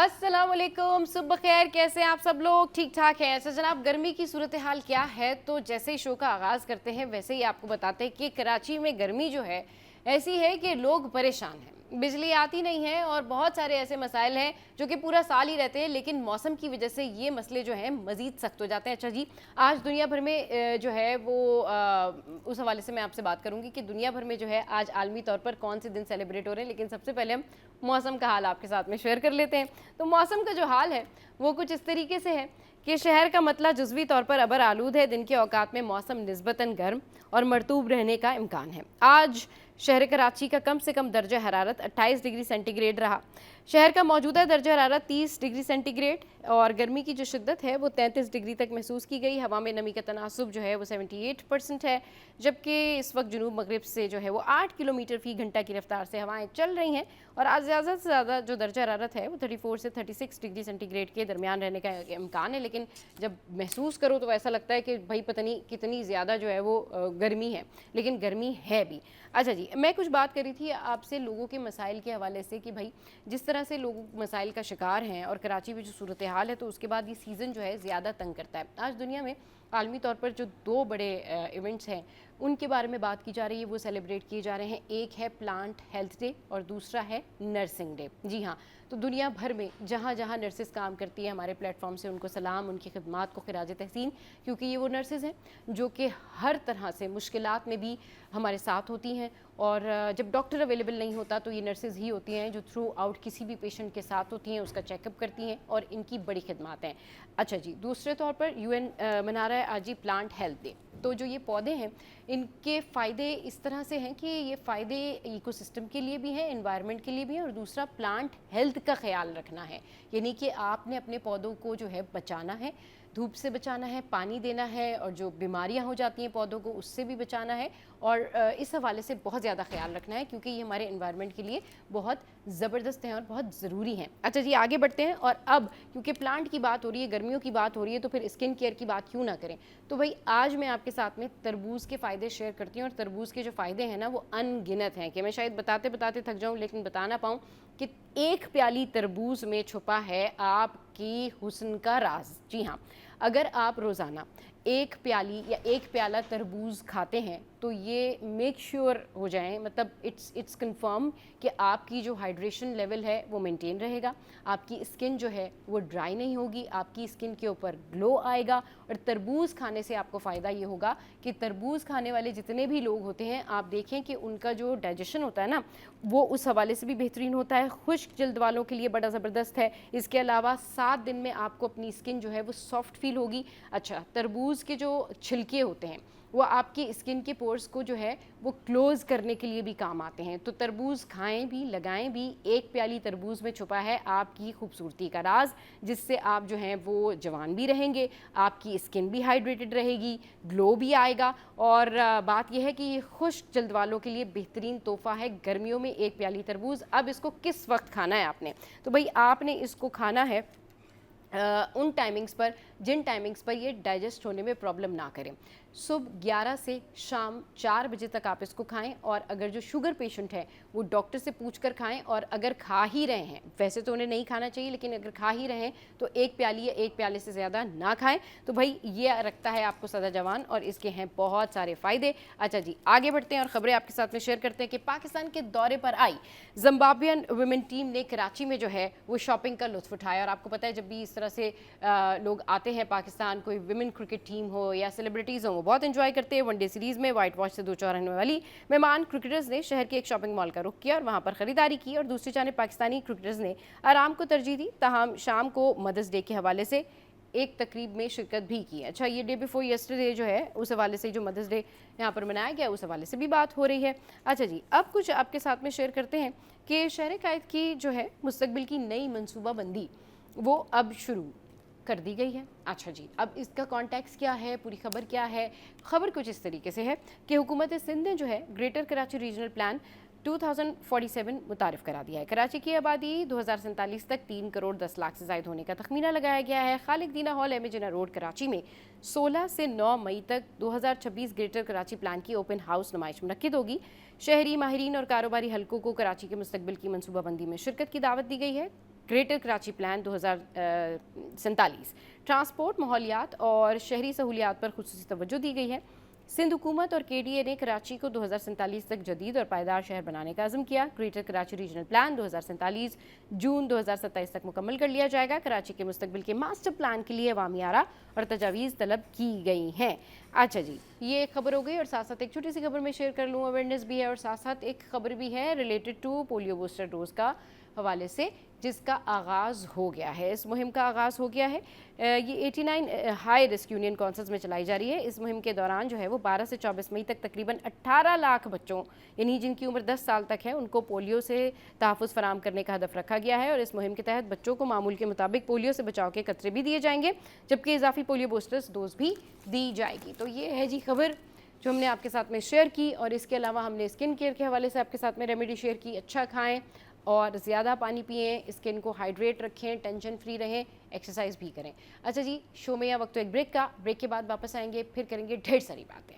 अस्सलाम वालेकुम, सुबह खैर। कैसे हैं आप सब लोग? ठीक ठाक हैं। अच्छा जनाब, गर्मी की सूरत हाल क्या है? तो जैसे ही शो का आगाज़ करते हैं वैसे ही आपको बताते हैं कि कराची में गर्मी जो है ऐसी है कि लोग परेशान हैं। बिजली आती नहीं है और बहुत सारे ऐसे मसाइल हैं जो कि पूरा साल ही रहते हैं, लेकिन मौसम की वजह से ये मसले जो हैं मज़ीद सख्त हो जाते हैं। अच्छा जी, आज दुनिया भर में जो है वो उस हवाले से मैं आपसे बात करूंगी कि दुनिया भर में जो है आज आलमी तौर पर कौन से दिन सेलिब्रेट हो रहे हैं। लेकिन सबसे पहले हम मौसम का हाल आपके साथ में शेयर कर लेते हैं। तो मौसम का जो हाल है वो कुछ इस तरीके से है कि शहर का मतला जुज़वी तौर पर अबर आलूद है। दिन के औकात में मौसम निस्बतन गर्म और मरतूब रहने का इम्कान है। आज शहर कराची का कम से कम दर्जा हरारत 28 डिग्री सेंटीग्रेड रहा। शहर का मौजूदा दर्जा हरारत 30 डिग्री सेंटीग्रेड और गर्मी की जो शिद्दत है वो 33 डिग्री तक महसूस की गई। हवा में नमी का तनासुब जो है वो 78% है, जबकि इस वक्त जुनूब मगरिब से जो है वो 8 किलोमीटर फी घंटा की रफ्तार से हवाएं चल रही हैं। और आज ज़्यादा से ज़्यादा जो दर्जा हरारत है वो 34 से 36 डिग्री सेंटीग्रेड के दरमियान रहने का इम्कान है। लेकिन जब महसूस करो तो ऐसा लगता है कि भाई पता नहीं कितनी ज़्यादा जो है वो गर्मी है, लेकिन गर्मी है भी। अच्छा जी, मैं कुछ बात करी थी आपसे लोगों के मसाइल के हवाले से कि भाई जिस तरह से लोग मसाइल का शिकार हैं और कराची में जो सूरत हाल है, तो उसके बाद ये सीज़न जो है ज़्यादा तंग करता है। आज दुनिया में आलमी तौर पर जो दो बड़े इवेंट्स हैं उनके बारे में बात की जा रही है, वो सेलिब्रेट किए जा रहे हैं। एक है प्लांट हेल्थ डे और दूसरा है नर्सिंग डे। जी हाँ, तो दुनिया भर में जहाँ जहाँ नर्सेज काम करती है, हमारे प्लेटफॉर्म से उनको सलाम, उनकी खिदमात को खिराज तहसीन, क्योंकि ये वो नर्सेज हैं जो कि हर तरह से मुश्किलात में भी हमारे साथ होती हैं। और जब डॉक्टर अवेलेबल नहीं होता तो ये नर्सेज ही होती हैं जो थ्रू आउट किसी भी पेशेंट के साथ होती हैं, उसका चेकअप करती हैं और इनकी बड़ी खिदमात हैं। अच्छा जी, दूसरे तौर पर यूएन मना रहा है आज ही प्लांट हेल्थ डे। तो जो ये पौधे हैं इनके फ़ायदे इस तरह से हैं कि ये फ़ायदे इकोसिस्टम के लिए भी हैं, एनवायरनमेंट के लिए भी हैं, और दूसरा प्लांट हेल्थ का ख्याल रखना है। यानी कि आपने अपने पौधों को जो है बचाना है, धूप से बचाना है, पानी देना है, और जो बीमारियां हो जाती हैं पौधों को उससे भी बचाना है। और इस हवाले से बहुत ज़्यादा ख्याल रखना है क्योंकि ये हमारे एनवायरनमेंट के लिए बहुत ज़बरदस्त हैं और बहुत ज़रूरी हैं। अच्छा जी, आगे बढ़ते हैं। और अब क्योंकि प्लांट की बात हो रही है, गर्मियों की बात हो रही है, तो फिर स्किन केयर की बात क्यों ना करें। तो भाई आज मैं आपके साथ में तरबूज़ के फ़ायदे शेयर करती हूँ, और तरबूज़ के जो फ़ायदे हैं ना वो अनगिनत हैं कि मैं शायद बताते बताते थक जाऊँ लेकिन बता ना पाऊँ कि एक प्याली तरबूज़ में छुपा है आपकी हुस्न का राज। जी हाँ, अगर आप रोज़ाना एक प्याली या एक प्याला तरबूज खाते हैं तो ये मेक श्योर हो जाएं, मतलब इट्स कंफर्म कि आपकी जो हाइड्रेशन लेवल है वो मेंटेन रहेगा, आपकी स्किन जो है वो ड्राई नहीं होगी, आपकी स्किन के ऊपर ग्लो आएगा। और तरबूज खाने से आपको फ़ायदा ये होगा कि तरबूज खाने वाले जितने भी लोग होते हैं आप देखें कि उनका जो डाइजेशन होता है ना वो उस हवाले से भी बेहतरीन होता है। खुश्क जल्द वालों के लिए बड़ा ज़बरदस्त है। इसके अलावा 7 दिन में आपको अपनी स्किन जो है वो सॉफ्ट फील होगी। अच्छा, तरबूज के जो छिलके होते हैं वो आपकी स्किन के पोर्स को जो है वो क्लोज़ करने के लिए भी काम आते हैं। तो तरबूज खाएं भी, लगाएं भी। एक प्याली तरबूज में छुपा है आपकी खूबसूरती का राज, जिससे आप जो हैं वो जवान भी रहेंगे, आपकी स्किन भी हाइड्रेटेड रहेगी, ग्लो भी आएगा। और बात यह है कि ये खुश्क जल्द वालों के लिए बेहतरीन तोहफा है गर्मियों में एक प्याली तरबूज। अब इसको किस वक्त खाना है आपने? तो भाई आपने इसको खाना है उन टाइमिंग्स पर जिन टाइमिंग्स पर ये डाइजेस्ट होने में प्रॉब्लम ना करें। सुबह 11 से शाम 4 बजे तक आप इसको खाएं। और अगर जो शुगर पेशेंट है वो डॉक्टर से पूछ कर खाएं, और अगर खा ही रहे हैं, वैसे तो उन्हें नहीं खाना चाहिए, लेकिन अगर खा ही रहे हैं तो एक प्याली या एक प्याले से ज़्यादा ना खाएं। तो भाई ये रखता है आपको सदा जवान और इसके हैं बहुत सारे फ़ायदे। अच्छा जी, आगे बढ़ते हैं और ख़बरें आपके साथ में शेयर करते हैं कि पाकिस्तान के दौरे पर आई जिम्बाब्वियन वुमेन टीम ने कराची में जो है वो शॉपिंग का लुत्फ़ उठाया। और आपको पता है जब भी इस तरह से लोग आते हैं पाकिस्तान, कोई विमेन क्रिकेट टीम हो या सेलिब्रिटीज़ हो, वो बहुत एंजॉय करते हैं। वनडे सीरीज़ में वाइट वॉश से दो चार रहने वाली मेहमान क्रिकेटर्स ने शहर के एक शॉपिंग मॉल का रुख किया और वहाँ पर ख़रीदारी की। और दूसरी जानिब पाकिस्तानी क्रिकेटर्स ने आराम को तरजीह दी, ताहम शाम को मदर्स डे के हवाले से एक तकरीब में शिरकत भी की। अच्छा, ये डे बिफोर यस्टरडे जो है उस हवाले से जो मदर्स डे यहाँ पर मनाया गया उस हवाले से भी बात हो रही है। अच्छा जी, अब कुछ आपके साथ में शेयर करते हैं कि शहर कायद की जो है मुस्तकबिल की नई मनसूबाबंदी वो अब शुरू कर दी गई है। अच्छा जी, अब इसका कॉन्टेक्स्ट क्या है, पूरी खबर क्या है? खबर कुछ इस तरीके से है कि हुकूमत सिंध ने जो है ग्रेटर कराची रीजनल प्लान 2047 मुतारिफ करा दिया है। कराची की आबादी 2047 तक 3 करोड़ 10 लाख से ज़ायद होने का तखमीना लगाया गया है। खालिद दीना हॉल एमेजिना रोड कराची में 16 से 9 मई तक 2026 ग्रेटर कराची प्लान की ओपन हाउस नुमाइश मुनक्किद होगी। शहरी माहिरीन और कारोबारी हलकों को कराची के मुस्तकबिल की मनसूबाबंदी में शिरकत की दावत दी गई है। Greater Karachi plan 2047। ट्रांसपोर्ट, माहौलियात और शहरी सहूलियात पर खुसूसी तवज्जो दी गई है। सिंध हुकूमत और KDA ने कराची को 2047 तक जदीद और पायदार शहर बनाने का अज़म किया। ग्रेटर कराची रीजनल प्लान 2047 जून 2027 तक मुकम्मल कर लिया जाएगा। कराची के मुस्तकबिल के मास्टर प्लान के लिए अवामी आरा और तजावीज़ तलब की गई हैं। अच्छा जी, ये एक खबर हो गई और साथ साथ एक छोटी सी खबर मैं शेयर कर लूँ, अवेयरनेस भी है और साथ साथ एक खबर भी है related to polio booster dose का हवाले से, जिसका आगाज़ हो गया है। इस मुहिम का आगाज़ हो गया है। ये 89 हाई रिस्क यूनियन काउंसिल्स में चलाई जा रही है। इस मुहिम के दौरान जो है वो 12 से 24 मई तक तकरीबन 18 लाख बच्चों, यानी जिनकी उम्र 10 साल तक है, उनको पोलियो से तहफ़्फ़ुज़ फराम करने का हदफ रखा गया है। और इस मुहिम के तहत बच्चों को मामूल के मुताबिक पोलियो से बचाव के कतरे भी दिए जाएंगे, जबकि इजाफी पोलियो बूस्टर्स डोज भी दी जाएगी। तो ये है जी खबर जो हमने आपके साथ में शेयर की। और इसके अलावा हमने स्किन केयर के हवाले से आपके साथ में रेमेडी शेयर की। अच्छा खाएं और ज़्यादा पानी पिएं, स्किन को हाइड्रेट रखें, टेंशन फ्री रहें, एक्सरसाइज भी करें। अच्छा जी, शो में या वक्त तो एक ब्रेक का, ब्रेक के बाद वापस आएंगे, फिर करेंगे ढेर सारी बातें।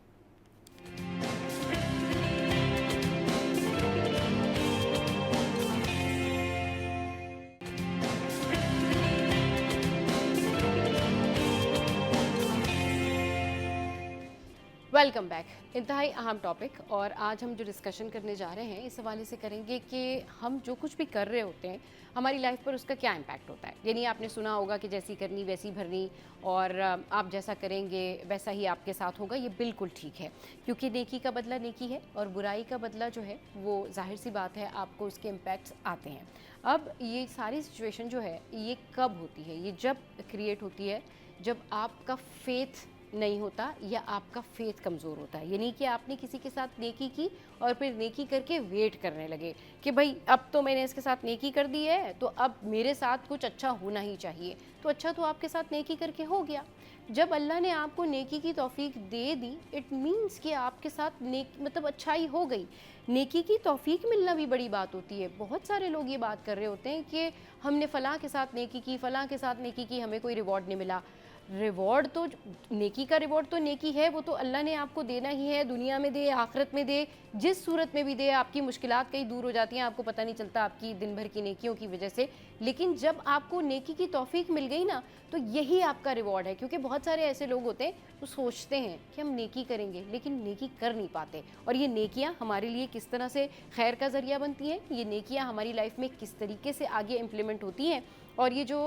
Welcome back. इंतहाई अहम टॉपिक, और आज हम जो डिस्कशन करने जा रहे हैं इस हवाले से करेंगे कि हम जो कुछ भी कर रहे होते हैं हमारी लाइफ पर उसका क्या इम्पैक्ट होता है। यानी आपने सुना होगा कि जैसी करनी वैसी भरनी, और आप जैसा करेंगे वैसा ही आपके साथ होगा। ये बिल्कुल ठीक है, क्योंकि नेकी का बदला नेकी है और बुराई का बदला जो है वो जाहिर सी बात है आपको उसके इम्पैक्ट्स आते हैं। अब ये सारी सिचुएशन जो है ये कब होती है? ये जब क्रिएट होती है जब आपका फेथ नहीं होता या आपका फेथ कमज़ोर होता है। यानी कि आपने किसी के साथ नेकी की और फिर नेकी करके वेट करने लगे कि भाई अब तो मैंने इसके साथ नेकी कर दी है तो अब मेरे साथ कुछ अच्छा होना ही चाहिए। तो अच्छा तो आपके साथ नेकी करके हो गया। जब अल्लाह ने आपको नेकी की तौफीक दे दी, इट मीन्स कि आपके साथ नेकी मतलब अच्छाई हो गई। नेकी की तौफीक मिलना भी बड़ी बात होती है। बहुत सारे लोग ये बात कर रहे होते हैं कि हमने फ़लाँ के साथ नेकी की, फ़लाँ के साथ नेकी की, हमें कोई रिवॉर्ड नहीं मिला। रिवॉर्ड तो नेकी का रिवॉर्ड तो नेकी है, वो तो अल्लाह ने आपको देना ही है, दुनिया में दे, आखिरत में दे, जिस सूरत में भी दे। आपकी मुश्किलात कहीं दूर हो जाती हैं, आपको पता नहीं चलता आपकी दिन भर की नेकियों की वजह से। लेकिन जब आपको नेकी की तौफीक मिल गई ना, तो यही आपका रिवॉर्ड है। क्योंकि बहुत सारे ऐसे लोग होते हैं वो सोचते हैं कि हम नेकी करेंगे लेकिन नेकी कर नहीं पाते। और ये नेकियां हमारे लिए किस तरह से खैर का ज़रिया बनती हैं, ये नेकियां हमारी लाइफ में किस तरीके से आगे इम्प्लीमेंट होती हैं। और ये जो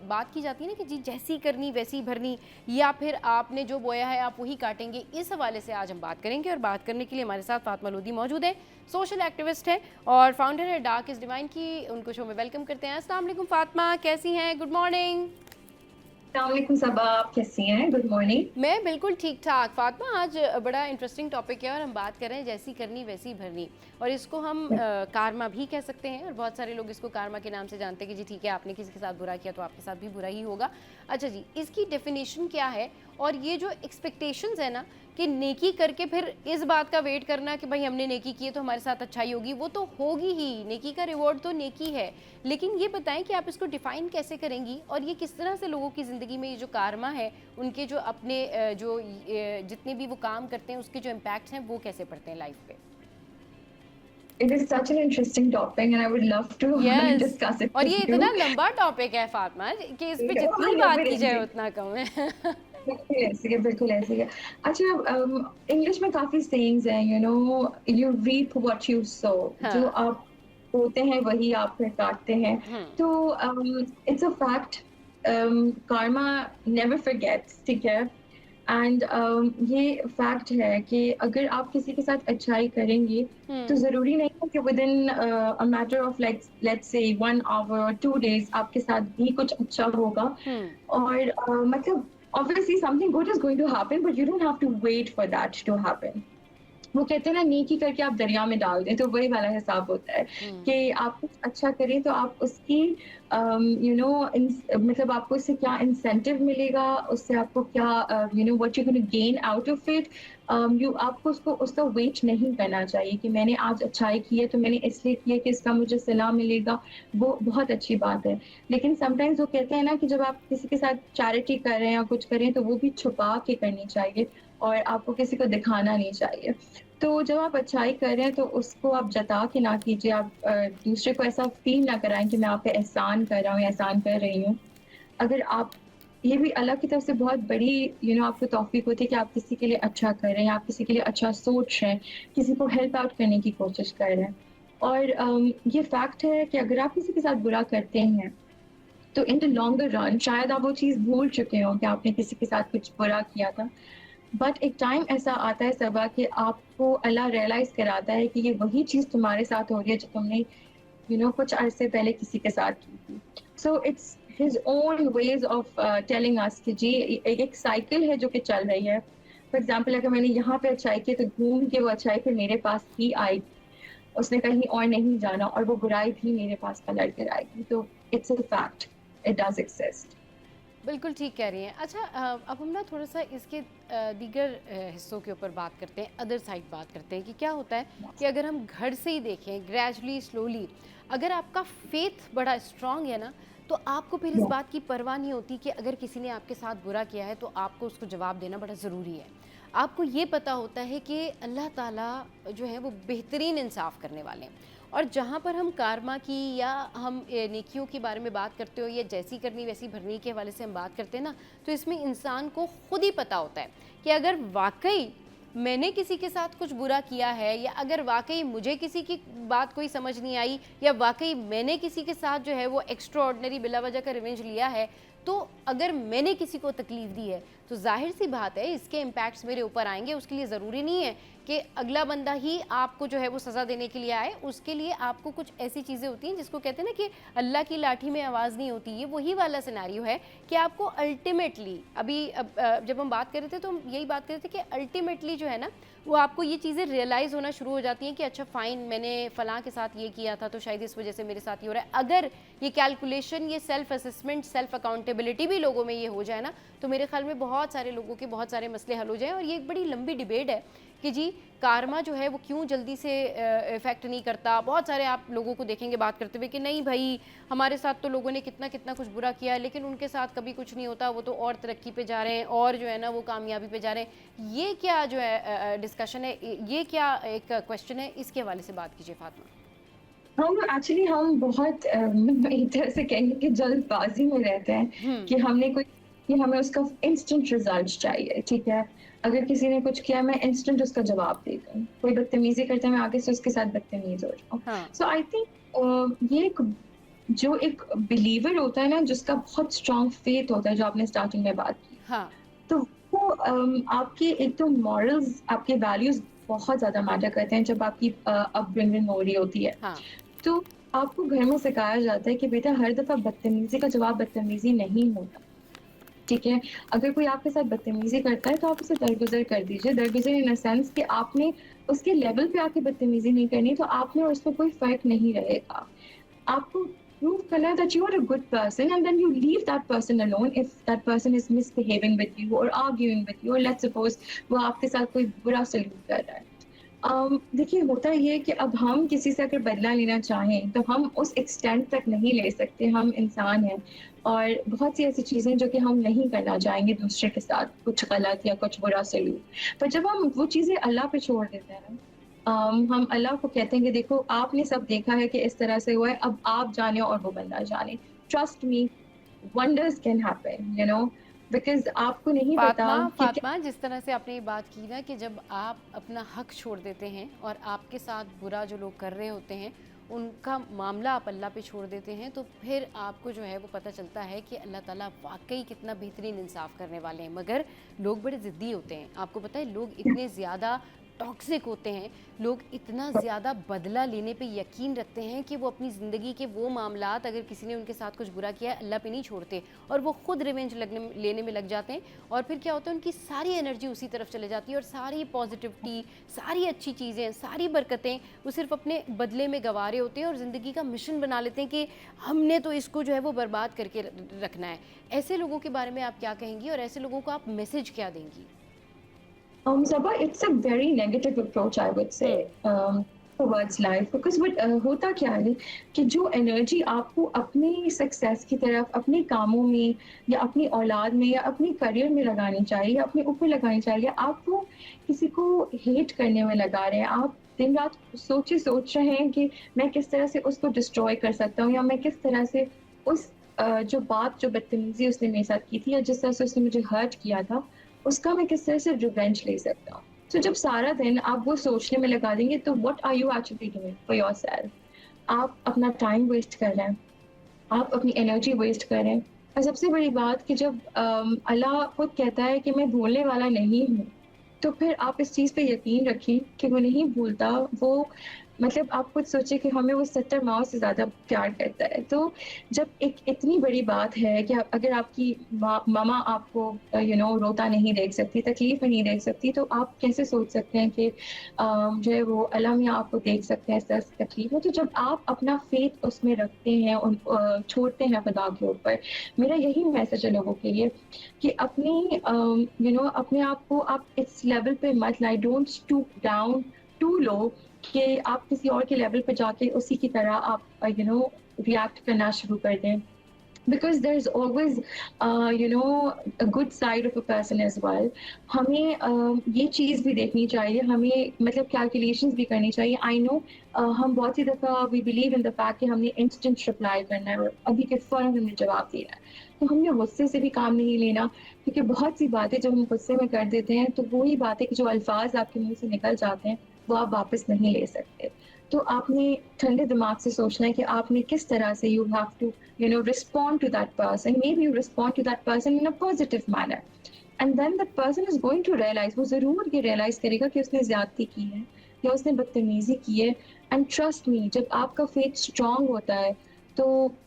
बात की जाती है ना कि जी जैसी करनी वैसी भरनी, या फिर आपने जो बोया है आप वही काटेंगे, इस हवाले से आज हम बात करेंगे। और बात करने के लिए हमारे साथ फातिमा लोधी मौजूद है, सोशल एक्टिविस्ट है और फाउंडर है डार्क इज़ डिवाइन की। उनको शो में वेलकम करते हैं। अस्सलाम वालेकुम फातिमा, कैसी हैं? Good morning. अस्सलामुअलैकुम सबा, आप कैसी हैं? Good morning. मैं बिल्कुल ठीक ठाक। फातिमा, आज बड़ा इंटरेस्टिंग टॉपिक है और हम बात कर रहे हैं जैसी करनी वैसी भरनी, और इसको हम कारमा भी कह सकते हैं। और बहुत सारे लोग इसको कारमा के नाम से जानते हैं कि जी ठीक है, आपने किसी के साथ बुरा किया तो आपके साथ भी बुरा ही होगा। अच्छा जी, इसकी डेफिनेशन क्या है? और ये जो एक्सपेक्टेशंस है ना कि नेकी करके फिर इस बात का वेट करना कि भाई हमने नेकी की है तो हमारे साथ अच्छाई होगी, वो तो होगी ही। नेकी का रिवॉर्ड तो नेकी है। लेकिन ये बताएं कि आप इसको डिफ़ाइन कैसे करेंगी और ये किस तरह से लोगों की ज़िंदगी में ये जो कारमा है उनके जो अपने जो जितने भी वो काम करते हैं उसके जो इम्पैक्ट हैं वो कैसे पड़ते हैं लाइफ पे? It is such an interesting topic and I would love to yes, discuss it और with ये you. इतना लंबा टॉपिक है फातिमा कि इस पे ठीक है, जितनी हाँ, बात की बिल्कुल जाए उतना कम है। बिल्कुल ऐसे ही है, बिल्कुल ऐसे ही है। अच्छा, इंग्लिश में काफ़ी सेइंग्स हैं, you reap what you sow. जो हाँ। आप बोते हैं वही आप फिर काटते हैं। तो it's a fact, karma never forgets, ठीक है? एंड ये फैक्ट है कि अगर आप किसी के साथ अच्छाई करेंगी तो ज़रूरी नहीं है कि within a matter of let's say 1 our और 2 डेज़ आपके साथ भी कुछ अच्छा होगा। और मतलब obviously something good is going to happen, but you don't have to wait for that to happen. वो कहते हैं ना, नेकी करके आप दरिया में डाल दें, तो वही वाला हिसाब होता है कि आप कुछ अच्छा करें तो आप उसकी मतलब आपको उससे क्या इंसेंटिव मिलेगा, उससे आपको क्या what you gonna gain out of it. आपको उसको उसका वेट नहीं करना चाहिए कि मैंने आज अच्छाई की है तो मैंने इसलिए की है कि इसका मुझे सलाह मिलेगा। वो बहुत अच्छी बात है, लेकिन समटाइम्स वो कहते हैं ना कि जब आप किसी के साथ चैरिटी कर रहे हैं या कुछ कर रहे हैं तो वो भी छुपा के करनी चाहिए और आपको किसी को दिखाना नहीं चाहिए। तो जब आप अच्छाई कर रहे हैं तो उसको आप जता के ना कीजिए, आप दूसरे को ऐसा फ़ील ना कराएँ कि मैं आप पे एहसान कर रहा हूँ या एहसान कर रही हूँ। अगर आप ये भी अल्लाह की तरफ से बहुत बड़ी आपको तौफ़ीक होती है कि आप किसी के लिए अच्छा कर रहे हैं, आप किसी के लिए अच्छा सोच रहे हैं, किसी को हेल्प आउट करने की कोशिश कर रहे हैं। और ये फैक्ट है कि अगर आप किसी के साथ बुरा करते हैं, तो इन द लॉन्गर रन शायद आप वो चीज़ भूल चुके हों कि आपने किसी के साथ कुछ बुरा किया था। बट एक टाइम ऐसा आता है सबा कि आपको अल्लाह रियलाइज़ कराता है कि ये वही चीज़ तुम्हारे साथ हो रही है जो तुमने कुछ अरसे पहले किसी के साथ की थी। So it's his own ways of telling us कि जी एक साइकिल है जो कि चल रही है। फॉर एग्ज़ाम्पल अगर मैंने यहाँ पे अच्छाई की तो घूम के वो अच्छाई फिर मेरे पास ही आएगी। उसने कहीं और नहीं जाना और वो बुराई भी मेरे पास पलट कर आएगी। तो it's a fact, it does exist. बिल्कुल ठीक कह रही हैं। अच्छा, अब हम ना थोड़ा-सा इसके दीगर हिस्सों के ऊपर बात करते हैं, अदर साइड बात करते हैं कि क्या होता है कि अगर हम घर से ही देखें ग्रेजुअली, स्लोली, अगर आपका फ़ेथ बड़ा स्ट्रॉन्ग है ना, तो आपको फिर इस या बात की परवाह नहीं होती कि अगर किसी ने आपके साथ बुरा किया है, तो आपको उसको जवाब देना बड़ा ज़रूरी है। आपको ये पता होता है कि अल्लाह ताला जो है वो बेहतरीन इंसाफ़ करने वाले हैं। और जहाँ पर हम कारमा की या हम नेकियों के बारे में बात करते हो या जैसी करनी वैसी भरनी के हवाले से हम बात करते हैं ना, तो इसमें इंसान को खुद ही पता होता है कि अगर वाकई मैंने किसी के साथ कुछ बुरा किया है या अगर वाकई मुझे किसी की बात कोई समझ नहीं आई या वाकई मैंने किसी के साथ जो है वो एक्स्ट्रा ऑर्डिनरी बिला वजह का रिवेंज लिया है, तो अगर मैंने किसी को तकलीफ दी है तो जाहिर सी बात है इसके इम्पैक्ट्स मेरे ऊपर आएंगे। उसके लिए ज़रूरी नहीं है कि अगला बंदा ही आपको जो है वो सज़ा देने के लिए आए। उसके लिए आपको कुछ ऐसी चीज़ें होती हैं जिसको कहते हैं ना कि अल्लाह की लाठी में आवाज़ नहीं होती। ये वही वाला सिनेरियो है कि आपको अल्टीमेटली अभी जब हम बात कर रहे थे तो हम यही बात कर रहे थे कि अल्टीमेटली जो है ना वो आपको ये चीज़ें रियलाइज़ होना शुरू हो जाती हैं कि अच्छा फ़ाइन, मैंने फ़लाँ के साथ ये किया था तो शायद इस वजह से मेरे साथ ये हो रहा है। अगर ये कैलकुलेशन, ये सेल्फ असेसमेंट, सेल्फ अकाउंटेबिलिटी भी लोगों में ये हो जाए ना, तो मेरे ख्याल में बहुत सारे लोगों के बहुत सारे मसले हल हो जाएँ। और ये एक बड़ी लंबी डिबेट है कि जी कारमा जो है वो क्यों जल्दी से इफ़ेक्ट नहीं करता। बहुत सारे आप लोगों को देखेंगे बात करते हुए कि नहीं भाई, हमारे साथ तो लोगों ने कितना कितना कुछ बुरा किया है लेकिन उनके साथ कभी कुछ नहीं होता, वो तो और तरक्की पे जा रहे हैं और जो है ना वो कामयाबी पे जा रहे हैं। ये क्या जो है डिस्कशन है, ये क्या एक क्वेश्चन है, इसके हवाले से बात कीजिए फातिमा। हम बहुत एक तरह से कहेंगे कि जल्दबाज़ी में रहते हैं हुँ, कि हमें उसका इंस्टेंट रिज़ल्ट चाहिए, ठीक है? अगर किसी ने कुछ किया मैं इंस्टेंट उसका जवाब दे दूँ। कोई बदतमीज़ी करता है मैं आगे से उसके साथ बदतमीज़ हो जाऊँ। हाँ, सो आई थिंक ये एक जो एक बिलीवर होता है ना जिसका बहुत स्ट्रॉन्ग फ़ेथ होता है जो आपने स्टार्टिंग में बात की। हाँ, तो वो आपके एक तो मॉरल्स, आपके वैल्यूज़ बहुत ज़्यादा मैटर करते हैं जब आपकी अपब्रिंगिंग हो रही होती है। हाँ, तो आपको घर में सिखाया जाता है कि बेटा हर दफ़ा बदतमीज़ी का जवाब बदतमीज़ी नहीं होता, ठीक है? अगर कोई आपके साथ बदतमीज़ी करता है तो आप उसे दरगुज़र कर दीजिए। दरगुज़र इन अ सेंस कि आपने उसके लेवल पे आके बदतमीज़ी नहीं करनी, तो आप में और उसमें कोई फ़र्क नहीं रहेगा। आपको प्रूव करना है that you are a good person and then you leave that person alone if that person is misbehaving with you or arguing with you or let's suppose वो आपके साथ कोई बुरा सलूक कर रहा है। देखिए होता ये है कि अब हम किसी से अगर बदला लेना चाहें तो हम उस एक्सटेंट तक नहीं ले सकते, हम इंसान हैं और बहुत सी ऐसी चीज़ें जो कि हम नहीं करना चाहेंगे दूसरे के साथ कुछ गलत या कुछ बुरा सलूक। पर जब हम वो चीज़ें अल्लाह पे छोड़ देते हैं ना, हम अल्लाह को कहते हैं कि देखो आपने सब देखा है कि इस तरह से हुआ है, अब आप जाने और वो बंदा जाने। Trust me, wonders can happen, because आपको नहीं पता फातिमा, कि फातिमा, जिस तरह से आपने ये बात की ना कि जब आप अपना हक छोड़ देते हैं और आपके साथ बुरा जो लोग कर रहे होते हैं उनका मामला आप अल्लाह पे छोड़ देते हैं, तो फिर आपको जो है वो पता चलता है कि अल्लाह ताला वाकई कितना बेहतरीन इंसाफ करने वाले हैं। मगर लोग बड़े ज़िद्दी होते हैं। आपको पता है लोग इतने ज़्यादा टॉक्सिक होते हैं, लोग इतना ज़्यादा बदला लेने पे यकीन रखते हैं कि वो अपनी ज़िंदगी के वो मामलात, अगर किसी ने उनके साथ कुछ बुरा किया है, अल्लाह पे नहीं छोड़ते और वो खुद रिवेंज लेने में लग जाते हैं। और फिर क्या होता है, उनकी सारी एनर्जी उसी तरफ चले जाती है और सारी पॉजिटिविटी, सारी अच्छी चीज़ें, सारी बरकतें वो सिर्फ अपने बदले में गंवा रहे होते हैं और ज़िंदगी का मिशन बना लेते हैं कि हमने तो इसको जो है वो बर्बाद करके रखना है। ऐसे लोगों के बारे में आप क्या कहेंगी और ऐसे लोगों को आप मैसेज क्या देंगी? Sabah, it's a very negative approach, I would hmm, say. Towards life, because होता क्या है कि जो एनर्जी आपको अपनी सक्सेस की तरफ, अपने कामों में या अपनी औलाद में या अपने करियर में लगानी चाहिए, अपने ऊपर लगानी चाहिए, आप वो किसी को हेट करने में लगा रहे हैं। आप दिन-रात सोच रहे हैं कि मैं किस तरह से उसको डिस्ट्रॉय कर सकता हूँ, या मैं किस तरह से उस जो बदतमीज़ी उसने मेरे साथ की थी या जिस तरह से उसने मुझे हर्ट किया था, उसका मैं किस तरह से रिवेंज ले सकता हूँ। तो जब सारा दिन आप वो सोचने में लगा देंगे, तो what are you actually doing for yourself? आप अपना टाइम वेस्ट कर रहे हैं, आप अपनी एनर्जी वेस्ट कर रहे हैं। और सबसे बड़ी बात कि जब अल्लाह खुद कहता है कि मैं भूलने वाला नहीं हूँ, तो फिर आप इस चीज़ पे यकीन रखिए कि वो नहीं भूलता। वो मतलब आप खुद सोचिए कि हमें वो 70 माँओं से ज़्यादा प्यार करता है। तो जब एक इतनी बड़ी बात है कि अगर आपकी ममा आपको रोता नहीं देख सकती, तकलीफ़ नहीं देख सकती, तो आप कैसे सोच सकते हैं कि जो है वो अल्लाह मियाँ आपको देख सकते हैं इस तरह से तकलीफ़ में। तो जब आप अपना फ़ेथ उसमें रखते हैं, छोड़ते हैं खुदा के ऊपर, मेरा यही मैसेज है लोगों के लिए कि अपने आप को आप इस लेवल पे मत लाएं, don't stoop down to low कि आप किसी और के लेवल पे जाके उसी की तरह आप रिएक्ट करना शुरू कर दें। Because there's always a good side of a person as well. हमें ये चीज़ भी देखनी चाहिए, हमें मतलब कैलकुलेशंस भी करनी चाहिए। आई नो हम बहुत सी दफ़ा we believe in the fact कि हमने इंस्टेंट रिप्लाई करना है और अभी के फ़ौरन हमने जवाब देना है। तो हमने गुस्से से भी काम नहीं लेना, क्योंकि बहुत सी बातें जब हम गुस्से में कर देते हैं, तो वही बातें कि जो अल्फ़ाज़ आपके मुँह से निकल जाते हैं, वो आप वापस नहीं ले सकते। तो आपने ठंडे दिमाग से सोचना है कि आपने किस तरह से you have to respond to that person. Maybe you respond to that person in a positive manner. And then that person is going to realize, वो ज़रूर ये realize करेगा कि उसने ज़्यादती की है या उसने बदतमीज़ी की है। And trust me, जब आपका faith strong होता है, तो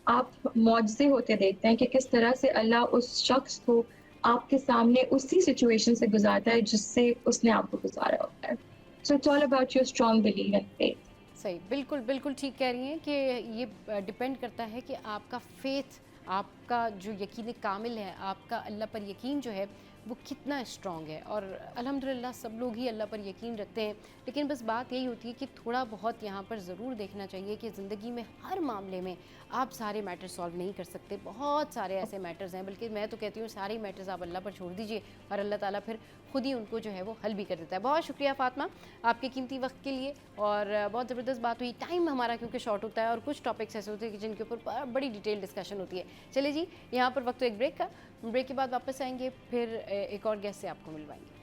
आप मौजज़े होते देखते हैं कि किस तरह से अल्लाह उस शख्स को आपके सामने उसी सिचुएशन से गुजारता है जिससे उसने आपको गुजारा होता है। So it's all about your strong belief and faith. सही, बिल्कुल, बिल्कुल ठीक कह रही हैं कि ये डिपेंड करता है कि आपका फ़ेथ, आपका जो यकीन कामिल है, आपका अल्लाह पर यकीन जो है वो कितना स्ट्रॉन्ग है। और अल्हम्दुलिल्लाह सब लोग ही अल्लाह पर यकीन रखते हैं, लेकिन बस बात यही होती है कि थोड़ा बहुत यहाँ पर ज़रूर देखना चाहिए कि ज़िंदगी में हर मामले में आप सारे मैटर सॉल्व नहीं कर सकते। बहुत सारे ऐसे मैटर्स हैं, बल्कि मैं तो कहती हूँ सारे मैटर्स आप अल्लाह पर छोड़ दीजिए और अल्लाह ताला फिर खुद ही उनको जो है वो हल भी कर देता है। बहुत शुक्रिया फ़ातिमा आपके कीमती वक्त के लिए, और बहुत ज़बरदस्त बात हुई। टाइम हमारा क्योंकि शॉर्ट होता है और कुछ टॉपिक्स ऐसे होते हैं कि जिनके ऊपर बड़ी डिटेल डिस्कशन होती है। चलिए जी, यहाँ पर वक्त तो एक ब्रेक का, ब्रेक के बाद वापस आएंगे, फिर एक और गेस्ट से आपको मिलवाएंगे।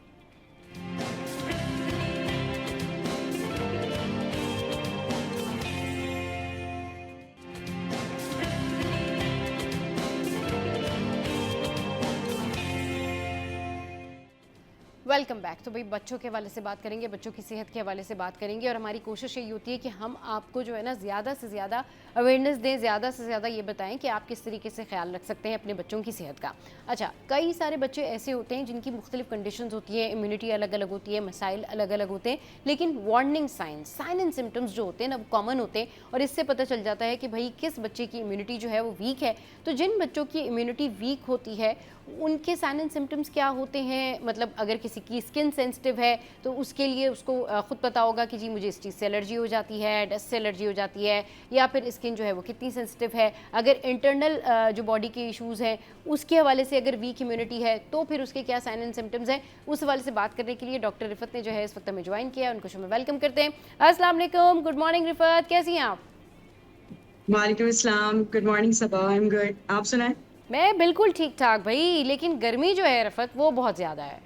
Welcome back. तो भाई बच्चों के हवाले से बात करेंगे, बच्चों की सेहत के हवाले से बात करेंगे, और हमारी कोशिश यही होती है कि हम आपको जो है ना ज़्यादा से ज़्यादा अवेयरनेस दें, ज़्यादा से ज़्यादा ये बताएं कि आप किस तरीके से ख्याल रख सकते हैं अपने बच्चों की सेहत का। अच्छा, कई सारे बच्चे ऐसे होते हैं जिनकी मुख्तलिफ कंडीशंस होती है, इम्यूनिटी अलग अलग होती है, मसाइल अलग अलग होते हैं, लेकिन वार्निंग साइन एंड सिम्टम्स जो होते हैं ना वो कॉमन होते हैं, और इससे पता चल जाता है कि भाई किस बच्चे की इम्यूनिटी जो है वो वीक है। तो जिन बच्चों की इम्यूनिटी वीक होती है उनके साइन एंड सिम्टम्स क्या होते हैं, मतलब अगर किसी की स्किन सेंसिटिव है तो उसके लिए उसको खुद पता होगा कि जी मुझे इस चीज़ से एलर्जी हो जाती है, डस्ट से एलर्जी हो जाती है, या फिर स्किन जो है वो कितनी सेंसिटिव है। अगर इंटरनल जो बॉडी के इश्यूज़ हैं उसके हवाले से अगर वीक इम्यूनिटी है तो फिर उसके क्या साइन एंड सिम्टम्स हैं, उस हवाले से बात करने के लिए डॉक्टर रिफत ने जो है इस वक्त हमें ज्वाइन किया, उनको शो में वेलकम करते हैं। अस्सलाम वालेकुम, गुड मॉर्निंग रिफत, कैसी हैं आप? वालेकुम अस्सलाम, good morning Saba, I am good, आप सुनाएं? मैं बिल्कुल ठीक ठाक भाई, लेकिन गर्मी जो है रफत वो बहुत ज़्यादा है,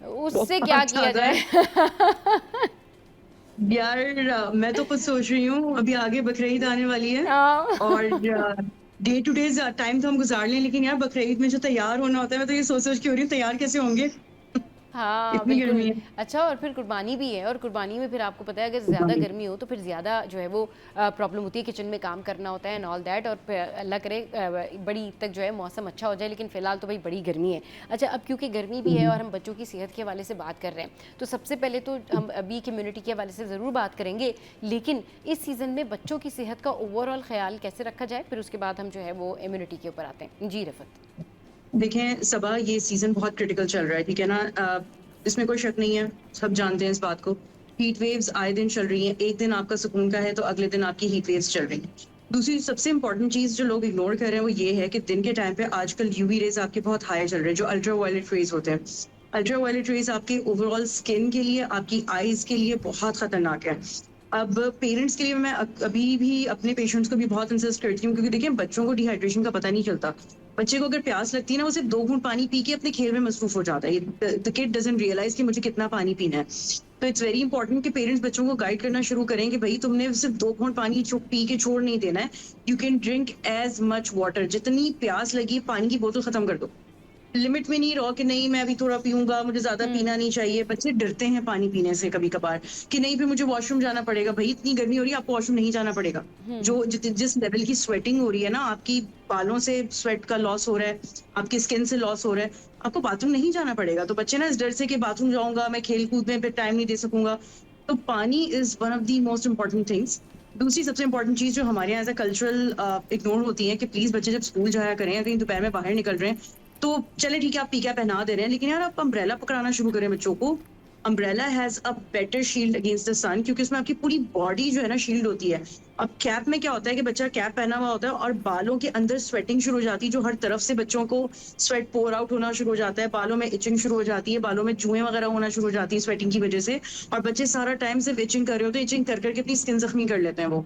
उससे क्या बहुत किया ज्यादा है जाए? यार। मैं तो खुद सोच रही हूँ अभी आगे बकरीद आने वाली है हाँ। और डे टू डे टाइम तो हम गुजार लें, लेकिन यार बकरीद में जो तैयार होना होता है, मैं तो ये सोच सोच के हो रही हूँ तैयार कैसे होंगे। हाँ इतनी बिल्कुल। गर्मी है। अच्छा, और फिर कुर्बानी भी है, और कुर्बानी में फिर आपको पता है अगर ज़्यादा गर्मी हो तो फिर ज़्यादा जो है वो प्रॉब्लम होती है, किचन में काम करना होता है एंड ऑल दैट, और फिर अल्लाह करे बड़ी ईद तक जो है मौसम अच्छा हो जाए, लेकिन फ़िलहाल तो भाई बड़ी गर्मी है। अच्छा, अब क्योंकि गर्मी भी है और हम बच्चों की सेहत के हवाले से बात कर रहे हैं, तो सबसे पहले तो हम अभी कम्युनिटी के हवाले से ज़रूर बात करेंगे, लेकिन इस सीज़न में बच्चों की सेहत का ओवरऑल ख्याल कैसे रखा जाए, फिर उसके बाद हम जो है वो इम्यूनिटी के ऊपर आते हैं। जी रफत। देखें सबा, ये सीजन बहुत क्रिटिकल चल रहा है, ठीक है ना। इसमें कोई शक नहीं है, सब जानते हैं इस बात को हीट वेव्स आए दिन चल रही हैं, एक दिन आपका सुकून का है तो अगले दिन आपकी हीट वेव्स चल रही हैं। दूसरी सबसे इंपॉर्टेंट चीज जो लोग इग्नोर कर रहे हैं वो ये है कि दिन के टाइम पे आजकल यूवी रेज आपके बहुत हाई चल रहे हैं, जो अल्ट्रा वायलेट रेज होते हैं। अल्ट्रा वायलेट रेज आपके ओवरऑल स्किन के लिए, आपकी आईज के लिए बहुत खतरनाक है। अब पेरेंट्स के लिए मैं अभी भी अपने पेशेंट्स को भी बहुत इंसिस्ट करती हूँ, क्योंकि देखिए बच्चों को डिहाइड्रेशन का पता नहीं चलता। बच्चे को अगर प्यास लगती है ना, वो सिर्फ 2 घूंट पानी पी के अपने खेल में मसरूफ हो जाता है। द किड डजंट रियलाइज कि मुझे कितना पानी पीना है। तो इट्स वेरी इंपॉर्टेंट कि पेरेंट्स बच्चों को गाइड करना शुरू करें कि भाई तुमने सिर्फ 2 घूंट पानी पी के छोड़ नहीं देना है। You can drink as much water, जितनी प्यास लगी पानी की बोतल खत्म कर दो। लिमिट में नहीं रहो कि नहीं मैं अभी थोड़ा पीऊंगा, मुझे ज्यादा पीना नहीं चाहिए। बच्चे डरते हैं पानी पीने से कभी कभार, कि नहीं फिर मुझे वॉशरूम जाना पड़ेगा। भाई इतनी गर्मी हो रही है, आपको वॉशरूम नहीं जाना पड़ेगा। जिस लेवल की स्वेटिंग हो रही है ना, आपकी बालों से स्वेट का लॉस हो रहा है, आपकी स्किन से लॉस हो रहा है, आपको बाथरूम नहीं जाना पड़ेगा। तो बच्चे ना इस डर से कि बाथरूम जाऊंगा मैं, खेल कूद में फिर टाइम नहीं दे सकूंगा। तो पानी is one of the most important things. दूसरी सबसे इंपॉर्टेंट चीज जो हमारे यहाँ एज अ कल्चरल इग्नोर होती है कि प्लीज बच्चे जब स्कूल जाया करें या कहीं दोपहर में बाहर निकल रहे हैं, तो चले ठीक है आप पीका पहना दे रहे हैं, लेकिन यार आप अम्ब्रेला पकड़ाना शुरू करें बच्चों को। Umbrella has a better shield against the sun, क्योंकि उसमें आपकी पूरी बॉडी जो है ना शील्ड होती है। अब कैप में क्या होता है कि बच्चा कैप पहना हुआ होता है और बालों के अंदर स्वेटिंग शुरू हो जाती है, जो हर तरफ से बच्चों को स्वेट पोर आउट होना शुरू हो जाता है, बालों में इचिंग शुरू हो जाती है, बालों में जुएं वगैरह होना शुरू हो जाती है स्वेटिंग की वजह से। और बच्चे सारा टाइम सिर्फ इचिंग कर रहे होते हैं, इचिंग कर करके अपनी स्किन जख्मी कर लेते हैं वो।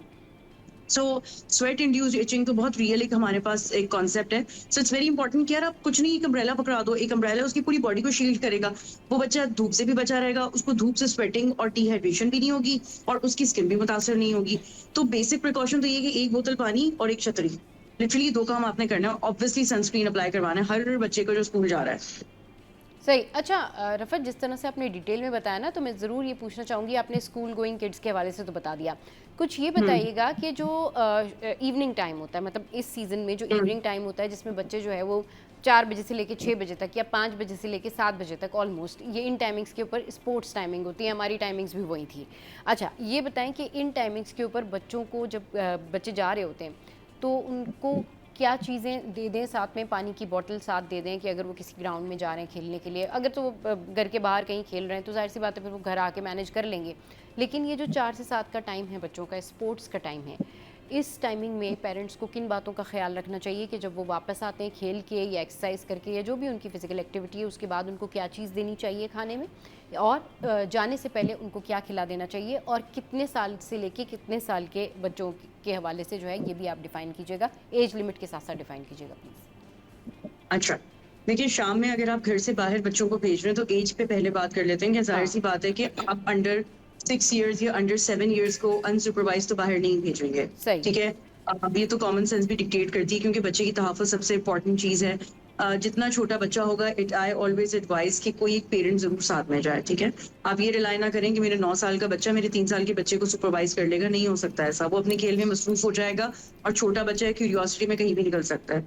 सो स्वेट इंड्यूस्ड इचिंग तो बहुत रियल एक हमारे पास एक कॉन्सेप्ट है। सो इट्स वेरी इंपॉर्टेंट कि यार आप कुछ नहीं, एक अम्ब्रेला पकड़ा दो। एक अम्ब्रेला उसकी पूरी बॉडी को शील्ड करेगा, वो बच्चा धूप से भी बचा रहेगा, उसको धूप से स्वेटिंग और डिहाइड्रेशन भी नहीं होगी और उसकी स्किन भी मुतासर नहीं होगी। तो बेसिक प्रिकॉशन तो ये कि 1 बोतल पानी और 1 छतरी, लिटरली 2 काम आपने करना है। ऑब्वियसली सनस्क्रीन अप्लाई करवाना है हर बच्चे को जो स्कूल जा रहा है। सही। अच्छा रफ़त, जिस तरह से आपने डिटेल में बताया ना, तो मैं ज़रूर ये पूछना चाहूँगी, आपने स्कूल गोइंग किड्स के हवाले से तो बता दिया, कुछ ये बताइएगा कि जो इवनिंग टाइम होता है, मतलब इस सीज़न में जो इवनिंग टाइम होता है जिसमें बच्चे जो है वो 4 बजे से लेके 6 बजे तक या 5 बजे से लेके 7 बजे तक ऑलमोस्ट, ये इन टाइमिंग्स के ऊपर स्पोर्ट्स टाइमिंग होती है, हमारी टाइमिंग्स भी वही थी। अच्छा ये बताएं कि इन टाइमिंग्स के ऊपर बच्चों को जब बच्चे जा रहे होते हैं तो उनको क्या चीज़ें दे दें, साथ में पानी की बोतल साथ दे दें कि अगर वो किसी ग्राउंड में जा रहे हैं खेलने के लिए, अगर तो वो घर के बाहर कहीं खेल रहे हैं तो जाहिर सी बात है फिर वो घर आके मैनेज कर लेंगे, लेकिन ये जो 4 से 7 का टाइम है बच्चों का, स्पोर्ट्स का टाइम है, इस टाइमिंग में पेरेंट्स को किन बातों का ख्याल रखना चाहिए कि जब वो वापस आते हैं खेल के या एक्सरसाइज करके या जो भी उनकी फ़िज़िकल एक्टिविटी है उसके बाद उनको क्या चीज़ देनी चाहिए खाने में, और जाने से पहले उनको क्या खिला देना चाहिए, और कितने साल से लेके कितने साल के बच्चों के हवाले से जो है ये भी आप डिफ़ाइन कीजिएगा, एज लिमिट के साथ साथ डिफ़ाइन कीजिएगा प्लीज़। अच्छा, देखिए शाम में अगर आप घर से बाहर बच्चों को भेज रहे हैं तो एज पे पहले बात कर लेते हैं कि जाहिर सी बात है कि आप अंडर 6 इयर्स या अंडर 7 इयर्स को अनसुपरवाइज तो बाहर नहीं भेजेंगे। सही। ठीक है, अब ये तो कॉमन सेंस भी डिक्टेट करती है, क्योंकि बच्चे की तहफ़्फ़ुज़ सबसे इंपॉर्टेंट चीज़ है। जितना छोटा बच्चा होगा, आई ऑलवेज एडवाइस कि कोई एक पेरेंट जरूर साथ में जाए। ठीक है, आप ये रिलाई ना करें कि मेरे 9 साल का बच्चा मेरे 3 साल के बच्चे को सुपरवाइज कर लेगा, नहीं हो सकता ऐसा। वो अपने खेल में मसरूफ हो जाएगा और छोटा बच्चा है, क्यूरियोसिटी में कहीं भी निकल सकता है।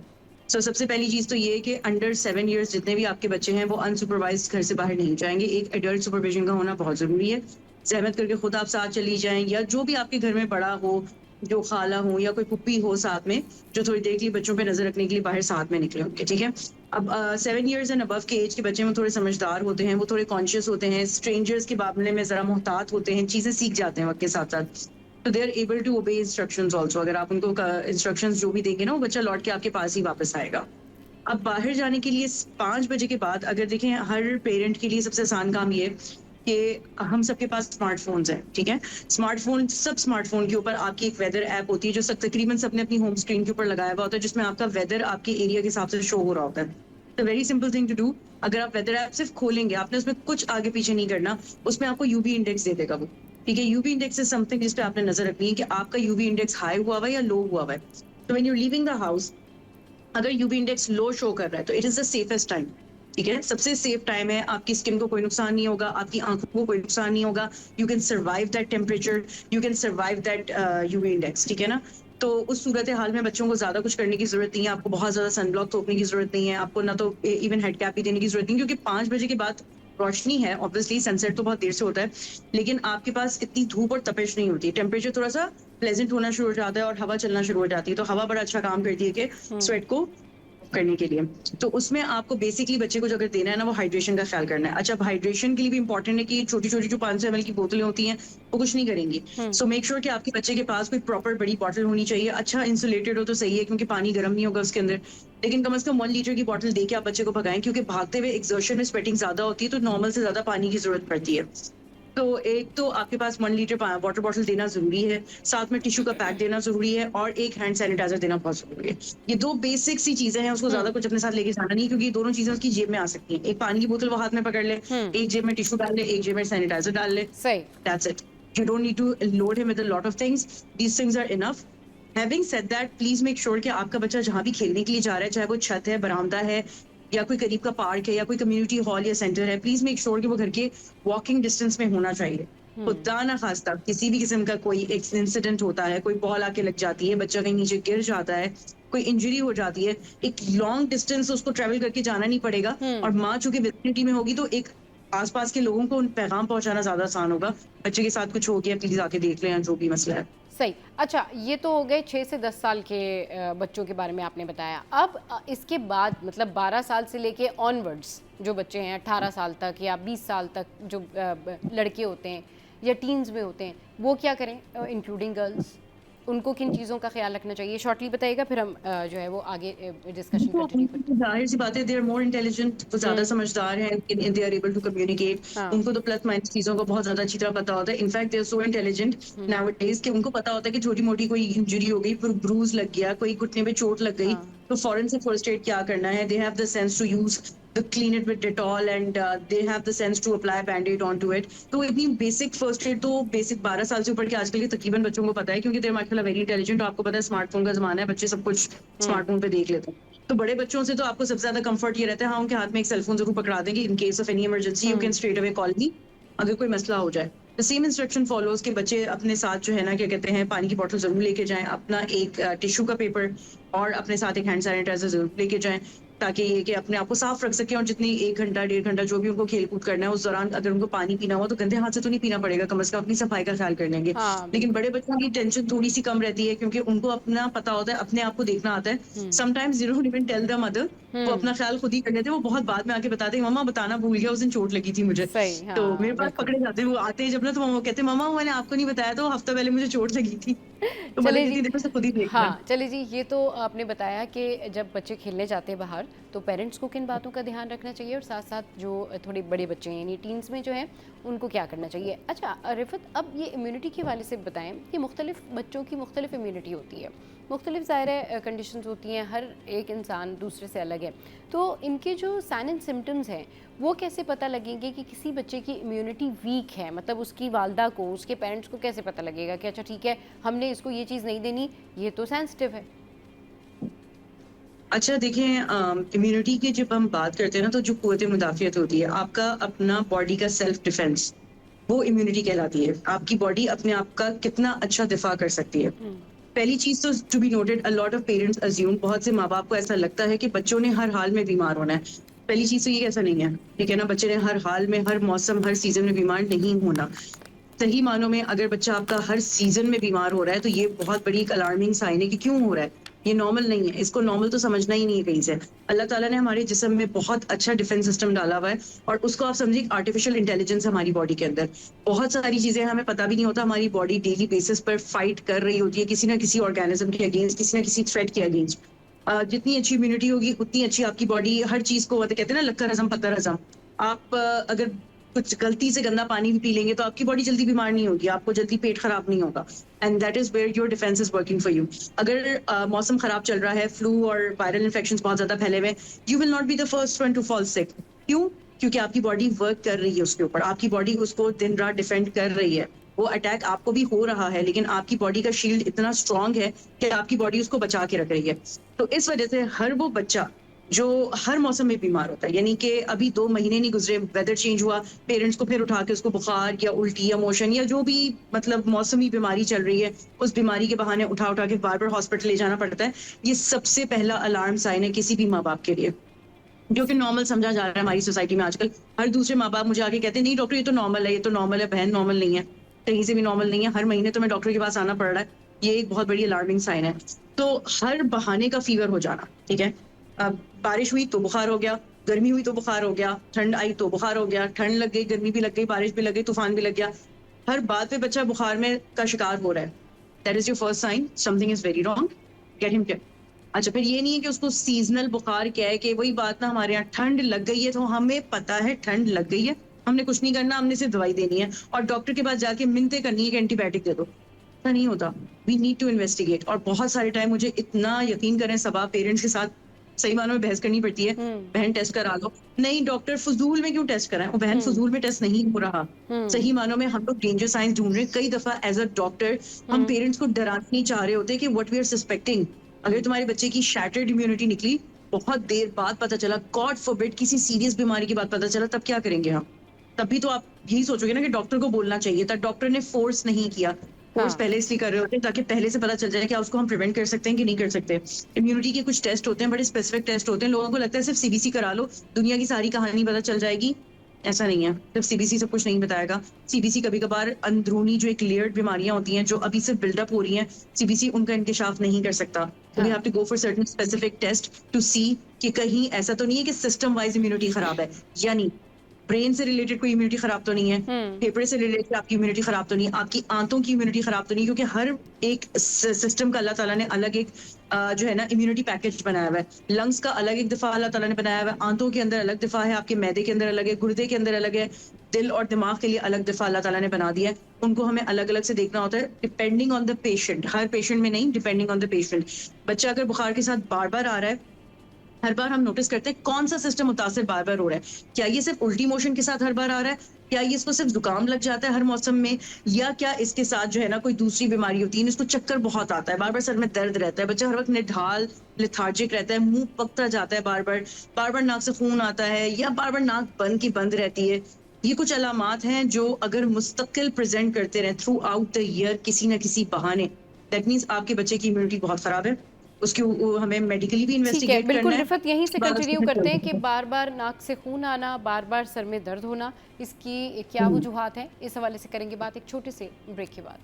सबसे पहली चीज तो ये है कि अंडर 7 इयर्स जितने भी आपके बच्चे हैं वो अनसुपरवाइज्ड घर से बाहर नहीं जाएंगे। एक एडल्ट सुपरविजन का होना बहुत जरूरी है। जहमत करके खुद आप साथ चली जाएं, या जो भी आपके घर में बड़ा हो, जो खाला हो या कोई पुप्पी हो साथ में, जो थोड़ी देर के लिए बच्चों पे नजर रखने के लिए बाहर साथ में निकले होंगे। ठीक है, अब 7 इयर्स एंड अबव के एज के बच्चे में थोड़े समझदार होते हैं, वो थोड़े कॉन्शियस होते हैं, स्ट्रेंजर्स के मामले में जरा मोहतात होते हैं, चीजें सीख जाते हैं वक्त के साथ साथ। तो they are able to obey instructions also. अगर आप उनको इंस्ट्रक्शंस जो भी देंगे ना, वो बच्चा लौट के आपके पास ही वापस आएगा। अब बाहर जाने के लिए 5 बजे के बाद अगर देखें, हर पेरेंट के लिए सबसे आसान काम ये कि हम सबके पास स्मार्टफोन्स हैं। ठीक है, स्मार्टफोन, सब स्मार्टफोन के ऊपर आपकी एक वेदर ऐप होती है जो सब तकरीबन सबने अपनी होम स्क्रीन के ऊपर लगाया हुआ होता है, जिसमें आपका वेदर आपके एरिया के हिसाब से शो हो रहा होता है। तो very simple thing to do, अगर आप वेदर ऐप सिर्फ खोलेंगे, आपने उसमें कुछ आगे पीछे नहीं करना, उसमें आपको यूवी इंडेक्स दे देगा वो। ठीक है, यूवी इंडेक्स इज समथिंग जिस पे आपने नजर रखनी है कि आपका यूवी इंडेक्स हाई हुआ हुआ है या लो हुआ हुआ है। तो when you are leaving the house, अगर यूवी इंडेक्स लो शो कर रहा है तो it is the safest time. ठीक है, सबसे सेफ टाइम है, आपकी स्किन को कोई नुकसान नहीं होगा, आपकी आंखों को कोई नुकसान नहीं होगा। You can survive that temperature, you can survive that UV index. ठीक है ना, तो उस सूरत हाल में बच्चों को ज्यादा कुछ करने की जरूरत नहीं है, आपको बहुत ज्यादा सनब्लॉक थोपने की जरूरत नहीं है, आपको ना तो इवन हेड कैप भी देने की जरूरत नहीं, क्योंकि 5 बजे के बाद रोशनी है, ऑब्वियसली सनसेट तो बहुत देर से होता है, लेकिन आपके पास इतनी धूप और तपिश नहीं होती, टेम्परेचर थोड़ा सा प्लेजेंट होना शुरू हो जाता है और हवा चलना शुरू हो जाती है। तो हवा बड़ा अच्छा काम करती है कि स्वेट को करने के लिए। तो उसमें आपको बेसिकली बच्चे को जो अगर देना है ना, वो हाइड्रेशन का ख्याल करना है। अच्छा, अब हाइड्रेशन के लिए भी इंपॉर्टेंट है कि छोटी-छोटी जो 500 ml की बोतलें होती हैं, वो कुछ नहीं करेंगी। सो मेक श्योर कि आपके बच्चे के पास कोई प्रॉपर बड़ी बॉटल होनी चाहिए। अच्छा इंसुलेटेड हो तो सही है, क्योंकि पानी गर्म नहीं होगा उसके अंदर। लेकिन कम से कम 1 लीटर की बॉटल देके आप बच्चे को भगाएँ, क्योंकि भागते हुए एक्सर्शन में स्वेटिंग ज़्यादा होती है, तो नॉर्मल से ज़्यादा पानी की ज़रूरत पड़ती है। तो एक तो आपके पास 1 लीटर वाटर बॉटल देना ज़रूरी है, साथ में टिश्यू का पैक देना ज़रूरी है, और एक हैंड सैनिटाइज़र देना बहुत ज़रूरी है। ये 2 बेसिक सी चीज़ें हैं, उसको ज़्यादा कुछ अपने साथ लेके जाना नहीं है, क्योंकि ये दोनों चीज़ें उसकी जेब में आ सकती हैं। एक पानी की बोतल वो हाथ में पकड़ ले, एक जेब में टिश्यू डाल ले, एक जेब में सैनिटाइज़र डाल ले, सही। That's it. You don't need to load him with a lot of things. These things are enough. Having said that, please make sure कि आपका बच्चा जहाँ भी खेलने के लिए जा रहा है, चाहे वो छत है, बरामदा है, या कोई करीब का पार्क है, या कोई कम्युनिटी हॉल या सेंटर है, प्लीज मेक श्योर कि वो घर के वॉकिंग डिस्टेंस में होना चाहिए। खुदा ना खास्ता किसी भी किस्म का कोई एक इंसिडेंट होता है, कोई बॉल आके लग जाती है, बच्चा कहीं नीचे गिर जाता है, कोई इंजरी हो जाती है, एक लॉन्ग डिस्टेंस उसको ट्रेवल करके जाना नहीं पड़ेगा, और माँ चूंकि विसिनिटी में होगी, तो एक आसपास के लोगों को उन पैगाम पहुंचाना ज्यादा आसान होगा। बच्चे के साथ कुछ हो गया, प्लीज आके देख लें, जो भी मसला है। सही। अच्छा, ये तो हो गए 6 से 10 साल के बच्चों के बारे में आपने बताया। अब इसके बाद मतलब 12 साल से लेके ऑनवर्ड्स जो बच्चे हैं, 18 साल तक या 20 साल तक जो लड़के होते हैं या टीन्स में होते हैं, वो क्या करें, इंक्लूडिंग गर्ल्स? उनको किन चीज़ों का ख्याल रखना चाहिए? शॉर्टली बताइएगा, फिर हम जो है वो आगे डिस्कशन कंटिन्यू करते हैं। जाहिर सी बात है, दे आर मोर इंटेलिजेंट, वो ज्यादा समझदार हैं, they are able to communicate. हाँ। उनको तो प्लस माइनस चीजों को बहुत ज्यादा अच्छी तरह पता होता है। In fact they are so intelligent nowadays कि उनको पता होता है कि छोटी मोटी कोई इंजरी हो गई, फिर ब्रूज लग गया, कोई घुटने पे चोट लग गई, तो फौरन से फर्स्ट एड क्या करना है। They have the sense to use the clean it with Dettol, and they have the sense to apply band aid on to it. तो इतनी बेसिक फर्स्ट एड तो बेसिक 12 साल से ऊपर के आजकल के तकरीबन बच्चों को पता है, क्योंकि दे माशाल्लाह वेरी इंटेलिजेंट। आपको पता है स्मार्टफोन का जमाना है, बच्चे सब कुछ स्मार्टफोन पे देख लेते हैं। तो बड़े बच्चों से तो आपको सबसे ज्यादा कंफर्ट ये रहता है, हाँ, उनके हाथ में एक सेलफोन जरूर पकड़ा देंगे, in case of any emergency you can straight away call मी, अगर कोई मसला हो जाए। द सेम इंस्ट्रक्शन फॉलोज के बच्चे अपने साथ जो है ना, क्या कहते हैं, पानी की बोतल जरूर लेके जाएं, अपना एक टिश्यू का पेपर और अपने साथ एक हैंड सैनिटाइजर जरूर लेके जाएं, ताकि ये कि अपने आप को साफ रख सकें। और जितनी 1 घंटा 1.5 घंटा जो भी उनको खेल कूद करना है, उस दौरान अगर उनको पानी पीना हो तो गंदे हाथ से तो नहीं पीना पड़ेगा, कम से कम अपनी सफाई का ख्याल कर लेंगे। हाँ, लेकिन बड़े बच्चों की टेंशन थोड़ी सी कम रहती है, क्योंकि उनको अपना पता होता है, अपने आप को देखना आता है। Sometimes you don't even tell the mother, वो अपना ख्याल खुद ही कर लेते हैं। वो बहुत बाद में आके बताते हैं, मम्मा बताना भूल गया, उस दिन चोट लगी थी मुझे। सही। हाँ, तो मेरे पास बिल्कुल। पकड़े जाते हैं, वो आते हैं जब ना, तो वो कहते हैं, मम्मा मैंने आपको नहीं बताया, तो हफ्ता पहले मुझे चोट लगी थी। तो चलिए मैंने जी। कहती देखो से खुद ही देख लें। हाँ, चलिए जी, ये तो आपने बताया कि जब बच्चे खेलने जाते हैं बाहर, तो पेरेंट्स को किन बातों का ध्यान रखना चाहिए, और साथ साथ जो थोड़े बड़े बच्चे हैं यानी टीन्स में जो हैं, उनको क्या करना चाहिए। अच्छा रिफत, अब ये इम्यूनिटी के हवाले से बताएं कि मुख्तलिफ बच्चों की मुख्तलिफ इम्यूनिटी होती है, मुख्तलिफ ज़ाहिर कंडीशंस होती हैं, हर एक इंसान दूसरे से अलग है। तो इनके जो साइन एंड सिम्टम्स हैं, वो कैसे पता लगेंगे कि किसी बच्चे की इम्यूनिटी वीक है? मतलब उसकी वालदा को, उसके पेरेंट्स को कैसे पता लगेगा कि अच्छा ठीक है, हमने इसको ये चीज़ नहीं देनी, ये तो सेंसिटिव है? अच्छा देखें, इम्यूनिटी की जब हम बात करते हैं ना, तो जो कुव्वत मुदाफ़ियत होती है, आपका अपना बॉडी का सेल्फ डिफेंस, वो इम्यूनिटी कहलाती है। आपकी बॉडी अपने आप का कितना अच्छा दिफा कर सकती है। पहली चीज तो to be noted, a lot of parents assume, बहुत से माँ बाप को ऐसा लगता है कि बच्चों ने हर हाल में बीमार होना है। पहली चीज तो ये ऐसा नहीं है, ठीक है ना। बच्चे ने हर हाल में, हर मौसम, हर सीजन में बीमार नहीं होना। सही मानों में अगर बच्चा आपका हर सीजन में बीमार हो रहा है, तो ये बहुत बड़ी एक अलार्मिंग साइन है कि क्यों हो रहा है। ये नॉर्मल नहीं है, इसको नॉर्मल तो समझना ही नहीं है कहीं से। अल्लाह ताला ने हमारे जिस्म में बहुत अच्छा डिफेंस सिस्टम डाला हुआ है, और उसको आप समझिए आर्टिफिशियल इंटेलिजेंस हमारी बॉडी के अंदर। बहुत सारी चीजें हमें पता भी नहीं होता, हमारी बॉडी डेली बेसिस पर फाइट कर रही होती है किसी ना किसी ऑर्गेनिज्म के अगेंस्ट, किसी ना किसी थ्रेट के अगेंस्ट। जितनी अच्छी इम्यूनिटी होगी, उतनी अच्छी आपकी बॉडी हर चीज को, कहते हैं ना, लक्कर हजम पत्थर हजम। आप अगर कुछ गलती से गंदा पानी भी पी लेंगे, तो आपकी बॉडी जल्दी बीमार नहीं होगी, आपको जल्दी पेट खराब नहीं होगा। And that is where your defence is working for you. अगर मौसम खराब चल रहा है, फ्लू और वायरल इन्फेक्शंस बहुत ज्यादा फैले हुए, you will not be the first one two fall sick. क्यों? क्योंकि आपकी बॉडी वर्क कर रही है उसके ऊपर, आपकी बॉडी उसको दिन रात डिफेंड कर रही है। वो अटैक आपको भी हो रहा है, लेकिन आपकी बॉडी का शील्ड इतना स्ट्रांग है कि आपकी बॉडी उसको बचा के रख रही है। तो इस वजह से हर वो बच्चा जो हर मौसम में बीमार होता है, यानी कि अभी 2 महीने नहीं गुजरे, वेदर चेंज हुआ, पेरेंट्स को फिर उठा के उसको बुखार या उल्टी या मोशन या जो भी मतलब मौसमी बीमारी चल रही है, उस बीमारी के बहाने उठा के बार बार हॉस्पिटल ले जाना पड़ता है। ये सबसे पहला अलार्म साइन है किसी भी माँ बाप के लिए, जो कि नॉर्मल समझा जा रहा है हमारी सोसाइटी में आजकल। हर दूसरे माँ बाप मुझे आके कहते हैं, नहीं डॉक्टर ये तो नॉर्मल है, ये तो नॉर्मल है। बहन, नॉर्मल नहीं है, कहीं से भी नॉर्मल नहीं है। हर महीने तो मैं डॉक्टर के पास आना पड़ रहा है। ये एक बहुत बड़ी अलार्मिंग साइन है। तो हर बहाने का फीवर हो जाना, ठीक है, बारिश हुई तो बुखार हो गया, गर्मी हुई तो बुखार हो गया, ठंड आई तो बुखार हो गया, ठंड लग गई, गर्मी भी लग गई, बारिश भी लग गई, तूफान भी लग गया, हर बात पे बच्चा बुखार में का शिकार हो रहा है। That is your first sign something is very wrong, get him check. अच्छा, फिर ये नहीं है कि उसको सीजनल बुखार क्या है, कि वही बात ना, हमारे यहाँ ठंड लग गई है तो हमें पता है ठंड लग गई है, हमने कुछ नहीं करना, हमने सिर्फ दवाई देनी है और डॉक्टर के पास जाके मिन्नतें करनी है कि एंटीबायोटिक दे दो। ऐसा नहीं होता। We need to investigate. और बहुत सारे टाइम मुझे इतना यकीन करें सबा पेरेंट्स के साथ सही मानों में बहस करनी पड़ती है, बहन टेस्ट करा लो, नहीं डॉक्टर फजूल में क्यों टेस्ट कराएं, वो बहन फजूल में टेस्ट नहीं हो रहा। सही मानों में हम लोग डेंजर साइंस ढूंढ रहे हैं। कई दफा एज अ डॉक्टर हम पेरेंट्स को डराना नहीं चाह रहे होते कि व्हाट वी आर सस्पेक्टिंग। अगर तुम्हारे बच्चे की शैटर्ड इम्यूनिटी निकली, बहुत देर बाद पता चला, गॉड फॉरबिड किसी सीरियस बीमारी की बात पता चला, तब क्या करेंगे हम? तभी तो आप यही सोचोगे ना कि डॉक्टर को बोलना चाहिए था, डॉक्टर ने फोर्स नहीं किया। कोर्स पहले इसलिए कर रहे होते हैं ताकि पहले से पता चल जाए कि उसको हम प्रिवेंट कर सकते हैं कि नहीं कर सकते। इम्यूनिटी के कुछ टेस्ट होते हैं, बड़े स्पेसिफिक टेस्ट होते हैं, लोगों को लगता है सिर्फ सीबीसी करा लो दुनिया की सारी कहानी पता चल जाएगी। ऐसा नहीं है, सिर्फ सीबीसी सब कुछ नहीं बताएगा। सीबीसी कभी कभार अंदरूनी जो एक लेयर्ड बीमारियां होती हैं जो अभी सिर्फ बिल्डअप हो रही हैं, सीबीसी उनका इंकशाफ नहीं कर सकता। तो we have to go for certain specific test to see कि कहीं ऐसा तो नहीं है कि सिस्टम वाइज इम्यूनिटी खराब है, यानी ब्रेन से रिलेटेड कोई इम्यूनिटी खराब तो नहीं है, फेफड़े से रिलेटेड आपकी इम्यूनिटी खराब तो नहीं है, आपकी आंतों की इम्यूनिटी खराब तो नहीं, क्योंकि हर एक सिस्टम का अल्लाह ताला ने अलग एक जो है ना इम्यूनिटी पैकेज बनाया हुआ है। लंग्स का अलग एक दफा अल्लाह ताला ने बनाया हुआ है, आंतों के अंदर अलग दफा है, आपके मैदे के अंदर अलग है, गुर्दे के अंदर अलग है, दिल और दिमाग के लिए अलग दफा अल्लाह ताला ने बना दिया है। उनको हमें अलग अलग से देखना होता है depending on the patient, her patient में नहीं, डिपेंडिंग ऑन द पेशेंट। बच्चा अगर बुखार के साथ बार बार आ रहा है, हर बार हम नोटिस करते हैं कौन सा सिस्टम मुतासिर बार बार हो रहा है। क्या ये सिर्फ उल्टी मोशन के साथ हर बार आ रहा है, क्या ये इसको सिर्फ जुकाम लग जाता है हर मौसम में, या क्या इसके साथ जो है ना कोई दूसरी बीमारी होती है, इसको चक्कर बहुत आता है, बार बार सर में दर्द रहता है, बच्चा हर वक्त निढाल लेथार्जिक रहता है, मुंह पकता जाता है, बार बार नाक से खून आता है, या बार बार नाक बंद की बंद रहती है। ये कुछ अलामात हैं जो अगर मुस्तकिल प्रेजेंट करते रहे थ्रू आउट द ईयर किसी ना किसी बहाने, दैट मीन्स आपके बच्चे की इम्यूनिटी बहुत खराब है, उसकी हमें मेडिकली भी ठीक है, इन्वेस्टिगेट बिल्कुल करना है। रिफत, यहीं से उसके बाद कंटिन्यू उसको फिर करते हैं कि चलना है। बार बार नाक से खून आना, बार बार सर में दर्द होना, इसकी क्या वजूहात हैं, इस हवाले से करेंगे बात एक छोटे से ब्रेक के बाद।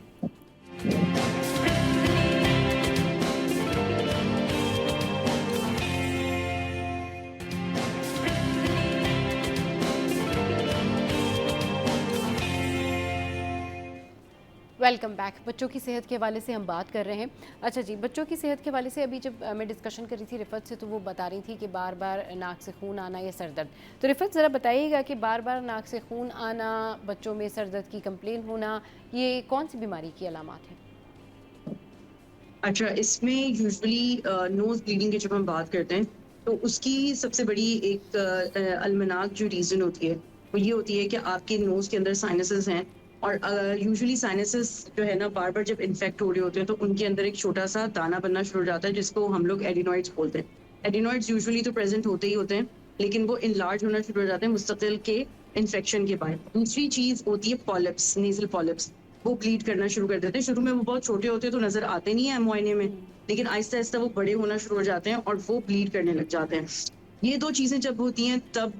Welcome back. बच्चों की सेहत के हवाले से हम बात कर रहे हैं। अच्छा जी, बच्चों की सेहत के हवाले से अभी जब मैं डिस्कशन कर रही थी रिफत से, तो वो बता रही थी कि बार बार नाक से खून आना या सर दर्द। तो रिफत ज़रा बताइएगा कि बार बार नाक से खून आना, बच्चों में सर दर्द की कंप्लेन होना, ये कौन सी बीमारी की अलामत है? अच्छा, इसमें यूजुअली नोज ब्लीडिंग की जब हम बात करते हैं तो उसकी सबसे बड़ी एक अलमनाक जो रीज़न होती है वो ये होती है कि आपके नोज के अंदर साइनसेस हैं, और यूजुअली साइनसेस जो है ना बार बार जब इन्फेक्ट हो रहे होते हैं तो उनके अंदर एक छोटा सा दाना बनना शुरू हो जाता है जिसको हम लोग एडिनॉइड्स बोलते हैं। एडिनॉइड्स यूजुअली तो प्रेजेंट होते ही होते हैं, लेकिन वो इनलार्ज होना शुरू हो जाते हैं मुस्तकिल के इन्फेक्शन के बाद। दूसरी चीज होती है पॉलिप्स, नेजल पॉलिप्स, वो ब्लीड करना शुरू कर देते हैं। शुरू में वो बहुत छोटे होते हैं तो नजर आते नहीं है मुआयने में, लेकिन आहिस्ता आहिस्ता वो बड़े होना शुरू हो जाते हैं और वो ब्लीड करने लग जाते हैं। ये दो चीजें जब होती हैं तब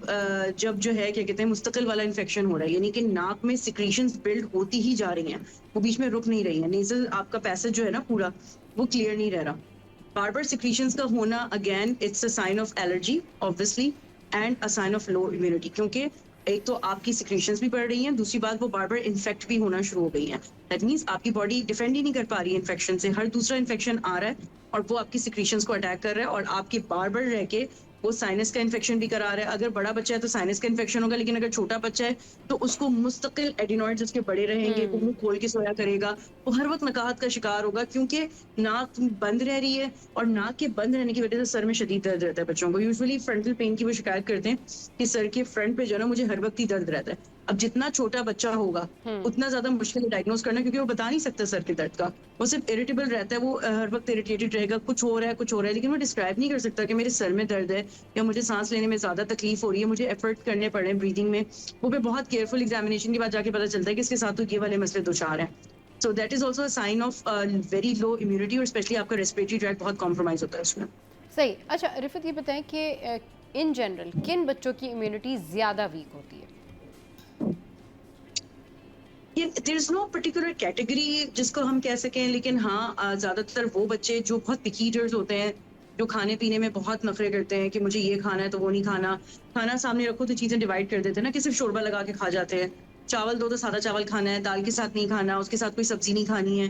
जब जो है क्या कहते हैं मुस्तकिल वाला इन्फेक्शन हो रहा है, यानी कि नाक में सिक्रीशंस बिल्ड होती ही जा रही हैं, वो बीच में रुक नहीं रही हैं, नेजल आपका पैसेज जो है ना पूरा वो क्लियर नहीं रह रहा। बार बार सिक्रीशंस का होना again it's a sign of allergy obviously and a sign of low immunity, क्योंकि एक तो आपकी सिक्रीशंस भी बढ़ रही हैं, दूसरी बात वो बार बार इन्फेक्ट भी होना शुरू हो गई हैं। दैट मीन्स आपकी बॉडी डिफेंड ही नहीं कर पा रही है इन्फेक्शन से, हर दूसरा इन्फेक्शन आ रहा है और वो आपकी सिक्रीशंस को अटैक कर रहा है और आपके बार बार रह के वो साइनस का इन्फेक्शन भी करा रहा है। अगर बड़ा बच्चा है तो साइनस का इन्फेक्शन होगा, लेकिन अगर छोटा बच्चा है तो उसको मुस्तकिल एडिनॉइड्स उसके बड़े रहेंगे, वो मुंह खोल के सोया करेगा, वो हर वक्त नकाहत का शिकार होगा क्योंकि नाक बंद रह रही है और नाक के बंद रहने की वजह से सर में शदीद दर्द रहता है बच्चों को। यूजुअली फ्रंटल पेन की वो शिकायत करते हैं कि सर के फ्रंट पे जो है ना मुझे हर वक्त ही दर्द रहता है। अब जितना छोटा बच्चा होगा उतना ज्यादा मुश्किल है डायग्नोज करना, क्योंकि वो बता नहीं सकता सर के दर्द का, वो सिर्फ इरिटेबल रहता है, वो हर वक्त इरिटेटेड रहेगा, कुछ हो रहा है कुछ हो रहा है, लेकिन वो डिस्क्राइब नहीं कर सकता कि मेरे सर में दर्द है या मुझे सांस लेने में ज्यादा तकलीफ हो रही है, मुझे एफर्ट करने पड़ रहे हैं ब्रीदिंग में। वो भी बहुत केयरफुल एग्जामिनेशन के बाद जाके पता चलता है कि इसके साथ तो ये वाले मसले दुचार हैं। So that is also a sign of very low immunity, और स्पेशली आपका रेस्पिरेटरी ट्रैक्ट बहुत कॉम्प्रोमाइज होता है उसमें। सही। अच्छा रिफत, ये बताएं कि इन जनरल किन बच्चों की इम्यूनिटी ज़्यादा वीक होती है? There is no particular category जिसको हम कह सकें, लेकिन हाँ ज्यादातर वो बच्चे जो बहुत पिकी ईटर्स होते हैं, जो खाने पीने में बहुत नखरे करते हैं कि मुझे ये खाना है तो वो नहीं खाना, खाना सामने रखो तो चीजें डिवाइड कर देते हैं ना, कि सिर्फ शोरबा लगा के खा जाते हैं, चावल दो तो सादा चावल खाना है, दाल के साथ नहीं खाना, उसके साथ कोई सब्जी नहीं खानी है,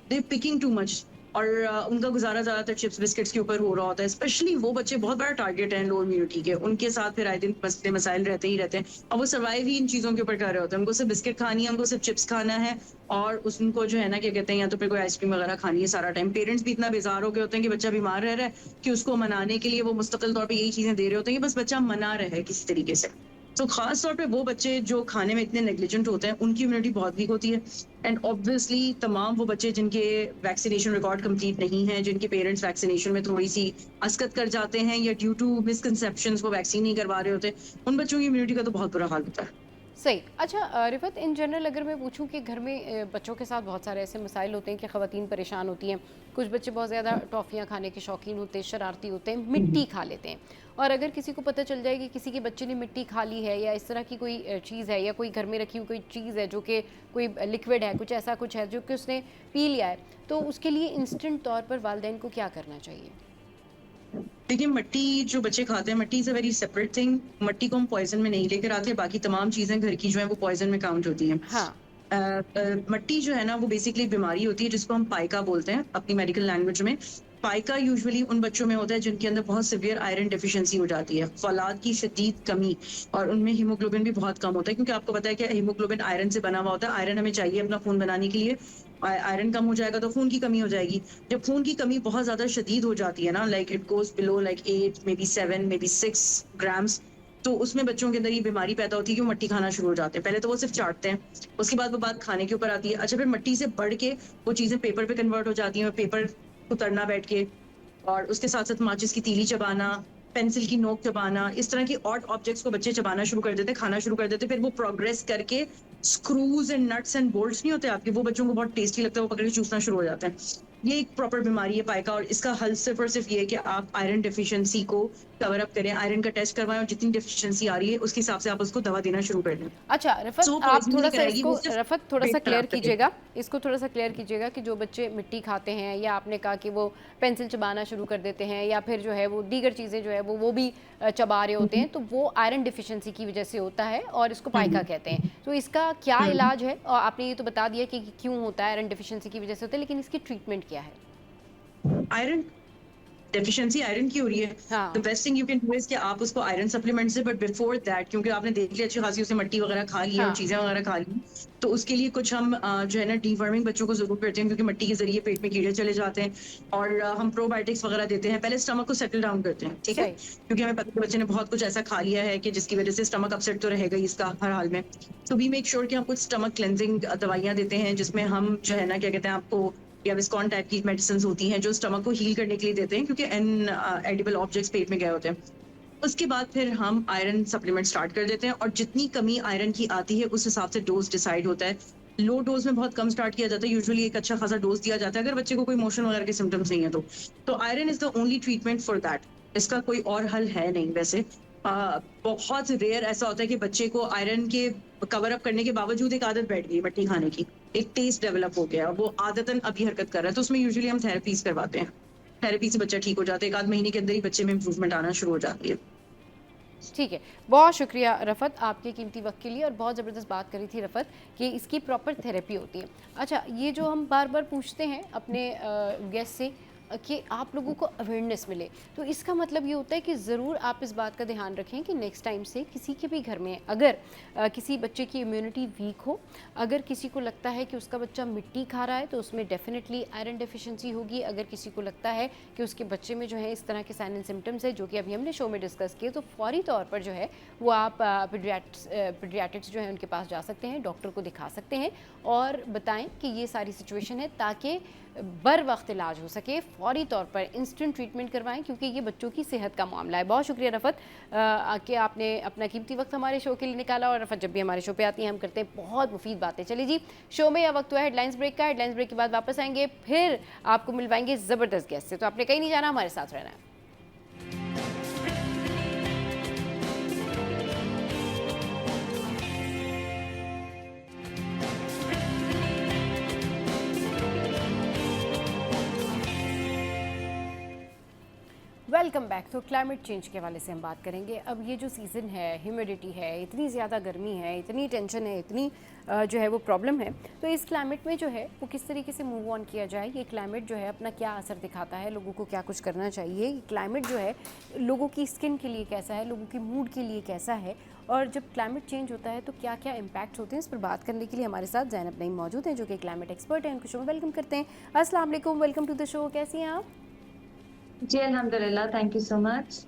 दे पिकिंग टू मच। और उनका गुजारा ज्यादातर चिप्स बिस्किट्स के ऊपर हो रहा होता है, स्पेशली वो बच्चे बहुत बड़ा टारगेट है लो इम्यूनिटी के, उनके साथ फिर आए दिन मसले मसाइल रहते ही रहते हैं, और वो सर्वाइव ही इन चीजों के ऊपर कर रहे होते हैं, उनको सिर्फ बिस्किट खानी है, उनको सिर्फ चिप्स खाना है, और उनको जो है ना क्या कहते हैं, या तो फिर कोई आइसक्रीम वगैरह खानी है सारा टाइम। पेरेंट्स भी इतना बेजार हो गए होते हैं कि बच्चा बीमार रह रहा है कि उसको मनाने के लिए वो मुस्तकिल तौर पे यही चीजें दे रहे होते हैं कि बस बच्चा मना रहा है किसी तरीके से। तो खास तौर पे वो बच्चे जो खाने में इतने नेग्लिजेंट होते हैं, उनकी इम्यूनिटी बहुत वीक होती है। एंड ऑब्वियसली तमाम वो बच्चे जिनके वैक्सीनेशन रिकॉर्ड कंप्लीट नहीं है, जिनके पेरेंट्स वैक्सीनेशन में थोड़ी सी अस्कत कर जाते हैं या ड्यू टू मिसकंसेप्शंस वो वैक्सीन नहीं करवा रहे होते, उन बच्चों की इम्यूनिटी का तो बहुत बुरा हाल होता है। सही। अच्छा रिफत, इन जनरल अगर मैं पूछूं कि घर में बच्चों के साथ बहुत सारे ऐसे मसाइल होते हैं कि ख़वातीन परेशान होती हैं, कुछ बच्चे बहुत ज़्यादा टॉफ़ियाँ खाने के शौकीन होते हैं, शरारती होते हैं, मिट्टी खा लेते हैं, और अगर किसी को पता चल जाए कि किसी के बच्चे ने मिट्टी खा ली है या इस तरह की कोई चीज़ है, या कोई घर में रखी हुई कोई चीज़ है जो कि कोई लिक्विड है, कुछ ऐसा कुछ है जो कि उसने पी लिया है, तो उसके लिए इंस्टेंट तौर पर वालिदैन को क्या करना चाहिए? देखिए, मट्टी जो बच्चे खाते हैं, मट्टी is a very separate thing. मट्टी को हम पॉइज़न में नहीं लेकर आते, बाकी तमाम चीज़ें घर की जो हैं वो पॉइज़न में काउंट होती हैं। हाँ। मट्टी जो है ना वो बेसिकली बीमारी होती है जिसको हम पाइका बोलते हैं अपनी मेडिकल लैंग्वेज में। पाइका यूजुअली उन बच्चों में होता है जिनके अंदर बहुत सिवियर आयरन डेफिशिएंसी हो जाती है, फौलाद की शदीद कमी, और उनमें हीमोग्लोबिन भी बहुत कम होता है, क्योंकि आपको पता है कि हीमोग्लोबिन आयरन से बना हुआ होता है। आयरन हमें चाहिए अपना खून बनाने के लिए, आयरन कम हो जाएगा तो खून की कमी हो जाएगी। जब खून की कमी बहुत ज्यादा शदीद हो जाती है ना, like it goes below like 8 may be 7 may be 6 grams, तो उसमें बच्चों के अंदर ये बीमारी पैदा होती है कि वो मट्टी खाना शुरू हो जाते हैं। पहले तो वो सिर्फ चाटते हैं, उसके बाद वो बात खाने के ऊपर आती है। अच्छा, फिर मट्टी से बढ़ के वो चीजें पेपर पे कन्वर्ट हो जाती हैं, पेपर उतरना बैठ के, और उसके साथ साथ माचिस की तीली चबाना, पेंसिल की नोक चबाना, इस तरह की ऑड ऑब्जेक्ट्स को बच्चे चबाना शुरू कर देते हैं, खाना शुरू कर देते हैं। फिर वो प्रोग्रेस करके screws and nuts and bolts नहीं होते आपके, वो बच्चों को बहुत टेस्टी लगता है, वो पकड़ के चूसना शुरू हो जाते हैं। ये एक प्रॉपर बीमारी है पाइका, और इसका हल सिर्फ और सिर्फ ये है कि आप आयरन डेफिशिएंसी को कवर अप करें, आयरन का टेस्ट करवाएं, और जितनी डेफिशिएंसी आ रही है उसके हिसाब से आप उसको दवा देना शुरू कर दें। अच्छा रफ़त, सो आप पॉइजनिंग थोड़ा नहीं सा कराएगी, इसको वो सिर्फ रफ़त थोड़ा सा पेट क्लियर खराब करेगी। कीजिएगा, इसको थोड़ा सा क्लियर कीजिएगा कि जो बच्चे मिट्टी खाते हैं, या आपने कहा कि वो पेंसिल चबाना शुरू कर देते हैं, या फिर जो है वो दीगर चीज़ें जो है वो भी चबा रहे होते हैं, तो वो आयरन डिफिशिएंसी की वजह से होता है और इसको पाइका कहते हैं। तो इसका क्या इलाज है? और आपने ये तो बता दिया कि क्यों होता है, आयरन डिफिशिएंसी की वजह से होता है, लेकिन इसकी ट्रीटमेंट क्या है? आयरन डेफिशिएंसी आयरन की हो रही है, हाँ। The best thing you can do is कि आप उसको आयरन सप्लीमेंट से, बट बिफोर दैट, क्योंकि आपने देख लिया अच्छी खासी उसने मट्टी वगैरह खा ली है और हाँ। चीजें वगैरह खा ली, तो उसके लिए कुछ हम जो है ना डीवर्मिंग बच्चों को जरूर करते हैं, क्योंकि मट्टी के जरिए पेट में कीड़े चले जाते हैं, और हम प्रोबायोटिक्स वगैरह देते हैं, पहले स्टमक को सेटल डाउन करते हैं, ठीक है, सही। क्योंकि हमें पता है बच्चे ने बहुत कुछ ऐसा खा लिया है कि जिसकी वजह से स्टमक अपसेट तो रहेगा ही इसका हर हाल में। तो वी मेक श्योर कि हम कुछ स्टमक क्लेंजिंग दवाइयां देते हैं, जिसमें हम जो है ना क्या कहते हैं आपको, या विस्कॉन टाइप की मेडिसिन होती हैं जो स्टमक को हील करने के लिए देते हैं, क्योंकि एडिबल ऑब्जेक्ट्स पेट में गए होते हैं। उसके बाद फिर हम आयरन सप्लीमेंट स्टार्ट कर देते हैं, और जितनी कमी आयरन की आती है उस हिसाब से डोज डिसाइड होता है। लो डोज में बहुत कम स्टार्ट किया जाता है, यूजुअली एक अच्छा खासा डोज दिया जाता है अगर बच्चे को कोई मोशन वगैरह के सिम्टम्स नहीं है तो iron is the only treatment for that. इसका कोई और हल है नहीं वैसे। बहुत रेयर ऐसा होता है कि बच्चे को आयरन के कवर अप करने के बावजूद एक आदत बैठ गई मट्टी खाने की, एक टेस्ट डेवलप हो गया, वो आदतन अभी हरकत कर रहा है, तो उसमें यूजुअली हम थेरेपीज करवाते हैं। थेरेपी से बच्चा ठीक हो जाता है, एक आध महीने के अंदर ही बच्चे में इंप्रूवमेंट आना शुरू हो जाती है। ठीक है, बहुत शुक्रिया रफ़त आपके कीमती वक्त के लिए, और बहुत ज़बरदस्त बात करी थी रफ़त कि इसकी प्रॉपर थेरेपी होती है। अच्छा, ये जो हम बार बार पूछते हैं अपने गेस्ट से कि आप लोगों को अवेयरनेस मिले, तो इसका मतलब ये होता है कि ज़रूर आप इस बात का ध्यान रखें कि नेक्स्ट टाइम से किसी के भी घर में अगर किसी बच्चे की इम्यूनिटी वीक हो, अगर किसी को लगता है कि उसका बच्चा मिट्टी खा रहा है तो उसमें डेफिनेटली आयरन डेफिशिएंसी होगी। अगर किसी को लगता है कि उसके बच्चे में जो है इस तरह के साइन एंड सिम्टम्स है जो कि अभी हमने शो में डिस्कस किए, तो फौरी तौर पर जो है वो आप पीडियाट्रिक्स जो है उनके पास जा सकते हैं, डॉक्टर को दिखा सकते हैं और बताएं कि ये सारी सिचुएशन है, ताकि बर वक्त इलाज हो सके, फौरी तौर पर इंस्टेंट ट्रीटमेंट करवाएं, क्योंकि ये बच्चों की सेहत का मामला है। बहुत शुक्रिया रफ़त कि आपने अपना कीमती वक्त हमारे शो के लिए निकाला, और रफ़त जब भी हमारे शो पे आती हैं हम करते हैं बहुत मुफीद बातें। चलिए जी, शो में यह वक्त हुआ हेडलाइंस ब्रेक का। हेडलाइंस ब्रेक के बाद वापस आएंगे, फिर आपको मिलवाएंगे ज़बरदस्त गेस्ट से, तो आपने कहीं नहीं जाना, हमारे साथ रहना है। Welcome back. तो क्लाइमेट चेंज के हवाले से हम बात करेंगे। अब ये जो सीज़न है, ह्यूमिडिटी है, इतनी ज़्यादा गर्मी है, इतनी टेंशन है, इतनी जो है वो प्रॉब्लम है, तो इस क्लाइमेट में जो है वो किस तरीके से मूव ऑन किया जाए, ये क्लाइमेट जो है अपना क्या असर दिखाता है, लोगों को क्या कुछ करना चाहिए, ये क्लाइमेट जो है लोगों की स्किन के लिए कैसा है, लोगों की मूड के लिए कैसा है, और जब क्लाइमेट चेंज होता है तो क्या क्या इम्पैक्ट होते हैं, इस पर बात करने के लिए हमारे साथ ज़ैनब नईम मौजूद हैं जो कि क्लाइमेट एक्सपर्ट हैं। उनको शो में वेलकम करते हैं। अस्सलाम वालेकुम, वेलकम टू द शो। कैसी हैं आप? जी अल्हम्दुलिल्लाह, थैंक यू सो मच।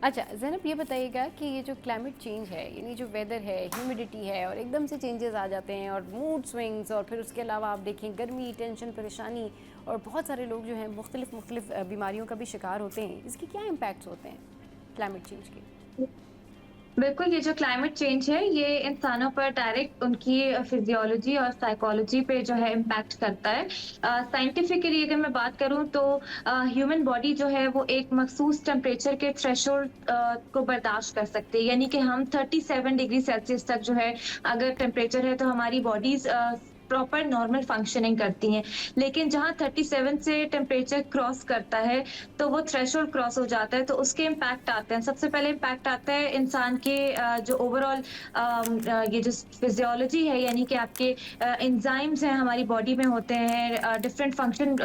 अच्छा ज़ैनब, ये बताइएगा कि ये जो क्लाइमेट चेंज है, यानी जो वेदर है, ह्यूमिडिटी है, और एकदम से चेंजेस आ जाते हैं और मूड स्विंग्स, और फिर उसके अलावा आप देखें गर्मी, टेंशन, परेशानी, और बहुत सारे लोग जो हैं मुख्तलिफ बीमारियों का भी शिकार होते हैं, इसके क्या इम्पैक्ट्स होते हैं क्लाइमेट चेंज के? बिल्कुल, ये जो क्लाइमेट चेंज है ये इंसानों पर डायरेक्ट उनकी फिजियोलॉजी और साइकोलॉजी पे जो है इम्पैक्ट करता है। साइंटिफिकली अगर मैं बात करूं तो ह्यूमन बॉडी जो है वो एक मखसूस टेम्परेचर के थ्रेशोल्ड को बर्दाश्त कर सकती है, यानी कि हम 37 डिग्री सेल्सियस तक जो है अगर टेम्परेचर है तो हमारी बॉडीज प्रॉपर नॉर्मल फंक्शनिंग करती हैं। लेकिन जहाँ 37 से टेम्परेचर क्रॉस करता है तो वो थ्रेशोल्ड क्रॉस हो जाता है, तो उसके इम्पैक्ट आते हैं। सबसे पहले इम्पैक्ट आता है इंसान के जो ओवरऑल ये जो फिजियोलॉजी है, यानी कि आपके एंजाइम्स हैं हमारी बॉडी में होते हैं, डिफरेंट फंक्शन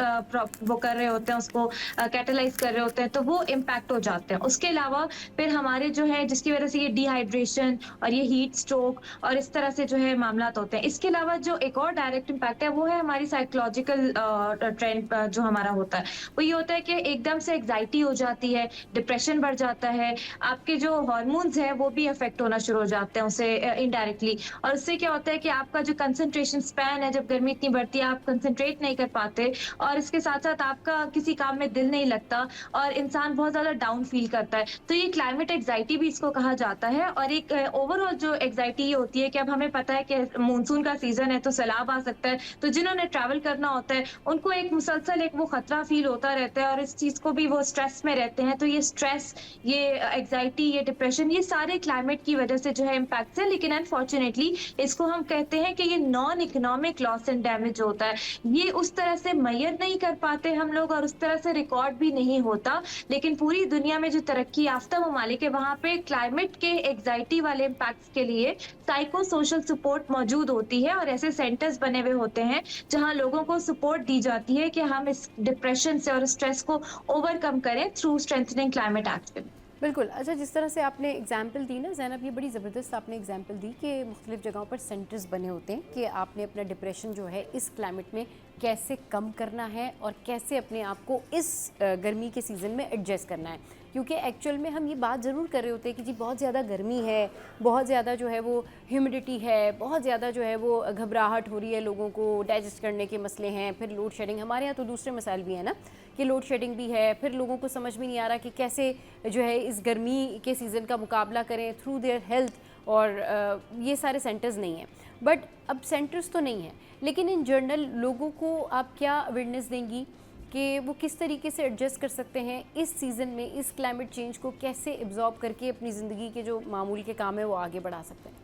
वो कर रहे होते हैं, उसको कैटलाइज कर रहे होते हैं, तो वो इम्पैक्ट हो जाते हैं। उसके अलावा फिर हमारे जो है जिसकी वजह से ये डिहाइड्रेशन और ये हीट स्ट्रोक और इस तरह से जो है मामला होते हैं। इसके अलावा जो एक और डायरेक्ट इम्पैक्ट है वो है हमारी साइकोलॉजिकल ट्रेंड जो हमारा होता है, वो ये होता है कि एकदम से एग्जाइटी हो जाती है, डिप्रेशन बढ़ जाता है, आपके जो हार्मोन्स हैं वो भी अफेक्ट होना शुरू हो जाते हैं उससे इनडायरेक्टली। और उससे क्या होता है कि आपका जो कंसंट्रेशन स्पैन है, जब गर्मी इतनी बढ़ती है आप कंसंट्रेट नहीं कर पाते, और इसके साथ साथ आपका किसी काम में दिल नहीं लगता और इंसान बहुत ज्यादा डाउन फील करता है। तो ये क्लाइमेट एग्जाइटी भी इसको कहा जाता है। और एक ओवरऑल जो एग्जाइटी ये होती है कि अब हमें पता है कि मानसून का सीजन है तो सैलाब आ सकता है, तो जिन्होंने ट्रैवल करना होता है उनको एक मुसलसल एक वो खतरा फील होता रहता है और इस चीज को भी वो स्ट्रेस में रहते हैं। तो ये स्ट्रेस, ये एग्जाइटी, ये डिप्रेशन, ये सारे क्लाइमेट की वजह से जो है इम्पैक्ट है। लेकिन अनफॉर्चुनेटली इसको हम कहते हैं कि ये non economic loss and damage होता है, ये उस तरह से मैयर नहीं कर पाते हम लोग और उस तरह से रिकॉर्ड भी नहीं होता। लेकिन पूरी दुनिया में जो तरक्की याफ्ता ममालिक है वहां पे क्लाइमेट के एग्जाइटी वाले इम्पैक्ट्स के लिए साइको सोशल सपोर्ट मौजूद होती है, और ऐसे सेंटर्स बने हुए होते हैं जहां लोगों को सपोर्ट दी जाती है कि हम इस डिप्रेशन से और स्ट्रेस को ओवरकम करें थ्रू स्ट्रेंथनिंग क्लाइमेट एक्शन। बिल्कुल। अच्छा, जिस तरह से आपने एग्जाम्पल दी ना ज़ैनब, ये बड़ी ज़बरदस्त आपने एग्जाम्पल दी कि मुख्तलिफ़ जगहों पर सेंटर्स बने होते हैं कि आपने अपना डिप्रेशन जो है इस क्लाइमेट में कैसे कम करना है और कैसे अपने आप को इस गर्मी के सीज़न में एडजस्ट करना है। क्योंकि एक्चुअल में हम ये बात ज़रूर कर रहे होते हैं कि जी बहुत ज़्यादा गर्मी है, बहुत ज़्यादा जो है वो ह्यूमिडिटी है, बहुत ज़्यादा जो है वो घबराहट हो रही है, लोगों को डाइजेस्ट करने के मसले हैं, फिर लोड शेडिंग, हमारे यहाँ तो दूसरे मसाइल भी हैं ना कि लोड शेडिंग भी है, फिर लोगों को समझ में नहीं आ रहा कि कैसे जो है इस गर्मी के सीज़न का मुकाबला करें थ्रू देयर हेल्थ, और ये सारे सेंटर्स नहीं हैं। बट अब सेंटर्स तो नहीं हैं, लेकिन इन जनरल लोगों को आप क्या अवेयरनेस देंगी कि वो किस तरीके से एडजस्ट कर सकते हैं इस सीज़न में, इस क्लाइमेट चेंज को कैसे एब्जॉर्ब करके अपनी ज़िंदगी के जो मामूल के काम है वो आगे बढ़ा सकते हैं?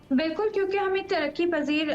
बिल्कुल, क्योंकि हम एक तरक्की पजीर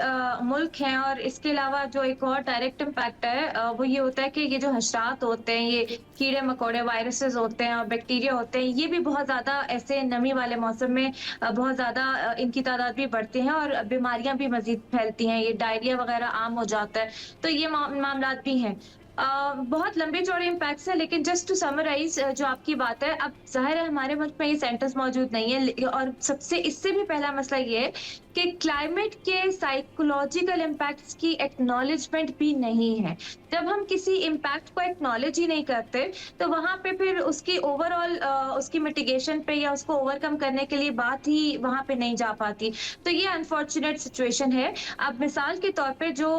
मुल्क हैं, और इसके अलावा जो एक और डायरेक्ट इम्पैक्ट है वो ये होता है कि ये जो हशरात होते हैं, ये कीड़े मकोड़े, वायरसेस होते हैं और बैक्टीरिया होते हैं, ये भी बहुत ज़्यादा ऐसे नमी वाले मौसम में बहुत ज़्यादा इनकी तादाद भी बढ़ती हैं और बीमारियां भी मजीद फैलती हैं, ये डायरिया वगैरह आम हो जाता है। तो ये मामलात भी हैं। बहुत लंबे चौड़े इम्पैक्ट्स है, लेकिन जस्ट टू समराइज जो आपकी बात है, अब जाहिर है हमारे मुल्क में ये सेंटर्स मौजूद नहीं है, और सबसे इससे भी पहला मसला ये है कि क्लाइमेट के साइकोलॉजिकल इम्पैक्ट्स की एक्नॉलेजमेंट भी नहीं है। जब हम किसी इम्पैक्ट को एक्नॉलेज ही नहीं करते तो वहां पे फिर उसकी ओवरऑल उसकी मिटिगेशन पे या उसको ओवरकम करने के लिए बात ही वहां पे नहीं जा पाती। तो ये अनफॉर्चुनेट सिचुएशन है। अब मिसाल के तौर पे जो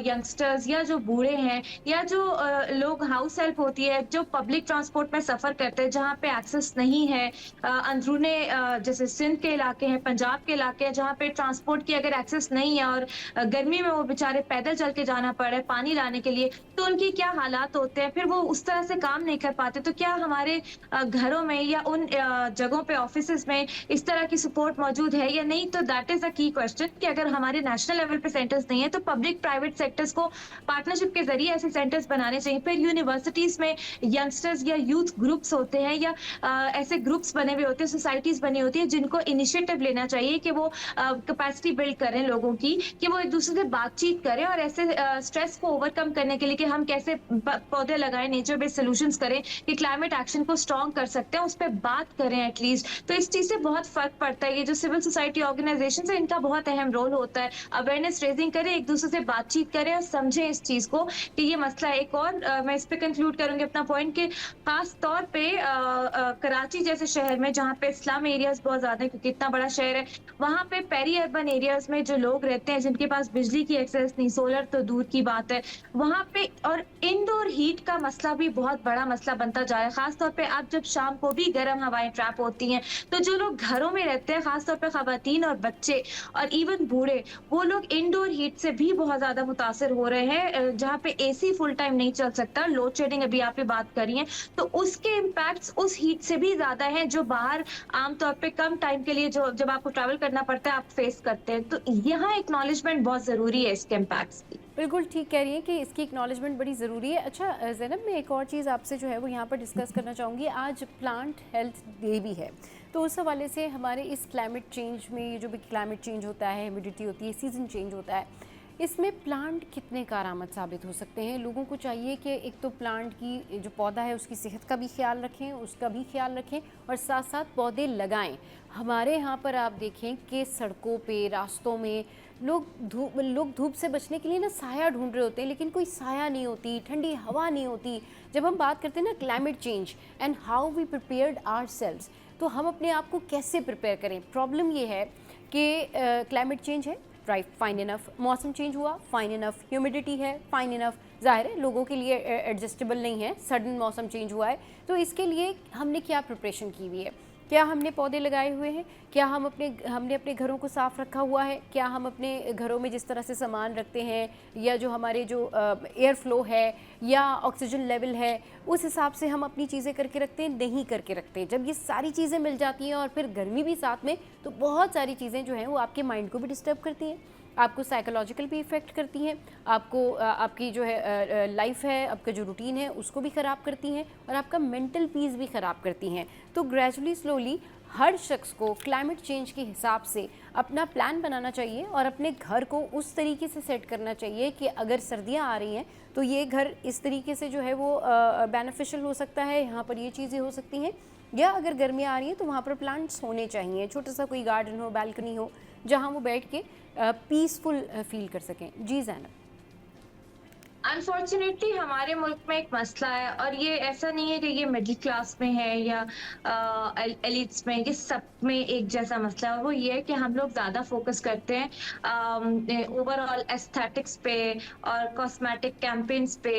यंगस्टर्स या जो बूढ़े हैं या जो लोग, हाउस हेल्प होती है जो पब्लिक ट्रांसपोर्ट में सफर करते हैं जहाँ पे एक्सेस नहीं है, अंदरूने जैसे सिंध के इलाके हैं, पंजाब के इलाके हैं जहाँ पे ट्रांसपोर्ट की अगर एक्सेस नहीं है और गर्मी में वो बेचारे पैदल चल के जाना पड़ रहा है पानी लाने के लिए, तो उनकी क्या हालात होते हैं, फिर वो उस तरह से काम नहीं कर पाते। तो क्या हमारे घरों में या उन जगहों पे, ऑफिसेज में इस तरह की सपोर्ट मौजूद है या नहीं? तो दैट इज अ की क्वेश्चन कि अगर हमारे नेशनल लेवल पे सेंटर्स नहीं है तो पब्लिक प्राइवेट सेक्टर्स को पार्टनरशिप के जरिए ऐसे सेंटर्स बनाने बनाने चाहिए। फिर यूनिवर्सिटीज में यंगस्टर्स या यूथ ग्रुप्स होते हैं या ऐसे ग्रुप्स बने हुए होते हैं, सोसाइटीज बनी होती है, जिनको इनिशिएटिव लेना चाहिए कि वो कैपेसिटी बिल्ड करें लोगों की, कि वो एक दूसरे से बातचीत करें और ऐसे स्ट्रेस को ओवरकम करने के लिए कि हम कैसे पौधे लगाएं, नेचर बेस्ड सॉल्यूशंस करें कि क्लाइमेट एक्शन को स्ट्रॉन्ग कर सकते हैं, उस पर बात करें एटलीस्ट। तो इस चीज से बहुत फर्क पड़ता है। ये जो सिविल सोसाइटी ऑर्गेनाइजेशन है, इनका बहुत अहम रोल होता है। अवेयरनेस रेजिंग करें, एक दूसरे से बातचीत करें और समझें इस चीज को कि ये मसला है। एक और मैं इस पे कंक्लूड करूंगी अपना पॉइंट कि खास तौर पे कराची जैसे शहर में, जहाँ पे स्लम एरियाज बहुत ज्यादा है क्योंकि इतना बड़ा शहर है, वहाँ पे पेरी अर्बन एरियाज में जो लोग रहते हैं जिनके पास बिजली की एक्सेस नहीं, सोलर तो दूर की बात है, वहाँ पे और इंडोर हीट का मसला भी बहुत बड़ा मसला बनता जा रहा है। खासतौर पे अब जब शाम को भी गर्म हवाएं ट्रैप होती हैं, तो जो लोग घरों में रहते हैं, खासतौर पे खवातीन और बच्चे और इवन बूढ़े, वो लोग इंडोर हीट से भी बहुत ज्यादा मुतासर हो रहे हैं। जहाँ पे एसी फुल टाइम नहीं चल सकता, लोड शेडिंग अभी आप बात करी है, तो उसके इम्पैक्ट्स उस हीट से भी ज्यादा हैं जो बाहर आमतौर पे कम टाइम के लिए जो जब आपको ट्रैवल करना पड़ता है आप फेस करते हैं। तो यहाँ एक्नॉलेजमेंट बहुत जरूरी है इसके इम्पैक्ट्स की। बिल्कुल ठीक कह रही हैं कि इसकी एक्नॉलेजमेंट बड़ी ज़रूरी है। अच्छा ज़ैनब, मैं एक और चीज़ आपसे जो है वो यहाँ पर डिस्कस करना चाहूँगी। आज प्लांट हेल्थ डे भी है, तो उस हवाले से हमारे इस क्लाइमेट चेंज में, ये जो भी क्लाइमेट चेंज होता है, ह्यूमिडिटी होती है, सीज़न चेंज होता है, इसमें प्लांट कितने कारआमद साबित हो सकते हैं? लोगों को चाहिए कि एक तो प्लांट की जो पौधा है उसकी सेहत का भी ख्याल रखें, उसका भी ख्याल रखें और साथ साथ पौधे लगाएं। हमारे यहाँ पर आप देखें कि सड़कों पे, रास्तों में लोग धूप से बचने के लिए ना साया ढूंढ रहे होते हैं, लेकिन कोई साया नहीं होती, ठंडी हवा नहीं होती। जब हम बात करते हैं ना climate change and how we prepared ourselves, तो हम अपने आप को कैसे प्रिपेयर करें? प्रॉब्लम ये है कि क्लाइमेट चेंज है, राइट, फाइन इनफ, मौसम चेंज हुआ, फाइन इनफ, ह्यूमिडिटी है, फाइन इनफ, ज़ाहिर है लोगों के लिए एडजस्टेबल नहीं है, सडन मौसम चेंज हुआ है, तो इसके लिए हमने क्या प्रिपरेशन की हुई है? क्या हमने पौधे लगाए हुए हैं? क्या हमने अपने घरों को साफ़ रखा हुआ है? क्या हम अपने घरों में जिस तरह से सामान रखते हैं या जो हमारे जो एयर फ्लो है या ऑक्सीजन लेवल है, उस हिसाब से हम अपनी चीज़ें करके रखते हैं? नहीं करके रखते। जब ये सारी चीज़ें मिल जाती हैं और फिर गर्मी भी साथ में, तो बहुत सारी चीज़ें जो हैं वो आपके माइंड को भी डिस्टर्ब करती हैं, आपको साइकोलॉजिकल भी इफ़ेक्ट करती हैं, आपको आपकी जो है लाइफ है, आपका जो रूटीन है उसको भी ख़राब करती हैं और आपका मेंटल पीस भी ख़राब करती हैं। तो ग्रेजुअली स्लोली हर शख्स को क्लाइमेट चेंज के हिसाब से अपना प्लान बनाना चाहिए और अपने घर को उस तरीके से सेट करना चाहिए कि अगर सर्दियाँ आ रही हैं तो ये घर इस तरीके से जो है वो बेनिफिशियल हो सकता है, यहाँ पर ये चीज़ें हो सकती हैं, या अगर गर्मियाँ आ रही हैं तो वहाँ पर प्लांट्स होने चाहिए, छोटा सा कोई गार्डन हो, बालकनी हो, जहाँ वो बैठ के पीसफुल फील कर सकें। जी ज़ैनब। अनफॉर्चुनेटली हमारे मुल्क में एक मसला है, और ये ऐसा नहीं है कि ये मिडिल क्लास में है या एलिट्स में, ये सब में एक जैसा मसला है। वो ये है कि हम लोग ज़्यादा फोकस करते हैं ओवरऑल एस्थेटिक्स पे और कॉस्मेटिक कैंपेन्स पे,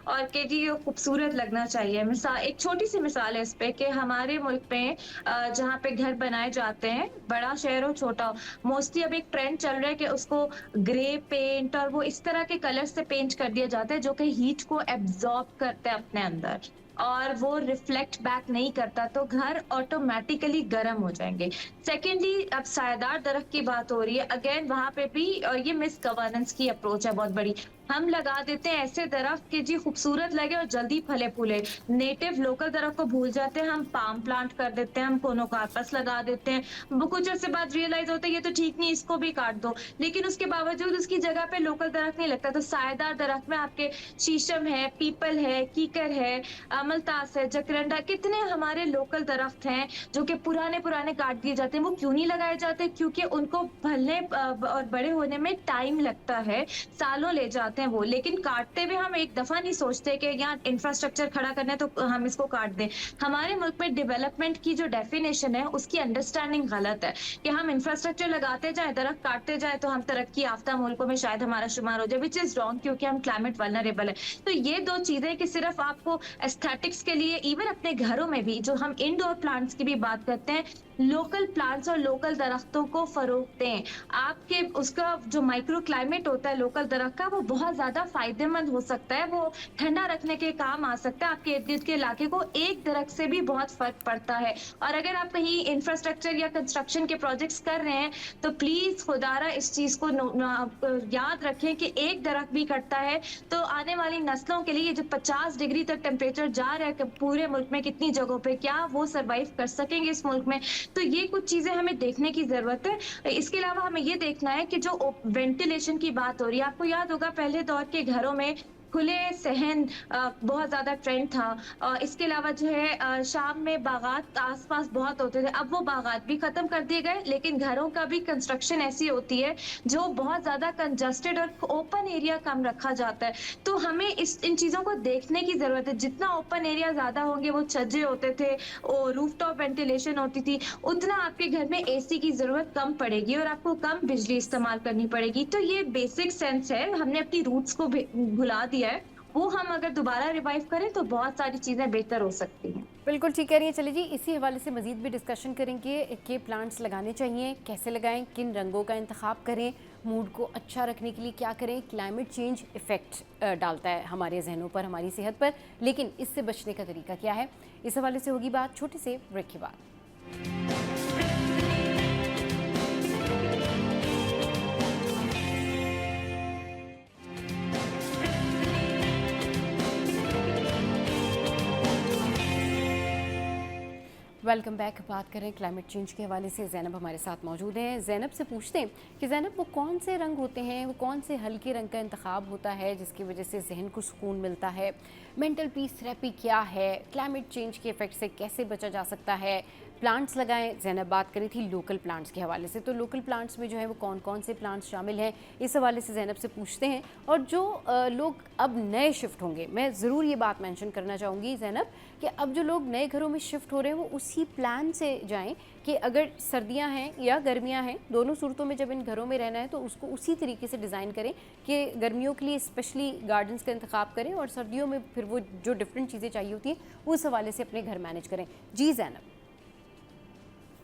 और कि जी ये खूबसूरत लगना चाहिए। मिसाल, एक छोटी सी मिसाल है इस पे कि हमारे मुल्क में जहाँ पे घर बनाए जाते हैं, बड़ा शहर हो छोटा हो, मोस्टली अब एक ट्रेंड चल रहा है कि उसको ग्रे पेंट और वो इस तरह के कलर से पेंट कर दिया जाता है जो कि हीट को एब्जॉर्ब करते हैं अपने अंदर और वो रिफ्लेक्ट बैक नहीं करता, तो घर ऑटोमेटिकली गर्म हो जाएंगे। सेकेंडली, अब सायेदार दरख्त की बात हो रही है, अगेन वहां पे भी ये मिस गवर्नेंस की अप्रोच है बहुत बड़ी। हम लगा देते हैं ऐसे दरख्त कि जी खूबसूरत लगे और जल्दी फले फूले, नेटिव लोकल दरख्त को भूल जाते हैं, हम पाम प्लांट कर देते हैं, हम कोनोकार्पस लगा देते हैं, वो कुछ अर्से बाद रियलाइज होता है ये तो ठीक नहीं, इसको भी काट दो, लेकिन उसके बावजूद उसकी जगह पे लोकल दरख्त नहीं लगता। तो सायेदार दरख्त में आपके शीशम है, पीपल है, कीकर है, अमलतास है, जकरंडा, कितने हमारे लोकल दरख्त हैं जो कि पुराने काट दिए जाते हैं। वो क्यों नहीं लगाए जाते? क्योंकि उनको फलने और बड़े होने में टाइम लगता है, सालों ले जाते हैं वो, लेकिन काटते हुए हम एक दफा नहीं सोचते कि यहाँ इंफ्रास्ट्रक्चर खड़ा करना है तो हम इसको काट दें। हमारे मुल्क में डेवलपमेंट की जो डेफिनेशन है उसकी अंडरस्टैंडिंग गलत है कि हम इंफ्रास्ट्रक्चर लगाते जाए, दरख्त काटते जाए तो हम तरक्की याफ्ता मुल्कों में शायद हमारा शुमार हो जाए, विच इज रॉन्ग, क्योंकि हम क्लाइमेट वल्नरेबल है। तो ये दो चीजें कि सिर्फ आपको एस्थेटिक्स के लिए, इवन अपने घरों में भी जो हम इंडोर प्लांट्स की भी बात करते हैं, लोकल प्लांट्स और लोकल दरख्तों को फरोग दें। आपके उसका जो माइक्रो क्लाइमेट होता है लोकल दरख्त का, वो बहुत बहुत ज़्यादा फ़ायदेमंद हो सकता है, वो ठंडा रखने के काम आ सकता है। आपके इर्द-गिर्द के इलाके को एक दरख्त से भी बहुत फ़र्क पड़ता है। और अगर आप कहीं इंफ्रास्ट्रक्चर या कंस्ट्रक्शन के प्रोजेक्ट्स कर रहे हैं, तो प्लीज़ खुदारा इस चीज़ को याद रखें कि एक दरख्त भी कटता है, तो आने वाली नस्लों के लिए जो 50 डिग्री तक टेम्परेचर जा रहा है पूरे मुल्क में कितनी जगहों पे, क्या वो सर्वाइव कर सकेंगे इस मुल्क में? तो ये कुछ चीज़ें हमें देखने की ज़रूरत है। इसके अलावा हमें ये देखना है कि जो वेंटिलेशन की बात हो रही है, आपको याद होगा पहले दौर के घरों में खुले सहन बहुत ज़्यादा ट्रेंड था। इसके अलावा जो है शाम में बागात आस-पास बहुत होते थे, अब वो बागात भी ख़त्म कर दिए गए, लेकिन घरों का भी कंस्ट्रक्शन ऐसी होती है जो बहुत ज़्यादा कंजस्टेड और ओपन एरिया कम रखा जाता है। तो हमें इन चीज़ों को देखने की ज़रूरत है। जितना ओपन एरिया ज़्यादा होंगे, वो छज्जे होते थे, रूफटॉप वेंटिलेशन होती थी, उतना आपके घर में एसी की ज़रूरत कम पड़ेगी और आपको कम बिजली इस्तेमाल करनी पड़ेगी। तो ये बेसिक सेंस है, हमने अपनी रूट्स को भुला दिया है, वो हम अगर दोबारा रिवाइव करें तो बहुत सारी चीज़ें बेहतर हो सकती हैं। बिल्कुल ठीक कह रही हैं। चलिए जी, इसी हवाले से मज़ीद भी डिस्कशन करेंगे कि प्लांट्स लगाने चाहिए, कैसे लगाएं, किन रंगों का इंतखाब करें, मूड को अच्छा रखने के लिए क्या करें। क्लाइमेट चेंज इफ़ेक्ट डालता है हमारे जहनों पर, हमारी सेहत पर, लेकिन इससे बचने का तरीका क्या है, इस हवाले से होगी बात छोटे से ब्रेक के बाद। Welcome back. बात करें क्लाइमेट चेंज के हवाले से, ज़ैनब हमारे साथ मौजूद हैं। ज़ैनब से पूछते हैं कि ज़ैनब, वो कौन से रंग होते हैं, वो कौन से हल्के रंग का इंतखाब होता है जिसकी वजह से जहन को सुकून मिलता है? मेंटल पीस थेरेपी क्या है? क्लाइमेट चेंज के इफ़ेक्ट से कैसे बचा जा सकता है? प्लांट्स लगाएं, ज़ैनब बात करी थी लोकल प्लांट्स के हवाले से, तो लोकल प्लांट्स में जो है वो कौन कौन से प्लांट्स शामिल हैं, इस हवाले से ज़ैनब से पूछते हैं। और जो लोग अब नए शिफ्ट होंगे, मैं ज़रूर ये बात मेंशन करना चाहूँगी ज़ैनब कि अब जो लोग नए घरों में शिफ्ट हो रहे हैं वो उसी प्लान से जाएं कि अगर सर्दियां हैं या गर्मियां हैं, दोनों सूरतों में जब इन घरों में रहना है तो उसको उसी तरीके से डिज़ाइन करें कि गर्मियों के लिए स्पेशली गार्डन्स का इंतखाब करें और सर्दियों में फिर वो जो डिफरेंट चीज़ें चाहिए होती हैं उस हवाले से अपने घर मैनेज करें। जी ज़ैनब।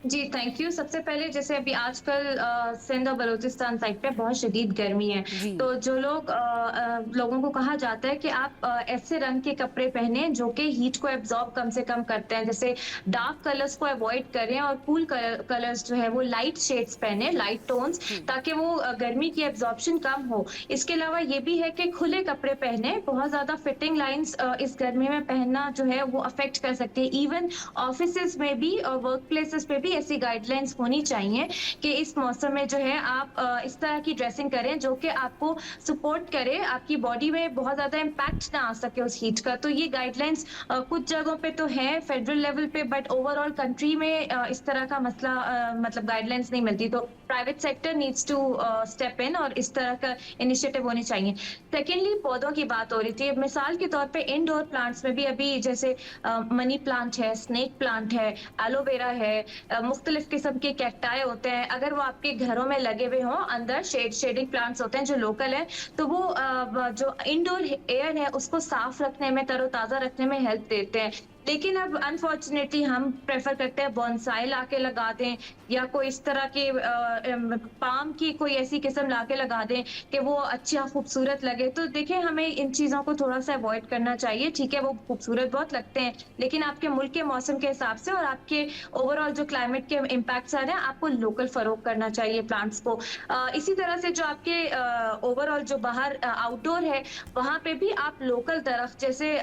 जी, थैंक यू। सबसे पहले जैसे अभी आजकल सिंध और बलूचिस्तान साइड पे बहुत शदीद गर्मी है, जी। तो जो लोगों को कहा जाता है कि आप ऐसे रंग के कपड़े पहने जो कि हीट को एब्जॉर्ब कम से कम करते हैं, जैसे डार्क कलर्स को अवॉइड करें और कूल कलर्स जो है वो लाइट शेड्स पहने, लाइट टोन्स, ताकि वो गर्मी की एब्जॉर्प्शन कम हो। इसके अलावा ये भी है कि खुले कपड़े पहने, बहुत ज़्यादा फिटिंग लाइंस इस गर्मी में पहनना जो है वो अफेक्ट कर सकती है। इवन ऑफिसेज में भी और वर्क प्लेसेस पे भी ऐसी गाइडलाइंस होनी चाहिए कि इस मौसम में जो है आप इस तरह की ड्रेसिंग करें जो कि आपको सपोर्ट करे, आपकी बॉडी में बहुत ज़्यादा इम्पैक्ट ना आ सके उस हीट का। तो ये गाइडलाइंस कुछ जगहों पे तो है फेडरल लेवल पे, बट ओवरऑल कंट्री में इस तरह का मसला मतलब गाइडलाइंस नहीं मिलती। तो private sector needs to step in और इस तरह का इनिशिएटिव होने चाहिए। सेकेंडली, पौधों की बात हो रही थी। मिसाल के तौर पे इंडोर प्लांट्स में भी अभी जैसे मनी प्लांट है, स्नेक प्लांट है, एलोवेरा है, मुख्तलिफ किस्म के कैक्टाई होते हैं। अगर वो आपके घरों में लगे हुए हों, अंदर शेडिंग प्लांट्स होते हैं जो लोकल है, तो वो जो इंडोर एयर है उसको साफ रखने में, तरोताज़ा रखने में हेल्प देते हैं। लेकिन अब अनफॉर्चुनेटली हम प्रेफर करते हैं बॉन्साई लाके लगा दें या कोई इस तरह के पाम की कोई ऐसी किस्म लाके लगा दें कि वो अच्छा खूबसूरत लगे। तो देखिए, हमें इन चीज़ों को थोड़ा सा अवॉइड करना चाहिए। ठीक है, वो खूबसूरत बहुत लगते हैं, लेकिन आपके मुल्क के मौसम के हिसाब से और आपके ओवरऑल जो क्लाइमेट के इम्पैक्ट्स आ रहे हैं, आपको लोकल फरोग करना चाहिए प्लांट्स को। इसी तरह से जो आपके ओवरऑल जो बाहर आउटडोर है, वहाँ पे भी आप लोकल दरख्त, जैसे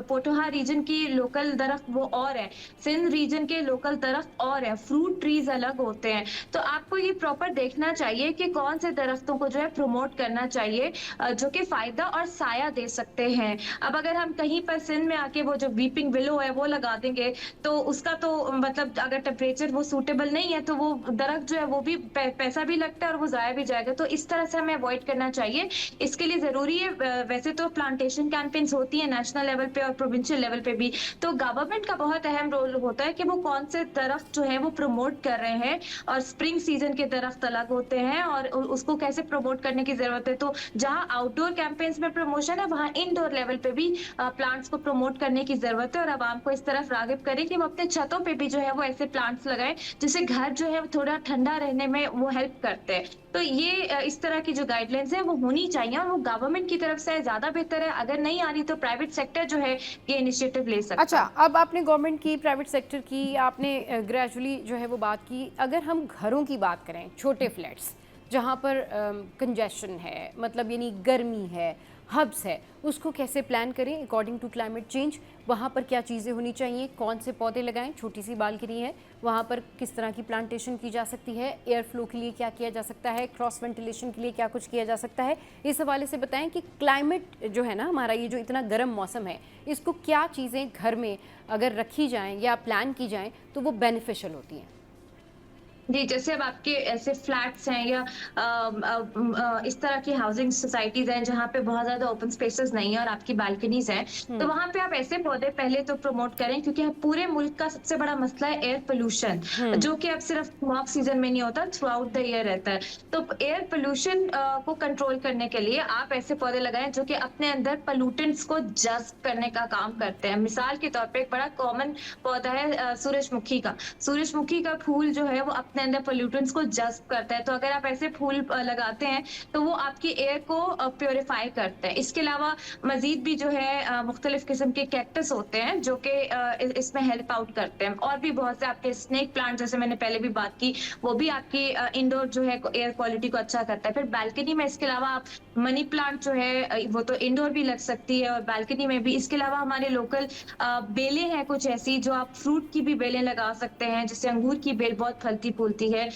पोठोहा रीजन की लोकल दरख्त वो और है, सिंध रीजन के लोकल दरख्त और है, फ्रूट ट्रीज अलग होते हैं। तो आपको ये प्रॉपर देखना चाहिए कि कौन से दरख्तों को जो है प्रमोट करना चाहिए जो कि फायदा और साया दे सकते हैं। अब अगर हम कहीं पर सिंध में आके वो जो वीपिंग विलो है वो लगा देंगे, तो उसका तो मतलब अगर टेम्परेचर वो सूटेबल नहीं है तो वो दरख्त जो है वो भी पैसा भी लगता है और वो जाया भी जाएगा। तो इस तरह से हमें अवॉइड करना चाहिए। इसके लिए जरूरी है, वैसे तो प्लांटेशन कैंपेन्स होती है नेशनल लेवल पे और प्रोविंशियल लेवल पे भी, तो गवर्नमेंट का बहुत अहम रोल होता है कि वो कौन से दरख्त जो है वो प्रमोट कर रहे हैं, और स्प्रिंग सीजन के दरख्त अलग होते हैं और उसको कैसे प्रमोट करने की जरूरत है। तो जहाँ आउटडोर कैंपेन्स में प्रमोशन है, वहाँ इंडोर लेवल पे भी प्लांट्स को प्रमोट करने की जरूरत है, और आवाम को इस तरफ रागिब करें कि वो अपने छतों पे भी जो है वो ऐसे प्लांट्स लगाएं जिससे घर जो है वो थोड़ा ठंडा रहने में वो हेल्प करते हैं। तो ये इस तरह की जो गाइडलाइंस है वो होनी चाहिए, और वो गवर्नमेंट की तरफ से ज्यादा बेहतर है। अगर नहीं आ रही तो प्राइवेट सेक्टर जो है ये इनिशिएटिव ले सकता अच्छा, है। अब आपने गवर्नमेंट की, प्राइवेट सेक्टर की, आपने ग्रेजुअली जो है वो बात की। अगर हम घरों की बात करें, छोटे फ्लैट्स जहाँ पर कंजेशन है, मतलब यानी गर्मी है, हब्स है, उसको कैसे प्लान करें अकॉर्डिंग टू क्लाइमेट चेंज? वहाँ पर क्या चीज़ें होनी चाहिए, कौन से पौधे लगाएं? छोटी सी बालकनी है, वहाँ पर किस तरह की प्लांटेशन की जा सकती है? एयर फ्लो के लिए क्या किया जा सकता है? क्रॉस वेंटिलेशन के लिए क्या कुछ किया जा सकता है? इस हवाले से बताएं कि क्लाइमेट जो है ना हमारा, ये जो इतना गर्म मौसम है, इसको क्या चीज़ें घर में अगर रखी जाएँ या प्लान की जाएँ तो वो बेनिफिशियल होती हैं? जी, जैसे अब आपके ऐसे फ्लैट्स हैं या इस तरह की हाउसिंग सोसाइटीज हैं जहाँ पे बहुत ज्यादा ओपन स्पेसेस नहीं है और आपकी बालकनीज हैं, तो वहाँ पे आप ऐसे पौधे पहले तो प्रमोट करें, क्योंकि पूरे मुल्क का सबसे बड़ा मसला है एयर पोल्यूशन, जो कि अब सिर्फ स्मॉग सीजन में नहीं होता, थ्रू आउट द ईयर रहता है। तो एयर पोल्यूशन को कंट्रोल करने के लिए आप ऐसे पौधे लगाएं जो कि अपने अंदर पोल्यूटेंट्स को जज्ब करने का काम करते हैं। मिसाल के तौर पे एक बड़ा कॉमन पौधा है सूरजमुखी का। सूरजमुखी का फूल जो है वो अपने अंदर पोल्यूटेंट्स को जज्ब करता है। तो अगर आप ऐसे फूल लगाते हैं तो वो आपकी एयर को प्योरीफाई करते हैं। इसके अलावा मजीद भी जो है मुख्तलिफ किस्म के कैक्टस होते हैं जो कि इसमें हेल्प आउट करते हैं, और भी बहुत से आपके स्नेक प्लांट, जैसे मैंने पहले भी बात की, वो भी आपकी इंडोर जो है एयर क्वालिटी को अच्छा करता है। फिर बालकनी में इसके अलावा आप मनी प्लांट जो है वो तो इंडोर भी लग सकती है और बालकनी में भी। इसके अलावा हमारे लोकल बेलें हैं कुछ ऐसी जो आप फ्रूट की भी बेलें लगा सकते हैं, जैसे अंगूर की बेल बहुत फलती फूलती है।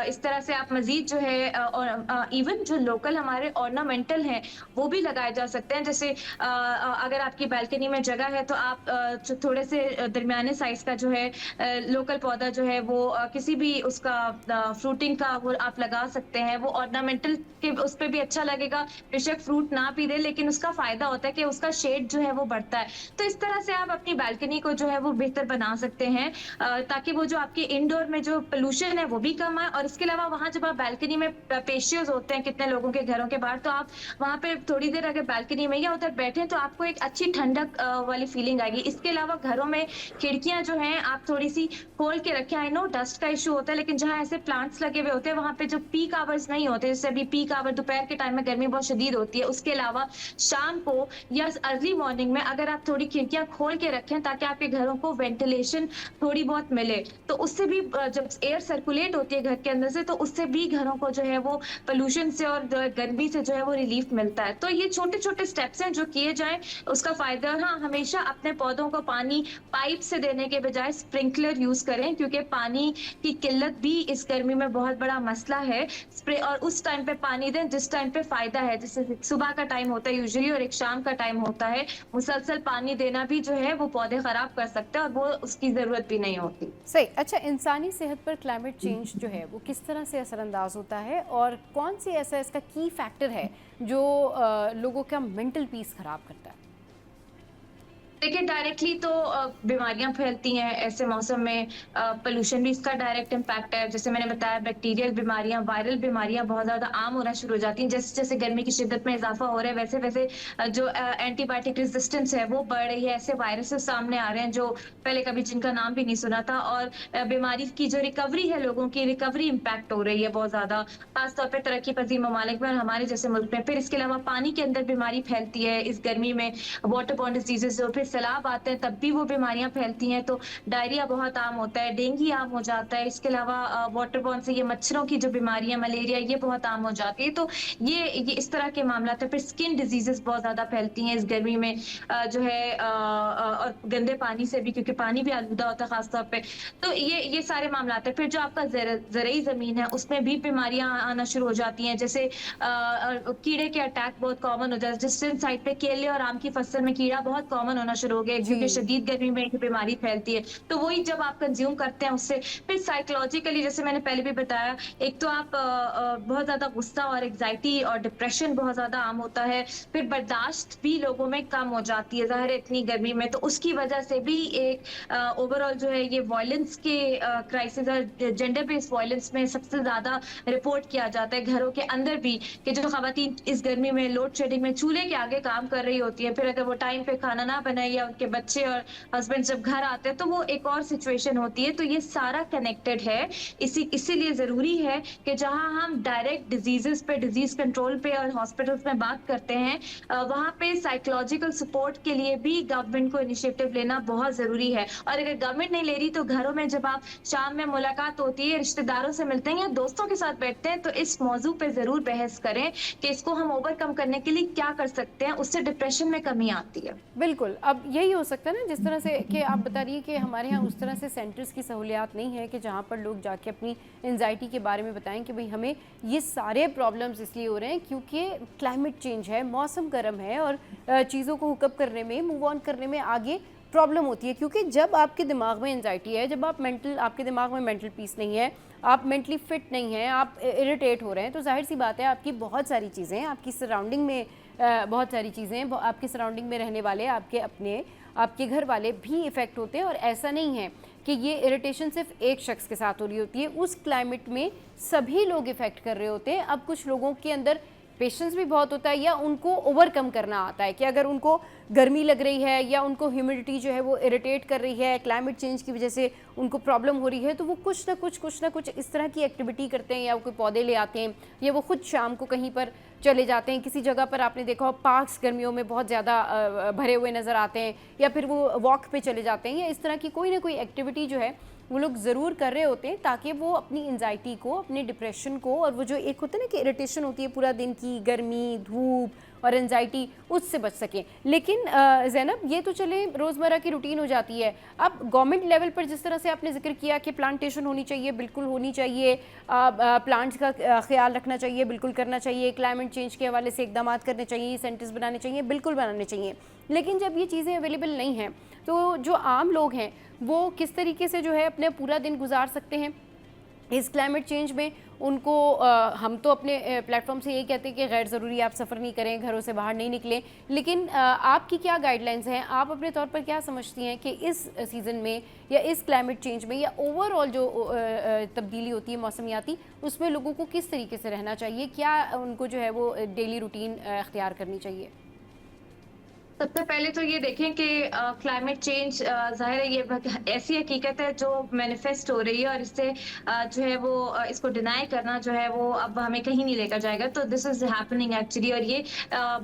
इस तरह से आप मजीद जो है और इवन जो लोकल हमारे ऑर्नामेंटल हैं वो भी लगाए जा सकते हैं। जैसे अगर आपकी बालकनी में जगह है तो आप जो थोड़े से दरमियाने साइज का जो है लोकल पौधा जो है वो किसी भी उसका फ्रूटिंग का वो आप लगा सकते हैं। वो ऑर्नामेंटल के उस पर भी अच्छा लगेगा, बेशक फ्रूट ना भी दे, लेकिन उसका फायदा होता है कि उसका शेड जो है वो बढ़ता है। तो इस तरह से आप अपनी बालकनी को जो है वो बेहतर बना सकते हैं, ताकि वो जो आपके इंडोर में जो पोल्यूशन है वो भी कम आए। और इसके अलावा वहाँ जब आप बालकनी में पेशियोज होते हैं कितने लोगों के घरों के बाहर, तो आप वहाँ पे थोड़ी देर अगर बालकनी में या उधर बैठे तो आपको एक अच्छी ठंडक वाली फीलिंग आएगी। इसके अलावा घरों में खिड़कियां जो हैं आप थोड़ी सी खोल के रखें। आई नो डस्ट का इशू होता है, लेकिन जहाँ ऐसे प्लांट्स लगे हुए होते हैं वहाँ पे जो पीक आवर्स नहीं होते, जैसे अभी पीक आवर दोपहर के टाइम में गर्मी बहुत शदीद होती है, उसके अलावा शाम को या अर्ली मॉर्निंग में अगर आप थोड़ी खिड़कियां खोल के रखें ताकि आपके घरों को वेंटिलेशन थोड़ी बहुत मिले, तो उससे भी जब एयर सर्कुलेट होती है घर के अंदर से, तो उससे भी घरों को जो है वो पोल्यूशन से और गर्मी से जो है वो रिलीफ मिलता है। तो ये छोटे छोटे स्टेप्स हैं जो किए जाएं, उसका फायदा। हाँ, हमेशा अपने पौधों को पानी पाइप से देने के बजाय स्प्रिंकलर यूज करें, क्योंकि पानी की किल्लत भी इस गर्मी में बहुत बड़ा मसला है। स्प्रे और उस टाइम पे पानी दें जिस टाइम पे फायदा है, जैसे सुबह का टाइम होता है यूजुअली और एक शाम का टाइम होता है। मुसलसल पानी देना भी जो है वो पौधे खराब कर सकते हैं और वो उसकी जरूरत भी नहीं होती। सही। अच्छा, इंसानी सेहत पर क्लाइमेट चेंज जो है वो किस तरह से असरअंदाज होता है, और कौन सी ऐसा इसका की फैक्टर है जो लोगों का मेंटल पीस खराब करता है? देखिए, डायरेक्टली तो बीमारियां फैलती हैं ऐसे मौसम में। पोल्यूशन भी इसका डायरेक्ट इम्पैक्ट है। जैसे मैंने बताया, बैक्टीरियल बीमारियां, वायरल बीमारियां बहुत ज्यादा आम होना शुरू हो जाती हैं। जैसे जैसे गर्मी की शिद्दत में इजाफा हो रहा है, वैसे वैसे जो एंटीबायोटिक रेजिस्टेंस है वो बढ़ रही है। ऐसे वायरसेस सामने आ रहे हैं जो पहले कभी जिनका नाम भी नहीं सुना था, और बीमारी की जो रिकवरी है, लोगों की रिकवरी इम्पैक्ट हो रही है बहुत ज्यादा, खासतौर पर तरक्की पजीर ममालिक में और हमारे जैसे मुल्क में। फिर इसके अलावा पानी के अंदर बीमारी फैलती है इस गर्मी में, वाटर बॉर्न डिजीजेस, जो फिर सैलाब आते हैं तब भी वो बीमारियां फैलती हैं। तो डायरिया बहुत आम होता है, डेंगू आम हो जाता है। इसके अलावा वाटर बॉर्न से ये मच्छरों की जो बीमारियां, मलेरिया, ये बहुत आम हो जाती है। तो ये इस तरह के मामला है। फिर स्किन डिजीजेस बहुत ज्यादा फैलती हैं इस गर्मी में, जो है और गंदे पानी से भी, क्योंकि पानी भी आलूदा होता है खासतौर पे। तो ये सारे मामला है। फिर जो आपका ज़रई जमीन है उसमें भी बीमारियां आना शुरू हो जाती हैं, जैसे कीड़े के अटैक बहुत कॉमन हो जाते हैं। डिस्टेंट साइड पे केले और आम की फसल में कीड़ा बहुत कॉमन होना शुरू हो गए, जी। क्योंकि शदीद गर्मी में ये बीमारी फैलती है। तो वही जब आप कंज्यूम करते हैं उससे, फिर साइकोलॉजिकली जैसे मैंने पहले भी बताया, एक तो आप बहुत ज़्यादा गुस्सा और एंग्जायटी और डिप्रेशन बहुत ज़्यादा आम होता है। फिर बर्दाश्त भी लोगों में कम हो जाती है, ज़ाहिर है इतनी गर्मी में, तो उसकी वजह से भी एक ओवरऑल जो है ये वायलेंस के क्राइसिस और जेंडर बेस्ड वायलेंस में सबसे ज़्यादा रिपोर्ट किया जाता है घरों के अंदर भी, कि जो खवातीन इस गर्मी में लोड शेडिंग में चूल्हे के आगे काम कर रही होती है, फिर अगर वो टाइम पे खाना ना बनाए या उनके बच्चे और हस्बैंड जब घर आते हैं तो वो एक और सिचुएशन होती है। तो ये सारा कनेक्टेड है। इसीलिए ज़रूरी है कि जहाँ हम डायरेक्ट डिजीज़ेज़ पे, डिजीज़ कंट्रोल पे और हॉस्पिटल्स में बात करते हैं, वहाँ पे साइकोलॉजिकल सपोर्ट के लिए भी गवर्नमेंट को इनिशिएटिव लेना बहुत ज़रूरी है। और अगर गवर्नमेंट नहीं ले रही तो घरों में जब आप शाम में मुलाकात होती है, रिश्तेदारों से मिलते हैं या दोस्तों के साथ बैठते हैं, तो इस मौजू पे ज़रूर बहस करें कि इसको हम ओवरकम करने के लिए क्या कर सकते हैं, उससे डिप्रेशन में कमी आती है। बिल्कुल, अब यही हो सकता है ना, जिस तरह से कि आप बता रही है कि हमारे यहाँ उस तरह से सेंटर्स की सहूलियात नहीं है कि जहाँ पर लोग जाके अपनी एंजाइटी के बारे में बताएं कि भाई हमें ये सारे प्रॉब्लम्स इसलिए हो रहे हैं क्योंकि क्लाइमेट चेंज है, मौसम गर्म है और चीज़ों को हुकअप करने में, मूव ऑन करने में आगे प्रॉब्लम होती है। क्योंकि जब आपके दिमाग में एंजाइटी है, जब आपके दिमाग में मेंटल पीस नहीं है, आप मेंटली फिट नहीं हैं, आप इरिटेट हो रहे हैं, तो जाहिर सी बात है आपकी बहुत सारी चीज़ें, आपकी सराउंडिंग में बहुत सारी चीज़ें, आपकी सराउंडिंग में रहने वाले, आपके अपने, आपके घर वाले भी इफ़ेक्ट होते हैं। और ऐसा नहीं है कि ये इरिटेशन सिर्फ एक शख्स के साथ हो रही होती है, उस क्लाइमेट में सभी लोग इफ़ेक्ट कर रहे होते हैं। अब कुछ लोगों के अंदर पेशेंस भी बहुत होता है या उनको ओवरकम करना आता है कि अगर उनको गर्मी लग रही है या उनको ह्यूमिडिटी जो है वो इरिटेट कर रही है, क्लाइमेट चेंज की वजह से उनको प्रॉब्लम हो रही है, तो वो कुछ ना कुछ इस तरह की एक्टिविटी करते हैं, या वो कोई पौधे ले आते हैं, या वो खुद शाम को कहीं पर चले जाते हैं। किसी जगह पर आपने देखा हो पार्क्स गर्मियों में बहुत ज़्यादा भरे हुए नज़र आते हैं, या फिर वो वॉक पे चले जाते हैं, या इस तरह की कोई ना कोई एक्टिविटी जो है वो लोग ज़रूर कर रहे होते हैं ताकि वो अपनी एंजाइटी को, अपने डिप्रेशन को, और वो जो एक होता है ना कि इरिटेशन होती है पूरा दिन की, गर्मी, धूप और एंजाइटी, उससे बच सकें। लेकिन ज़ैनब, ये तो चले रोज़मर्रा की रूटीन हो जाती है। अब गवर्नमेंट लेवल पर जिस तरह से आपने जिक्र किया कि प्लांटेशन होनी चाहिए, बिल्कुल होनी चाहिए, प्लांट्स का ख्याल रखना चाहिए, बिल्कुल करना चाहिए, क्लाइमेट चेंज के हवाले से इकदाम करने चाहिए, सेंटर्स बनाने चाहिए, बिल्कुल बनाने चाहिए। लेकिन जब ये चीज़ें अवेलेबल नहीं हैं तो जो आम लोग हैं वो किस तरीके से जो है अपने पूरा दिन गुजार सकते हैं इस क्लाइमेट चेंज में? उनको हम तो अपने प्लेटफॉर्म से यही कहते हैं कि गैर ज़रूरी आप सफ़र नहीं करें, घरों से बाहर नहीं निकलें, लेकिन आपकी क्या गाइडलाइंस हैं? आप अपने तौर पर क्या समझती हैं कि इस सीज़न में या इस क्लाइमेट चेंज में या ओवरऑल जो तब्दीली होती है मौसमियाती, उसमें लोगों को किस तरीके से रहना चाहिए? क्या उनको जो है वो डेली रूटीन अख्तियार करनी चाहिए? सबसे पहले तो ये देखें कि क्लाइमेट चेंज ज़ाहिर है ये ऐसी हकीकत है जो मैनिफेस्ट हो रही है, और इससे जो है वो इसको डिनाई करना जो है वो अब हमें कहीं नहीं लेकर जाएगा। तो दिस इज़ हैपनिंग एक्चुअली, और ये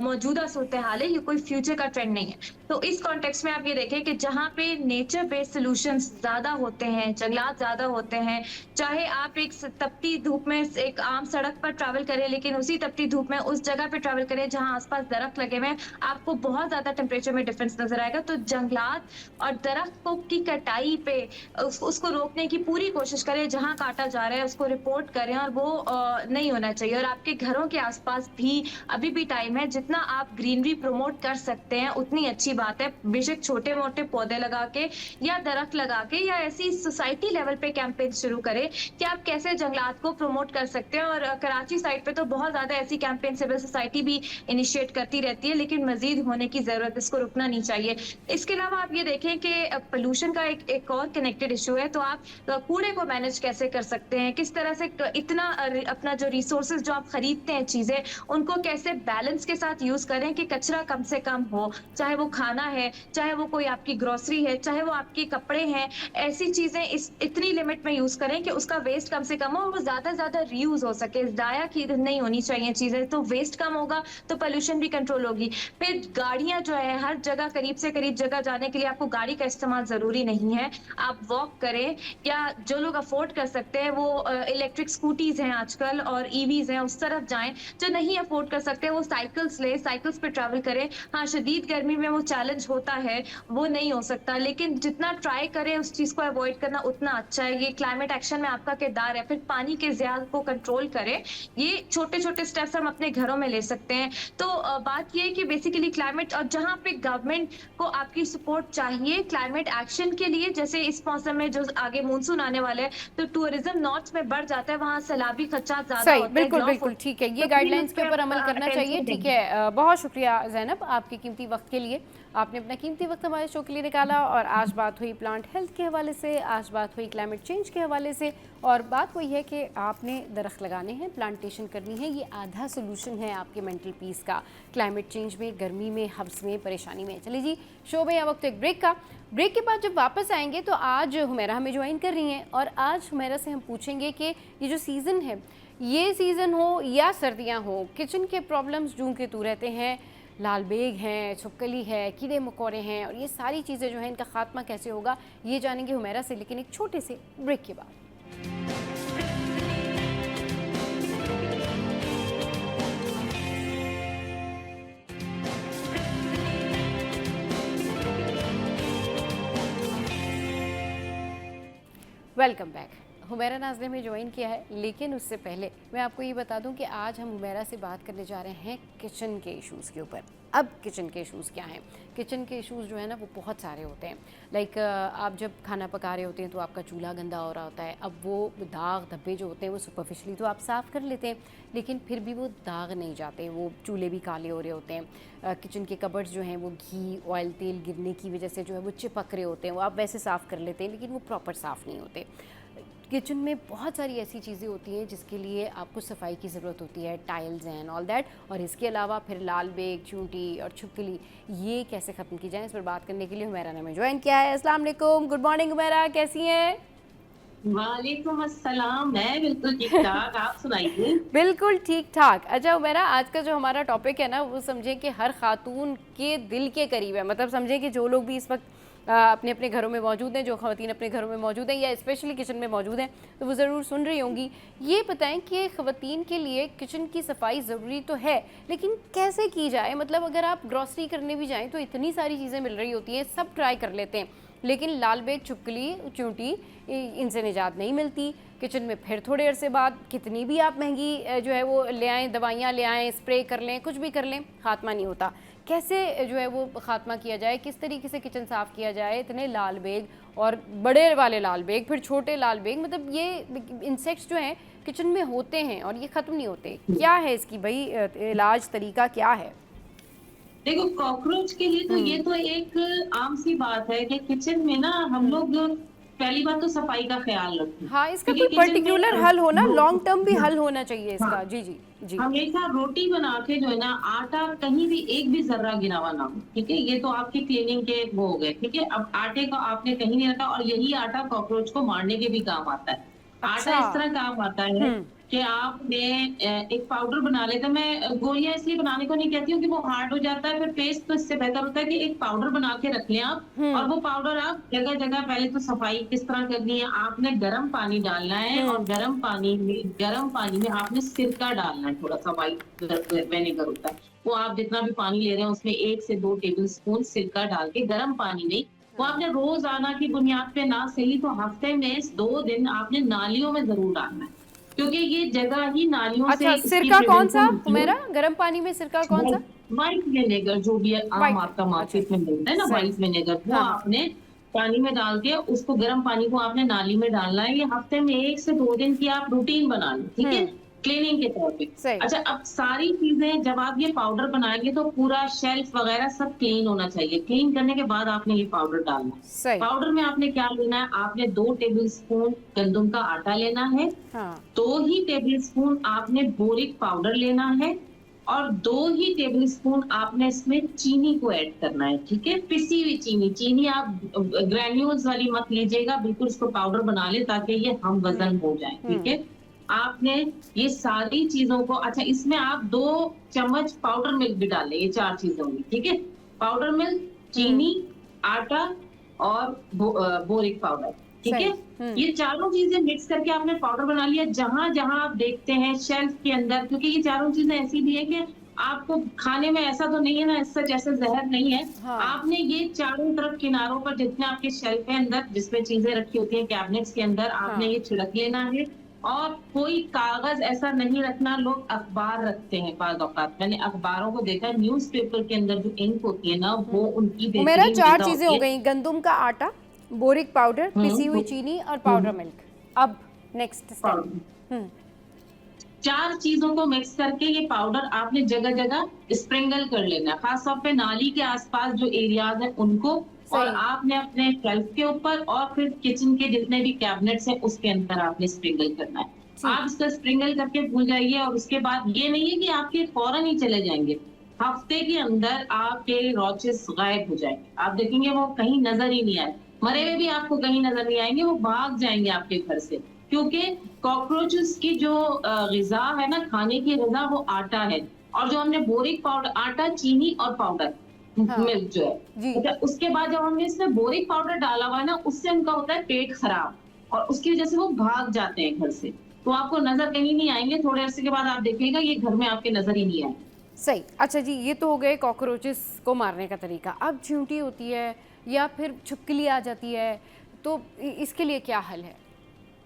मौजूदा सूरत हाल है, ये कोई फ्यूचर का ट्रेंड नहीं है। तो इस कॉन्टेक्स्ट में आप ये देखें कि जहाँ पे नेचर बेस्ड सॉल्यूशंस ज़्यादा होते हैं, जंगलात ज़्यादा होते हैं, चाहे आप एक तपती धूप में एक आम सड़क पर ट्रैवल करें, लेकिन उसी तपती धूप में उस जगह पे ट्रैवल करें जहाँ आसपास दरख्त लगे हुए हैं, आपको बहुत ज़्यादा टेम्परेचर में डिफरेंस नजर आएगा। तो जंगलात और दरख्त की कटाई पे उसको रोकने की पूरी कोशिश करें, जहां काटा जा रहा है उसको रिपोर्ट करें, और वो नहीं होना चाहिए। और आपके घरों के आसपास भी अभी भी टाइम है, जितना आप ग्रीनरी प्रमोट कर सकते हैं उतनी अच्छी बात है। बेशक छोटे मोटे पौधे लगा के या दरख्त लगा के या ऐसी सोसाइटी लेवल पे कैंपेन शुरू करें कि आप कैसे जंगलात को प्रमोट कर सकते हैं। और कराची साइड पे तो बहुत ज्यादा ऐसी कैंपेन सिविल सोसाइटी भी इनिशिएट करती रहती है, लेकिन मजीद होने की जरूरत, इसको रुकना नहीं चाहिए। इसके अलावा आप ये देखें कि पोल्यूशन का एक और कनेक्टेड इशू है। तो आप कूड़े को मैनेज कैसे कर सकते हैं, किस तरह से इतना अपना जो रिसोर्सेज जो आप खरीदते हैं चीजें, उनको कैसे बैलेंस के साथ यूज करें कि कचरा कम से कम हो, चाहे वो खाना है, चाहे वो कोई आपकी ग्रोसरी है, चाहे वो आपके कपड़े हैं, ऐसी चीजें इतनी लिमिट में यूज करें कि उसका वेस्ट कम से कम हो और वो ज्यादा रीयूज हो सके। जाया की नहीं होनी चाहिए चीजें, तो वेस्ट कम होगा तो पोल्यूशन भी कंट्रोल होगी। फिर गाड़ियां जो है, हर जगह करीब से करीब जगह जाने के लिए आपको गाड़ी का इस्तेमाल जरूरी नहीं है, आप वॉक करें, या जो लोग अफोर्ड कर सकते हैं वो इलेक्ट्रिक स्कूटीज हैं आजकल और ईवीज हैं, उस तरफ जाएं। जो नहीं अफोर्ड कर सकते वो साइकिल्स ले, साइकिल्स पे ट्रैवल करें। हाँ, शदीद गर्मी में वो चैलेंज होता है, वो नहीं हो सकता, लेकिन जितना ट्राई करें उस चीज को अवॉइड करना उतना अच्छा है। ये क्लाइमेट एक्शन में आपका किरदार है। फिर पानी के ज़्यादा को कंट्रोल करें, ये छोटे छोटे स्टेप्स हम अपने घरों में ले सकते हैं। तो बात ये है कि बेसिकली क्लाइमेट और जहाँ पे गवर्नमेंट को आपकी सपोर्ट चाहिए क्लाइमेट एक्शन के लिए, जैसे इस मौसम में जो आगे मानसून आने वाले हैं तो टूरिज्म नॉर्थ में बढ़ जाता है, वहाँ सैलाबी खर्चा ज्यादा सही, होता है, बिल्कुल ग्राफ बिल्कुल ठीक है, ये तो प्लीज गाइडलाइंस उस के पे ऊपर अमल करना चाहिए। अटेंशन ठीक देंगे। है, बहुत शुक्रिया ज़ैनब आपके कीमती वक्त के लिए। आपने अपना कीमती वक्त हमारे शो के लिए निकाला और आज बात हुई प्लांट हेल्थ के हवाले से, आज बात हुई क्लाइमेट चेंज के हवाले से, और बात वही है कि आपने दरख्त लगाने हैं, प्लांटेशन करनी है, ये आधा सोल्यूशन है आपके मेंटल पीस का क्लाइमेट चेंज में, गर्मी में, हब्स में, परेशानी में। चलिए जी, शो में वक्त एक ब्रेक का। ब्रेक के बाद जब वापस आएंगे तो आज हुमैरा हमें ज्वाइन कर रही हैं और आज हुमैरा से हम पूछेंगे कि ये जो सीज़न है, ये सीज़न हो या सर्दियां हो, किचन के प्रॉब्लम्स जूं के तू रहते हैं, लाल बेग हैं, छुपकली है, कीड़े मकोड़े हैं, और ये सारी चीज़ें जो हैं इनका खात्मा कैसे होगा ये जानेंगे हुमैरा से, लेकिन एक छोटे से ब्रेक के बाद। Welcome back. हुमैरा नाज ने हमें ज्वाइन किया है, लेकिन उससे पहले मैं आपको ये बता दूं कि आज हम हुमैरा से बात करने जा रहे हैं किचन के इश्यूज़ के ऊपर। अब किचन के इश्यूज़ क्या हैं? किचन के इश्यूज़ जो है ना वो बहुत सारे होते हैं। लाइक आप जब खाना पका रहे होते हैं तो आपका चूल्हा गंदा हो रहा होता है। अब वो दाग धब्बे जो होते हैं वो सुपरफिशली तो आप साफ़ कर लेते हैं, लेकिन फिर भी वो दाग नहीं जाते, वो चूल्हे भी काले हो रहे होते हैं। किचन के कबर्ड्स जो हैं वो घी ऑयल तेल गिरने की वजह से जो है वो चिपक रहे होते हैं, वो आप वैसे साफ़ कर लेते हैं लेकिन वो प्रॉपर साफ़ नहीं होते। किचन में बहुत सारी ऐसी चीज़ें होती हैं जिसके लिए आपको सफाई की ज़रूरत होती है, टाइल्स एंड ऑल दैट, और इसके अलावा फिर लाल बेग, चूंटी और छुपकली, ये कैसे ख़त्म की जाए, इस पर बात करने के लिए हुमैरा ने हमें ज्वाइन किया है। अस्सलाम वालेकुम, गुड मॉर्निंग हुमैरा, कैसी हैं? वालेकुम अस्सलाम, मैं बिल्कुल ठीक ठाक, आप सुनाइए। बिल्कुल ठीक ठाक। अच्छा हुमैरा, आज का जो हमारा टॉपिक है ना वो समझे कि हर खातून के दिल के करीब है। मतलब समझे कि जो लोग भी इस वक्त अपने अपने घरों में मौजूद हैं, जो ख़वातीन अपने घरों में मौजूद हैं या स्पेशली किचन में मौजूद हैं, तो वो ज़रूर सुन रही होंगी। ये बताएं कि ख़वातीन के लिए किचन की सफाई ज़रूरी तो है, लेकिन कैसे की जाए? मतलब अगर आप ग्रॉसरी करने भी जाएं तो इतनी सारी चीज़ें मिल रही होती हैं, सब ट्राई कर लेते हैं, लेकिन लाल बेग, छुपकली, चूंटी, इनसे निजात नहीं मिलती। किचन में फिर थोड़े अरसे बाद कितनी भी आप महंगी जो है वो ले आएँ, दवाइयाँ ले आएँ, स्प्रे कर लें, कुछ भी कर लें, खात्मा नहीं होता। कैसे जो है वो खात्मा किया जाए, किस तरीके से किचन साफ़ किया जाए? इतने लाल बेग और बड़े वाले लाल बेग, फिर छोटे लाल बेग, मतलब ये इंसेक्ट्स जो हैं किचन में होते हैं और ये ख़त्म नहीं होते। क्या है इसकी भाई इलाज, तरीका क्या है? देखो, कॉकरोच के लिए तो ये तो एक आम सी बात है कि किचन में ना हम लोग पहली बात तो सफाई का ख्याल रखें। हाँ, इसका क्योंकि कोई किचन पर्टिकुलर में हल हो ना, लॉन्ग टर्म भी हल होना चाहिए इसका। हाँ, जी जी जी। हमेशा रोटी बना के जो है ना, आटा कहीं भी एक भी जर्रा गिरा हुआ ना हो, ठीक है? ये तो आपकी क्लीनिंग के वो हो गए, ठीक है? अब आटे का आपने कहीं नहीं रखा, और यही आटा कॉकरोच को मारने के भी काम आता है। आटा इस तरह काम आता है कि आपने एक पाउडर बना लेते हैं। मैं गोलियां इसलिए बनाने को नहीं कहती हूँ कि वो हार्ड हो जाता है, फिर पेस्ट तो इससे बेहतर होता है कि एक पाउडर बना के रख लें आप, और वो पाउडर आप जगह जगह, पहले तो सफाई किस तरह करनी है, आपने गर्म पानी डालना है, और गर्म पानी में आपने सिरका डालना है, थोड़ा सा व्हाइट विनेगर होता है, वो आप जितना भी पानी ले रहे हैं उसमें 1 से 2 टेबल स्पून सिरका डाल के, गर्म पानी नहीं, वो आपने रोजाना की बुनियाद पे ना सही तो हफ्ते में 2 दिन आपने नालियों में जरूर डालना है, क्योंकि ये जगह ही नालियों से अच्छा, इसकी सिरका कौन सा प्रिवेंशन हुमैरा? गर्म पानी में सिरका कौन सा? व्हाइट विनेगर, जो भी है आम White, आपका मार्केट में मिलता है ना, सही। व्हाइट विनेगर, वो हाँ। आपने पानी में डाल के उसको, गर्म पानी को आपने नाली में डालना है। ये हफ्ते में 1 से 2 दिन की आप रूटीन बना लें, ठीक है, क्लीनिंग के तौर पे। सही। अच्छा, अब सारी चीजें जब आप ये पाउडर बनाएंगे तो पूरा शेल्फ वगैरह सब क्लीन होना चाहिए। क्लीन करने के बाद आपने ये पाउडर डालना है। सही। पाउडर में आपने क्या लेना है, आपने 2 टेबल स्पून गंदम का आटा लेना है, हाँ। 2 ही टेबल स्पून आपने बोरिक पाउडर लेना है, और 2 ही टेबल स्पून आपने इसमें चीनी को ऐड करना है, ठीक है? पिसी हुई चीनी आप ग्रैन्यूल्स वाली मत लीजिएगा, बिल्कुल इसको पाउडर बना ले ताकि ये हम वजन हो जाए, ठीक है? आपने ये सारी चीजों को, अच्छा इसमें आप 2 चम्मच पाउडर मिल्क भी डाल लें, ये 4 चीजें होंगी, ठीक है? पाउडर मिल्क, चीनी, आटा और बोरिक पाउडर, ठीक है? ये चारों चीजें मिक्स करके आपने पाउडर बना लिया। जहां जहां आप देखते हैं शेल्फ के अंदर, क्योंकि ये चारों चीजें ऐसी भी है कि आपको खाने में ऐसा तो नहीं है ना, इससे जैसे जहर नहीं है। हाँ। आपने ये चारों तरफ किनारों पर जितने आपके शेल्फ है अंदर, जिसमें चीजें रखी होती हैं कैबिनेट्स के अंदर, आपने ये छिड़क लेना है। और कोई कागज ऐसा नहीं रखना, लोग अखबार रखते हैं बाज़ औक़ात। मैंने अखबारों को देखा है, न्यूज़पेपर के अंदर जो इंक होती है ना, वो उनकी मेरा बेहतरीन 4 ग़िज़ा चीजें होती हो है। गई, गंदम का आटा, बोरिक पाउडर, पिसी हुई हुँ, चीनी और हुँ, पाउडर मिल्क। अब नेक्स्ट स्टेप। पाउडर। 4 चीज़ों को मिक्स करके ये पाउडर आपने जगह-जगह स्प्रिंगल कर लेना है, ख़ास तौर पे नाली के आस-पास जो एरियाज़ हैं उनको, और सही। आपने अपने शेल्फ के ऊपर और फिर किचन के जितने भी कैबिनेट्स हैं उसके अंदर आपने स्प्रिंगल करना है। ठीक। आप इसका स्प्रिंगल करके भूल जाइए, और उसके बाद ये नहीं है कि आपके फ़ौरन ही चले जाएँगे। हफ्ते के अंदर आपके रोचेस गायब हो जाएँगे। आप देखेंगे वो कहीं नज़र ही नहीं आए। मरे हुए भी आपको कहीं नज़र नहीं आएँगे, वो भाग जाएँगे आपके घर से। क्योंकि कॉकरोचेस की जो ग़िज़ा है ना, खाने की ग़िज़ा, वो आटा है। और जो हमने बोरिक पाउडर, आटा, चीनी और पाउडर, हाँ मिल्क जो है, जी। ठीक है? उसके बाद जब हमने इसमें बोरिक पाउडर डाला हुआ है ना, उससे उनका होता है पेट खराब, और उसकी वज़ह से वो भाग जाते हैं घर से। तो आपको नज़र कहीं नहीं आएँगे, थोड़े अरसे के बाद आप देखिएगा ये घर में आपके नज़र ही नहीं आएँगे। सही। अच्छा जी, ये तो हो गए कॉकरोचेस को मारने का तरीका। अब चींटी होती है या फिर छिपकली आ जाती है, तो इसके लिए क्या हल है?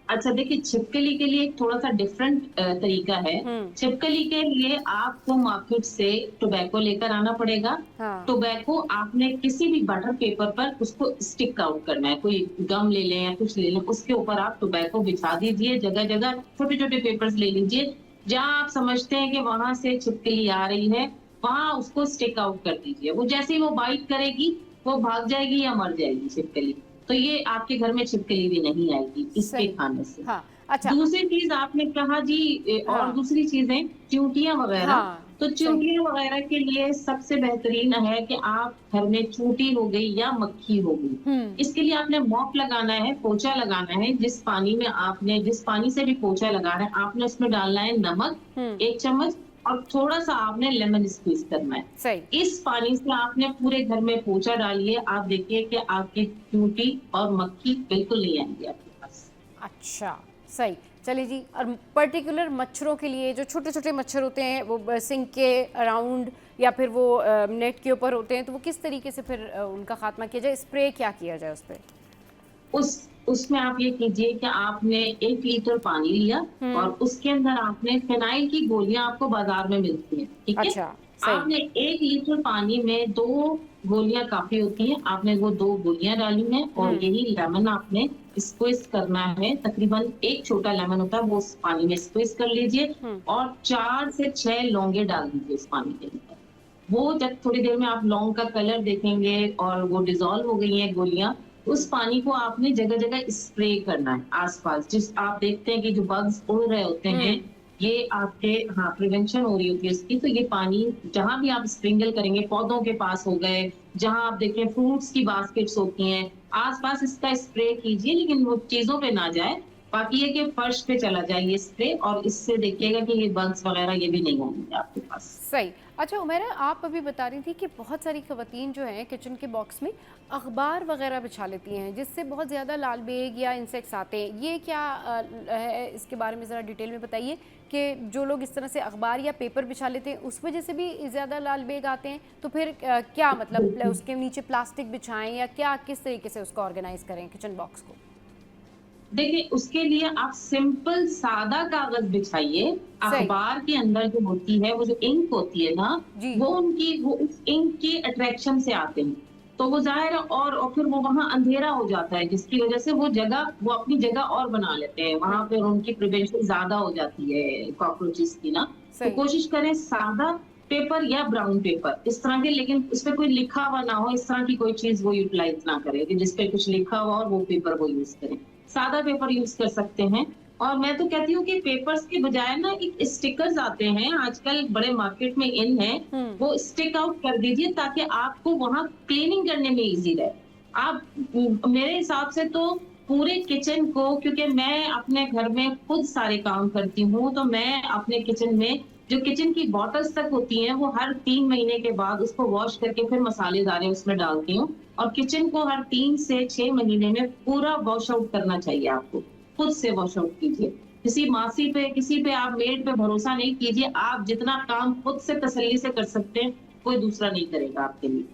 अच्छा देखिए, छिपकली के लिए एक थोड़ा-सा डिफरेंट तरीका है। छिपकली के लिए आपको मार्केट से टोबैको लेकर आना पड़ेगा। हाँ। टोबैको आपने किसी भी बटर पेपर पर उसको स्टिक आउट करना है। कोई गम ले लें या कुछ ले लें, उसके ऊपर आप टोबैको बिछा दीजिए। जगह-जगह छोटे-छोटे पेपर्स ले लीजिए। जहाँ आप समझते हैं कि वहाँ से छिपकली आ रही है, वहाँ उसको स्टिक आउट कर दीजिए। वो जैसे ही वो बाइट करेगी, वो भाग जाएगी या मर जाएगी छिपकली। तो ये आपके घर में छिपकली भी नहीं आएगी इसके सही। खाने से। हाँ। अच्छा। दूसरी चीज़ आपने कहा जी, और हाँ। दूसरी चीज़ें चींटियाँ वग़ैरह। हाँ। तो सही। चींटियाँ वग़ैरह के लिए सबसे बेहतरीन है कि आप घर में चींटी हो गई या मक्खी हो गई, इसके लिए आपने मॉप लगाना है, पोंछा लगाना है। जिस पानी से भी पोंछा लगाना है, आपने उसमें डालना है नमक 1 चम्मच, और थोड़ा-सा आपने लेमन स्क्वीज़ करना है। सही। इस पानी से आपने पूरे घर में पोंछा डालिए, आप देखिए कि आपकी चींटी और मक्खी बिल्कुल नहीं आएँगी आपके पास। अच्छा, सही। चलिए जी, और पर्टिकुलर मच्छरों के लिए जो छोटे-छोटे मच्छर होते हैं, वो सिंक के अराउंड या फिर वो नेट के ऊपर होते हैं, तो वो किस तरीके से फिर उनका खात्मा किया जाए? स्प्रे क्या किया जाए उस पे? उसमें आप ये कीजिए कि आपने 1 लीटर पानी लिया, और उसके अंदर आपने फिनाइल की गोलियां आपको बाजार में मिलती हैं, ठीक है? अच्छा, सही। आपने 1 लीटर पानी में 2 गोलियां काफी होती हैं, आपने वो 2 गोलियां डाली हैं, और यही लेमन आपने स्क्वीज करना है। तकरीबन 1 छोटा लेमन होता है, वो उस पानी में स्क्वीज कर लीजिए, और 4 से 6 लौंगे डाल दीजिए उस पानी के अंदर। वो जब थोड़ी देर में आप लौंग का कलर देखेंगे और वो डिसॉल्व हो गई हैं गोलियां, उस पानी को आपने जगह-जगह स्प्रे करना है आस-पास। जिस आप देखते हैं कि जो बग्स उड़ रहे होते हैं, ये आपके प्रिवेंशन हो रही होती है इसकी। तो ये पानी जहाँ भी आप स्प्रिंगल करेंगे, पौधों के पास हो गए, जहाँ आप देखें फ्रूट्स की बास्केट्स होती हैं, आस-पास इसका स्प्रे कीजिए, लेकिन वो चीज़ों पे ना जाए। बाकी ये कि फर्श पे चला जाए ये स्प्रे, और इससे देखिएगा कि ये बग्स वगैरह ये भी नहीं होंगे आपके पास। सही। अच्छा उमेरा, आप अभी बता रही थी कि बहुत सारी ख़वातीन जो हैं किचन के बॉक्स में अखबार वगैरह बिछा लेती हैं, जिससे बहुत ज़्यादा लाल बेग या इंसेक्ट्स आते हैं। ये क्या है, इसके बारे में ज़रा डिटेल में बताइए कि जो लोग इस तरह से अखबार या पेपर बिछा लेते हैं उस वजह से भी ज़्यादा लाल बेग आते हैं, तो फिर क्या मतलब उसके नीचे प्लास्टिक बिछाएं या क्या, किस तरीके से उसको ऑर्गेनाइज करें किचन बॉक्स को? देखिए, उसके लिए आप सिंपल सादा कागज बिछाइए। अखबार के अंदर जो होती है, वो जो इंक होती है ना, वो उस इंक की अट्रैक्शन से आते हैं, तो वो ज़ाहिर है, और फिर वो वहाँ अंधेरा हो जाता है, जिसकी वजह से वो अपनी जगह और बना लेते हैं। वहाँ पे उनकी प्रिवेंशन ज्यादा हो जाती है कॉकरोचेस की ना। तो कोशिश करें सादा पेपर या ब्राउन पेपर इस तरह के, लेकिन उस पर कोई लिखा हुआ ना हो, इस तरह की कोई चीज वो यूटिलाइज ना करें कि जिसपे कुछ लिखा हुआ और वो पेपर वो यूज करें। सादा पेपर यूज कर सकते हैं। और मैं तो कहती हूँ कि पेपर्स के बजाय ना एक स्टिकर्स आते हैं आजकल, बड़े मार्केट में इन है, वो स्टिक आउट कर दीजिए ताकि आपको वहाँ क्लीनिंग करने में इजी रहे। आप मेरे हिसाब से तो पूरे किचन को, क्योंकि मैं अपने घर में खुद सारे काम करती हूँ, तो मैं अपने किचन में जो किचन की बॉटल्स तक होती हैं, वो हर 3 महीने के बाद उसको वॉश करके फिर मसालेदार उसमें डालती हूँ। और किचन को हर 3 से 6 महीने में पूरा वॉश आउट करना चाहिए आपको। खुद से वॉश आउट कीजिए। किसी मासी पे, किसी पे आप मेड पे भरोसा नहीं कीजिए। आप जितना काम खुद से तसल्ली से कर सकते हैं, कोई दूसरा नहीं करेगा आपके लिए।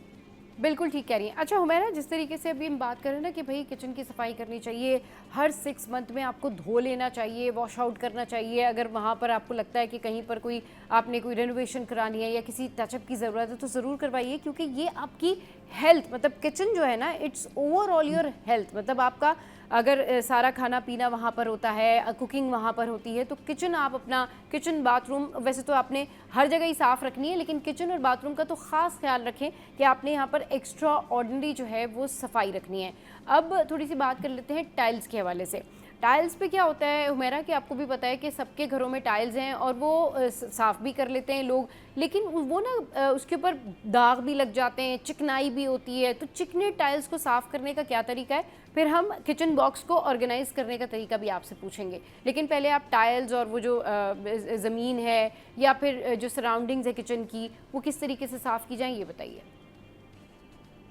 बिल्कुल ठीक कह रही हैं। अच्छा हुमैरा, जिस तरीके से अभी हम बात कर रहे हैं ना कि भाई किचन की सफाई करनी चाहिए, हर 6 मंथ में आपको धो लेना चाहिए, वॉश आउट करना चाहिए, अगर वहाँ पर आपको लगता है कि कहीं पर कोई आपने कोई रेनोवेशन करानी है या किसी टचअप की ज़रूरत है तो ज़रूर करवाइए, क्योंकि ये आपकी हेल्थ, मतलब किचन जो है ना, इट्स ओवरऑल योर हेल्थ। मतलब आपका अगर सारा खाना पीना वहाँ पर होता है, कुकिंग वहाँ पर होती है, तो किचन आप अपना किचन बाथरूम वैसे तो आपने हर जगह ही साफ़ रखनी है, लेकिन किचन और बाथरूम का तो ख़ास ख्याल रखें कि आपने यहाँ पर एक्स्ट्रा ऑर्डिनरी जो है वो सफाई रखनी है। अब थोड़ी सी बात कर लेते हैं टाइल्स के हवाले से। टाइल्स पे क्या होता है हुमैरा कि आपको भी पता है कि सबके घरों में टाइल्स हैं और वो साफ़ भी कर लेते हैं लोग, लेकिन वो ना उसके ऊपर दाग भी लग जाते हैं, चिकनाई भी होती है। तो चिकने टाइल्स को साफ़ करने का क्या तरीका है, फिर हम किचन बॉक्स को ऑर्गेनाइज़ करने का तरीका भी आपसे पूछेंगे। लेकिन पहले आप टाइल्स और वो जो ज़मीन है या फिर जो सराउंडिंग्स है किचन की, वो किस तरीके से साफ़ की जाए ये बताइए।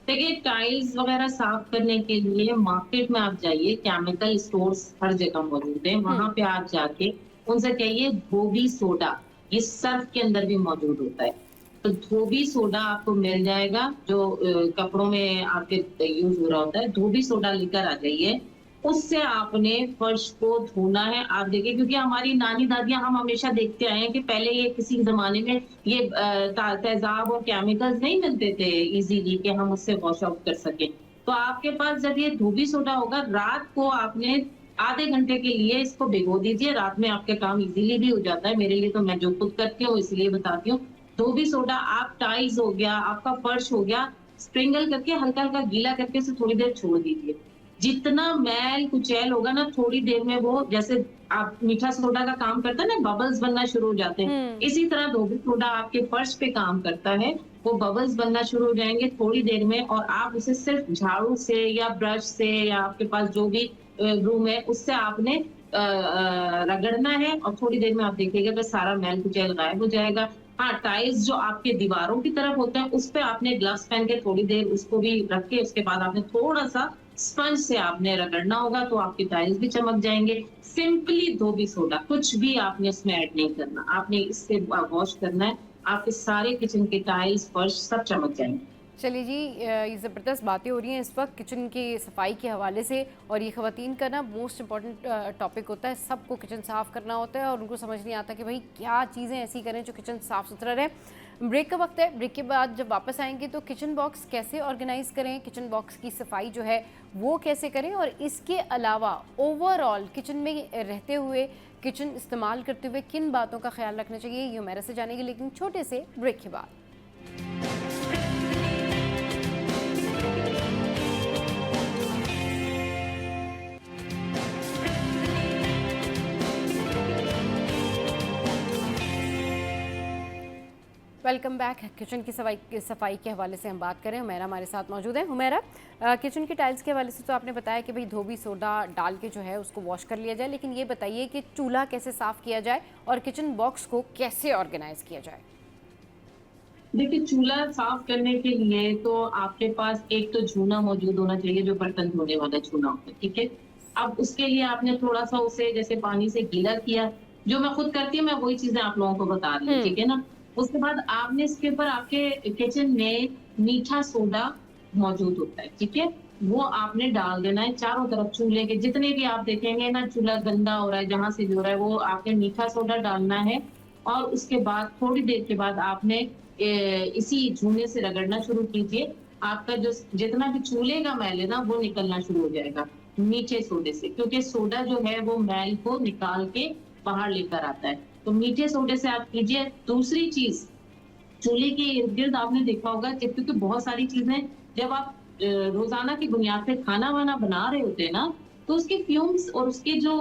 देखिए, टाइल्स वगैरह साफ करने के लिए मार्केट में आप जाइए, केमिकल स्टोर्स हर जगह मौजूद है, वहां पे आप जाके उनसे कहिए धोबी सोडा, ये सर्फ के अंदर भी मौजूद होता है, तो धोबी सोडा आपको मिल जाएगा जो कपड़ों में आपके यूज हो रहा होता है। धोबी सोडा लेकर आ जाइए, उससे आपने फर्श को धोना है। आप देखिए, क्योंकि हमारी नानी दादियां, हम हमेशा देखते आए हैं कि पहले ये किसी जमाने में ये तेजाब और केमिकल्स नहीं मिलते थे इजीली कि हम उससे वॉश आउट कर सके। तो आपके पास जब ये धोबी सोडा होगा, रात को आपने आधे घंटे के लिए इसको भिगो दीजिए, रात में आपके काम इजीली भी हो जाता है। मेरे लिए तो, मैं जो खुद करती हूँ इसलिए बताती हूँ। धोबी सोडा आप टाइल्स हो गया, आपका फर्श हो गया, स्प्रिंगल करके हल्का हल्का गीला करके इसे थोड़ी देर छोड़ दीजिए। जितना मैल कुचैल होगा ना, थोड़ी देर में वो, जैसे आप मीठा सोडा का काम करता है ना, बबल्स बनना शुरू हो जाते हैं, इसी तरह धोबी सोडा आपके फर्श पे काम करता है, वो बबल्स बनना शुरू हो जाएंगे थोड़ी देर में। और आप उसे सिर्फ झाड़ू से या ब्रश से या आपके पास जो भी रूम है उससे आपने रगड़ना है, और थोड़ी देर में आप देखिएगा कि सारा मैल कुचैल गायब हो जाएगा। हाँ, टाइल्स जो आपके दीवारों की तरफ होते हैं उस पे आपने ग्लव्स पहन के थोड़ी देर उसको भी रख के, उसके बाद आपने थोड़ा सा स्पंज से आपने रगड़ना होगा, तो आपके टाइल्स भी चमक जाएंगे। सिंपली धोबी सोडा, कुछ भी आपने इसमें ऐड नहीं करना, आपने इससे वॉश करना है, आपके सारे किचन के टाइल्स फर्श सब चमक जाएंगे। चलिए जी, ये ज़बरदस्त बातें हो रही हैं इस वक्त किचन की सफाई के हवाले से, और ये ख़वातीन का ना मोस्ट इम्पॉर्टेंट टॉपिक होता है। सबको किचन साफ़ करना होता है और उनको समझ नहीं आता कि भाई क्या चीज़ें ऐसी करें जो किचन साफ़ सुथरा रहे। ब्रेक का वक्त है, ब्रेक के बाद जब वापस आएंगे तो किचन बॉक्स कैसे ऑर्गेनाइज़ करें, किचन बॉक्स की सफाई जो है वो कैसे करें, और इसके अलावा ओवरऑल किचन में रहते हुए, किचन इस्तेमाल करते हुए किन बातों का ख्याल रखना चाहिए, ये मेरे से जानेंगे, लेकिन छोटे से ब्रेक के बाद। Welcome back. किचन की सफाई के हवाले से हम बात करें, हुमैरा हमारे साथ मौजूद है। हुमैरा, किचन की टाइल्स के हवाले से तो आपने बताया कि भाई धोबी सोडा डाल के जो है उसको वॉश कर लिया जाए, लेकिन ये बताइए कि चूल्हा कैसे साफ़ किया जाए और किचन बॉक्स को कैसे ऑर्गेनाइज किया जाए। देखिए, चूल्हा साफ करने के लिए तो आपके पास एक तो छूना मौजूद होना चाहिए, जो बर्तन धोने वाला छूना होता है, ठीक है। अब उसके लिए आपने थोड़ा सा उसे जैसे पानी से गीला किया, जो मैं खुद करती हूँ, मैं वही चीजें आप लोगों को बता रही हूँ, ठीक है ना। उसके बाद आपने इसके ऊपर, आपके किचन में मीठा सोडा मौजूद होता है, ठीक है, वो आपने डाल देना है चारों तरफ। चूल्हे के जितने भी आप देखेंगे ना चूल्हा गंदा हो रहा है, जहां से भी हो रहा है, वो आपने मीठा सोडा डालना है। और उसके बाद थोड़ी देर के बाद आपने इसी छूने से रगड़ना शुरू कीजिए। आपका जो जितना भी चूल्हे का मैल है ना, वो निकलना शुरू हो जाएगा मीठे सोडे से, क्योंकि सोडा जो है वो मैल को निकाल के बाहर लेकर आता है। तो मीठे सोडे से आप कीजिए। दूसरी चीज, चूल्हे के इर्द गिर्द आपने देखा होगा, क्योंकि बहुत सारी चीजें जब आप रोजाना की बुनियाद पे खाना वाना बना रहे होते हैं ना, तो उसके फ्यूम्स और उसके जो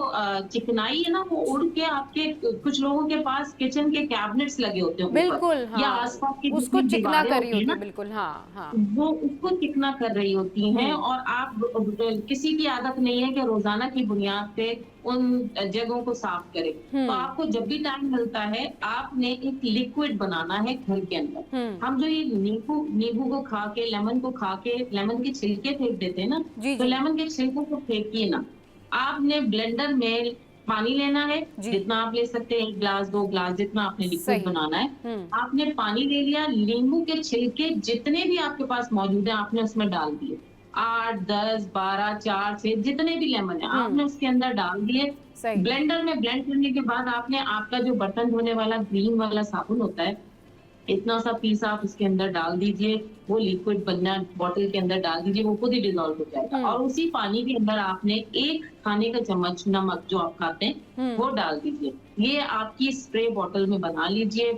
चिकनाई है ना, वो उड़ के आपके, कुछ लोगों के पास किचन के कैबिनेट्स लगे होते हैं बिल्कुल, हाँ, या आसपास की उसको चिकना कर रही होती है, ना, बिल्कुल, हाँ हाँ, वो उसको चिकना कर रही होती हैं। और आप, किसी की आदत नहीं है कि रोजाना की बुनियाद पे उन जगहों को साफ करें। तो आपको जब भी टाइम मिलता है, आपने एक लिक्विड बनाना है घर के अंदर। हम जो ये नींबू को खा के, लेमन को खा के, लेमन के छिलके फेंक देते हैं ना, जी तो जी, लेमन के छिलकों को फेंकिए ना। आपने ब्लेंडर में पानी लेना है, जी। जितना आप ले सकते हैं, 1 ग्लास 2 ग्लास जितना आपने सही। लिक्विड बनाना है। हम्म। आपने पानी ले लिया, नींबू के छिलके जितने भी आपके पास मौजूद हैं आपने उसमें डाल दिए, 8 10 12 4 6 जितने भी लेमन है आपने उसके अंदर डाल दिए। सही। ब्लेंडर में ब्लेंड करने के बाद आपने आपका जो बर्तन धोने वाला ग्रीन वाला साबुन होता है, इतना सा पीस आप उसके अंदर डाल दीजिए, वो लिक्विड बनना बॉटल के अंदर डाल दीजिए, वो खुद ही डिजॉल्व हो जाएगा। और उसी पानी के अंदर आपने 1 खाने का चम्मच नमक जो आप खाते हैं वो डाल दीजिए। ये आपकी स्प्रे बॉटल में बना लीजिए।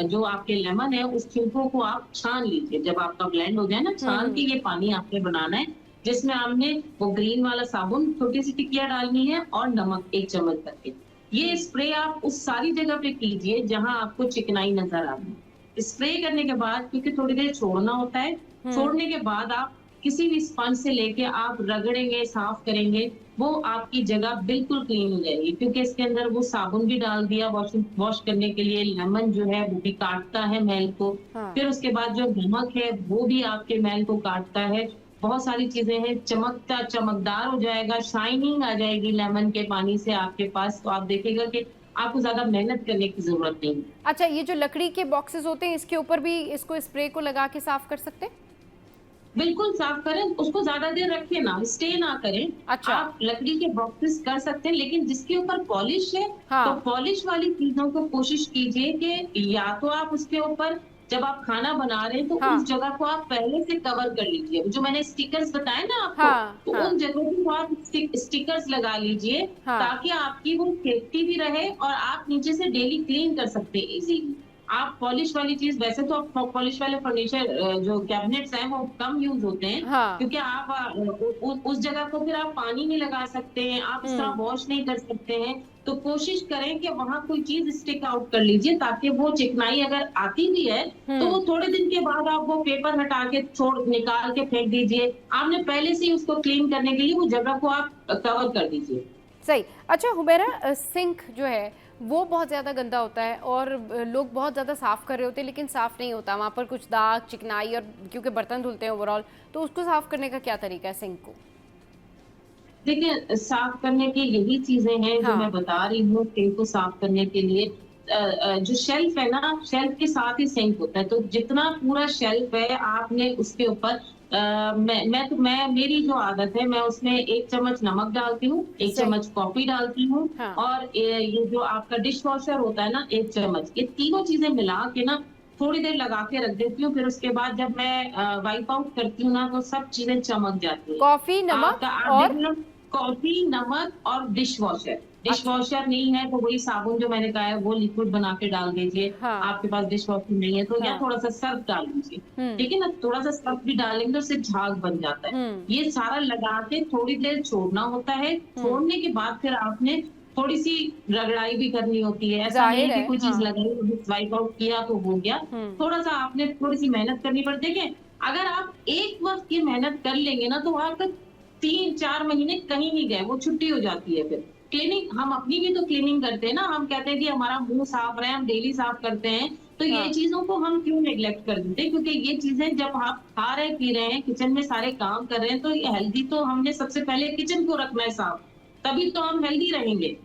जो आपके लेमन है उस छिलकों को आप छान लीजिए, जब आपका ब्लेंड हो जाए ना, छान के ये पानी आपने बनाना है, जिसमें आपने वो ग्रीन वाला साबुन छोटी सी टिकिया डालनी है और नमक 1 चम्मच करके। ये स्प्रे आप उस सारी जगह पे कीजिए जहां आपको चिकनाई नजर आ रही है। स्प्रे करने के बाद, क्योंकि थोड़ी देर छोड़ना होता है, छोड़ने के बाद आप किसी भी स्पंज से लेके आप रगड़ेंगे, साफ करेंगे, वो आपकी जगह बिल्कुल क्लीन हो जाएगी, क्योंकि इसके अंदर वो साबुन भी डाल दिया वॉश करने के लिए, लेमन जो है वो भी काटता है मैल को। हाँ। फिर उसके बाद जो नमक है वो भी आपके मैल को काटता है। बहुत सारी चीजें हैं, चमकदार हो जाएगा, शाइनिंग आ जाएगी लेमन के पानी से आपके पास, तो आप देखेगा कि आपको ज्यादा मेहनत करने की जरूरत नहीं। अच्छा, ये जो लकड़ी के बॉक्सेस होते हैं इसके ऊपर भी इसको स्प्रे को लगा के साफ कर सकते हैं? बिल्कुल साफ करें, उसको ज्यादा देर रखें ना, स्टे ना करें। अच्छा। आप लकड़ी के बॉक्सेस कर सकते हैं, लेकिन जिसके ऊपर पॉलिश है, हाँ। तो पॉलिश वाली चीजों को कोशिश कीजिए कि या तो आप उसके ऊपर, जब आप खाना बना रहे हैं तो हाँ। उस जगह को आप पहले से कवर कर लीजिए। जो मैंने स्टिकर्स बताए ना आपको, हाँ, तो हाँ। उन जगहों को आप स्टिकर्स लगा लीजिए, हाँ। ताकि आपकी वो सेफ्टी भी रहे और आप नीचे से डेली क्लीन कर सकते हैं इजीली। आप पॉलिश वाली चीज, वैसे तो पॉलिश वाले फर्नीचर जो कैबिनेट्स हैं वो कम यूज होते हैं, हाँ। क्योंकि आप उस जगह को फिर आप पानी नहीं लगा सकते हैं, आप इस तरह वॉश नहीं कर सकते हैं। तो कोशिश करें कि वहां कोई चीज स्टिक आउट कर लीजिए, ताकि वो चिकनाई अगर आती भी है तो वो थोड़े दिन के बाद आप वो पेपर हटा के निकाल के फेंक दीजिए। आपने पहले से ही उसको क्लीन करने के लिए वो जगह को आप कवर कर दीजिए। सही। अच्छा हुबैरा, सिंक जो है वो बहुत ज़्यादा गंदा होता है और लोग बहुत ज़्यादा साफ़ कर रहे होते हैं लेकिन साफ़ नहीं होता, वहाँ पर कुछ दाग चिकनाई, और क्योंकि बर्तन धुलते हैं ओवरऑल, तो उसको साफ़ करने का क्या तरीका है सिंक को? देखिए, साफ करने की यही चीजें हैं जो हाँ। मैं बता रही हूँ। सिंक को साफ करने के लिए जो शेल्फ है ना, शेल्फ के साथ ही सिंक होता है, तो जितना पूरा शेल्फ है आपने उसके ऊपर मेरी जो आदत है, मैं उसमें 1 चम्मच नमक डालती हूँ, 1 सही। चम्मच कॉफी डालती हूँ, हाँ। और ये जो आपका डिश वॉशर होता है ना, 1 चम्मच, ये तीनों चीजें मिला के ना थोड़ी देर लगा के रख देती हूँ। फिर उसके बाद जब मैं वाइप आउट करती हूँ ना, तो सब चीजें चमक जाती है। कॉफ़ी, नमक और आप कॉफी, नमक और डिश वॉशर। डिश वॉशर नहीं है तो वही साबुन जो मैंने कहा है वो लिक्विड बना के डाल दीजिए। हाँ। आपके पास डिश वॉशर नहीं है तो या हाँ। थोड़ा सा सर्फ डाल दीजिए, ठीक है ना, थोड़ा सा सर्फ भी डालेंगे तो उससे झाग बन जाता है। ये सारा लगा के थोड़ी देर छोड़ना होता है। छोड़ने के बाद फिर आपने थोड़ी सी रगड़ाई भी करनी होती है। ऐसा नहीं जाहिर है कि है, कोई चीज हाँ। लगाई, वाइप आउट किया तो हो गया। थोड़ा सा आपने थोड़ी सी मेहनत करनी पड़ती है। अगर आप एक वक्त की मेहनत कर लेंगे ना, तो आपका 3-4 महीने कहीं नहीं गए, वो छुट्टी हो जाती है। फिर क्लीनिंग, हम अपनी भी तो क्लीनिंग करते हैं ना, हम कहते हैं कि हमारा मुंह साफ रहे, हम डेली साफ करते हैं, तो हाँ। ये चीजों को हम क्यों नेग्लेक्ट कर देते हैं? क्योंकि ये चीजें जब आप खा रहे पी रहे हैं, किचन में सारे काम कर रहे हैं, तो ये हेल्दी तो हमने सबसे पहले किचन को रखना है साफ, तभी तो हम हेल्दी रहेंगे।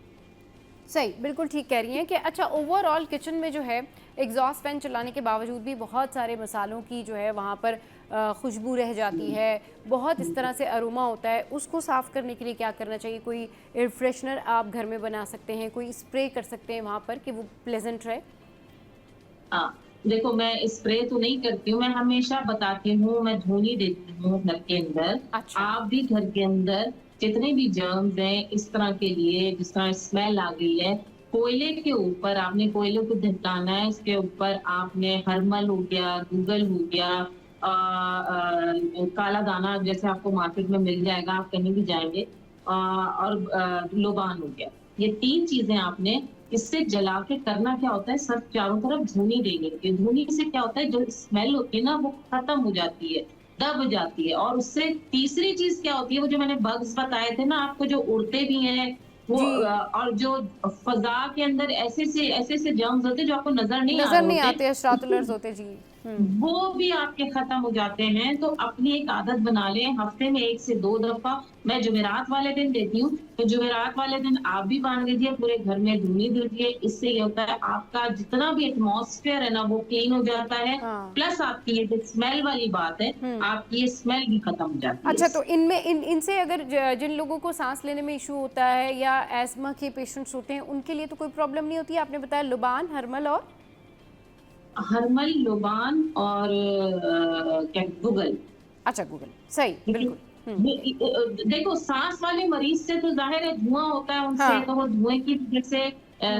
सही, बिल्कुल ठीक कह रही हैं कि अच्छा ओवरऑल किचन में जो है एग्जॉस्ट फैन चलाने के बावजूद भी बहुत सारे मसालों की जो है वहाँ पर खुशबू रह जाती है, बहुत इस तरह से अरोमा होता है, उसको साफ़ करने के लिए क्या करना चाहिए? कोई एयर फ्रेशनर आप घर में बना सकते हैं, कोई स्प्रे कर सकते हैं वहाँ पर कि वो प्लेजेंट रहे? हाँ, देखो, मैं स्प्रे तो नहीं करती हूँ, मैं हमेशा बताती हूँ, मैं धोनी देती हूँ घर के अंदर। अच्छा। आप भी घर के अंदर जितने भी जर्म्स हैं इस तरह के लिए, जिस तरह स्मेल आ गई है, कोयले के ऊपर आपने कोयले को धकाना है, उसके ऊपर आपने हरमल हो गया, गूगल हो गया, काला दाना जैसे आपको मार्केट में मिल जाएगा, आप कहीं भी जाएंगे, और लोबान हो गया, ये 3 चीजें आपने इससे जला के करना क्या होता है, सब चारों तरफ धुनी देंगे। धुनी से क्या होता है, जो स्मेल होती है ना वो खत्म हो जाती है, दब जाती है। और उससे तीसरी चीज क्या होती है, वो जो मैंने बग्स बताए थे ना आपको, जो उड़ते भी हैं वो, और जो फजा के अंदर ऐसे से जर्म्स होते हैं जो आपको नजर नहीं आते, अशरातुल अर्ज़ होते जी। वो भी आपके खत्म हो जाते हैं। तो अपनी एक आदत बना लें, हफ्ते में 1 से 2 दफा, मैं जुमेरात वाले दिन देती हूँ, तो जुमेरात वाले दिन आप भी बांध लीजिए, पूरे घर में धुनी दीजिए। इससे ये होता है आपका जितना भी एटमॉस्फेयर है ना वो क्लीन हो जाता है, हाँ। प्लस आपकी ये जो स्मेल वाली बात है, आपकी ये स्मेल भी खत्म हो जाती है। अच्छा, तो इनसे अगर जिन लोगों को सांस लेने में इशू होता है या एस्मा के पेशेंट्स होते हैं, उनके लिए तो कोई प्रॉब्लम नहीं होती है? आपने बताया लुबान, हर्मल और हर्मल, लुबान और क्या गूगल। अच्छा, गूगल, सही, बिल्कुल। देखो सांस वाले मरीज से तो जाहिर है धुआं होता है उनसे, हाँ। तो वो धुएं की वजह से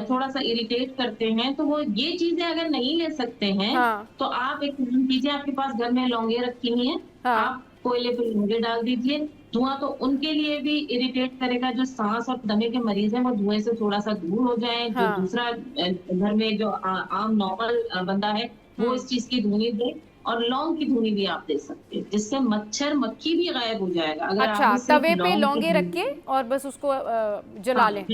थोड़ा सा इरिटेट करते हैं, तो वो ये चीजें अगर नहीं ले सकते हैं, हाँ। तो आप एक काम कीजिए, आपके पास घर में लौंगे रखी हुई हैं, हाँ। आप कोयले पे लौंगे डाल दीजिए। धुआं तो उनके लिए भी इरिटेट करेगा, जो सांस और दमे के मरीज हैं वो धुएं से थोड़ा सा दूर हो जाएं। जो हाँ। दूसरा घर में जो आम नॉर्मल बंदा है वो इस चीज की धुनी दे, और लौंग की धुनी भी आप दे सकते हैं, जिससे मच्छर मक्खी भी गायब हो जाएगा। अगर अच्छा, आपने सिर्फ तवे पे लौंग की लौंगे रख धुनी- के और बस उसको जला हाँ, लें।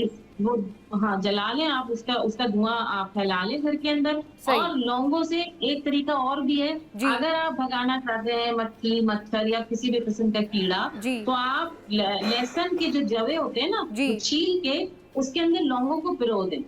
वो हाँ जला लें आप, उसका धुआं आप फैला लें घर के अंदर। सही। और लौंगों से एक तरीका और भी है, जी। अगर आप भगाना चाहते हैं मक्खी मच्छर या किसी भी किस्म का कीड़ा, जी। तो आप लहसुन के जो जवे होते हैं ना, जी। वो छील के उसके अंदर लौंगों को पिरो दें।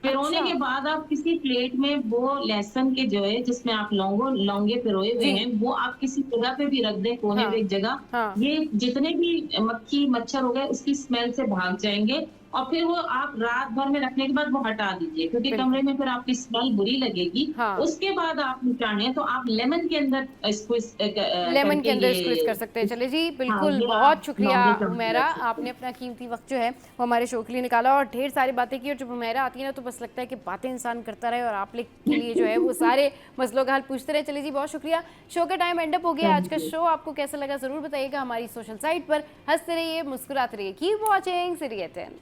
पिरोने अच्छा। के बाद आप किसी प्लेट में वो लहसुन के जो है जिसमें आप लौंगे पिरोए हुए जी। हैं, वो आप किसी जगह पे भी रख दें, कोने हाँ। पे एक जगह। हाँ। ये जितने भी मक्खी मच्छर हो गए उसकी स्मेल से भाग जाएंगे, और फिर वो आप रात भर में रखने के बाद वो हटा दीजिए, क्योंकि बिल्कुल। कमरे में फिर आपकी स्मेल बुरी लगेगी। हाँ। उसके बाद आप चाहें तो आप लेमन के अंदर इसको लेमन के अंदर स्क्वीज कर सकते हैं। चले जी, बिल्कुल, ये बहुत आप शुक्रिया लौंगे का हुमैरा, रख सकते हैं। आपने अपना कीमती वक्त जो है वो हमारे शो के लिए निकाला और ढेर सारी बातें की। और जब हुमैरा आती है ना तो बस लगता है कि बातें इंसान करता रहे और आप लोग के लिए जो है वो सारे मसलों का हल पूछते रहे। चलिए जी, बहुत शुक्रिया। शो का टाइम एंड अप हो गया। आज का शो आपको कैसा लगा ज़रूर बताइएगा हमारी सोशल साइट पर। हंसते रहिए, मुस्कुराते रहिए। Keep watching serial 10।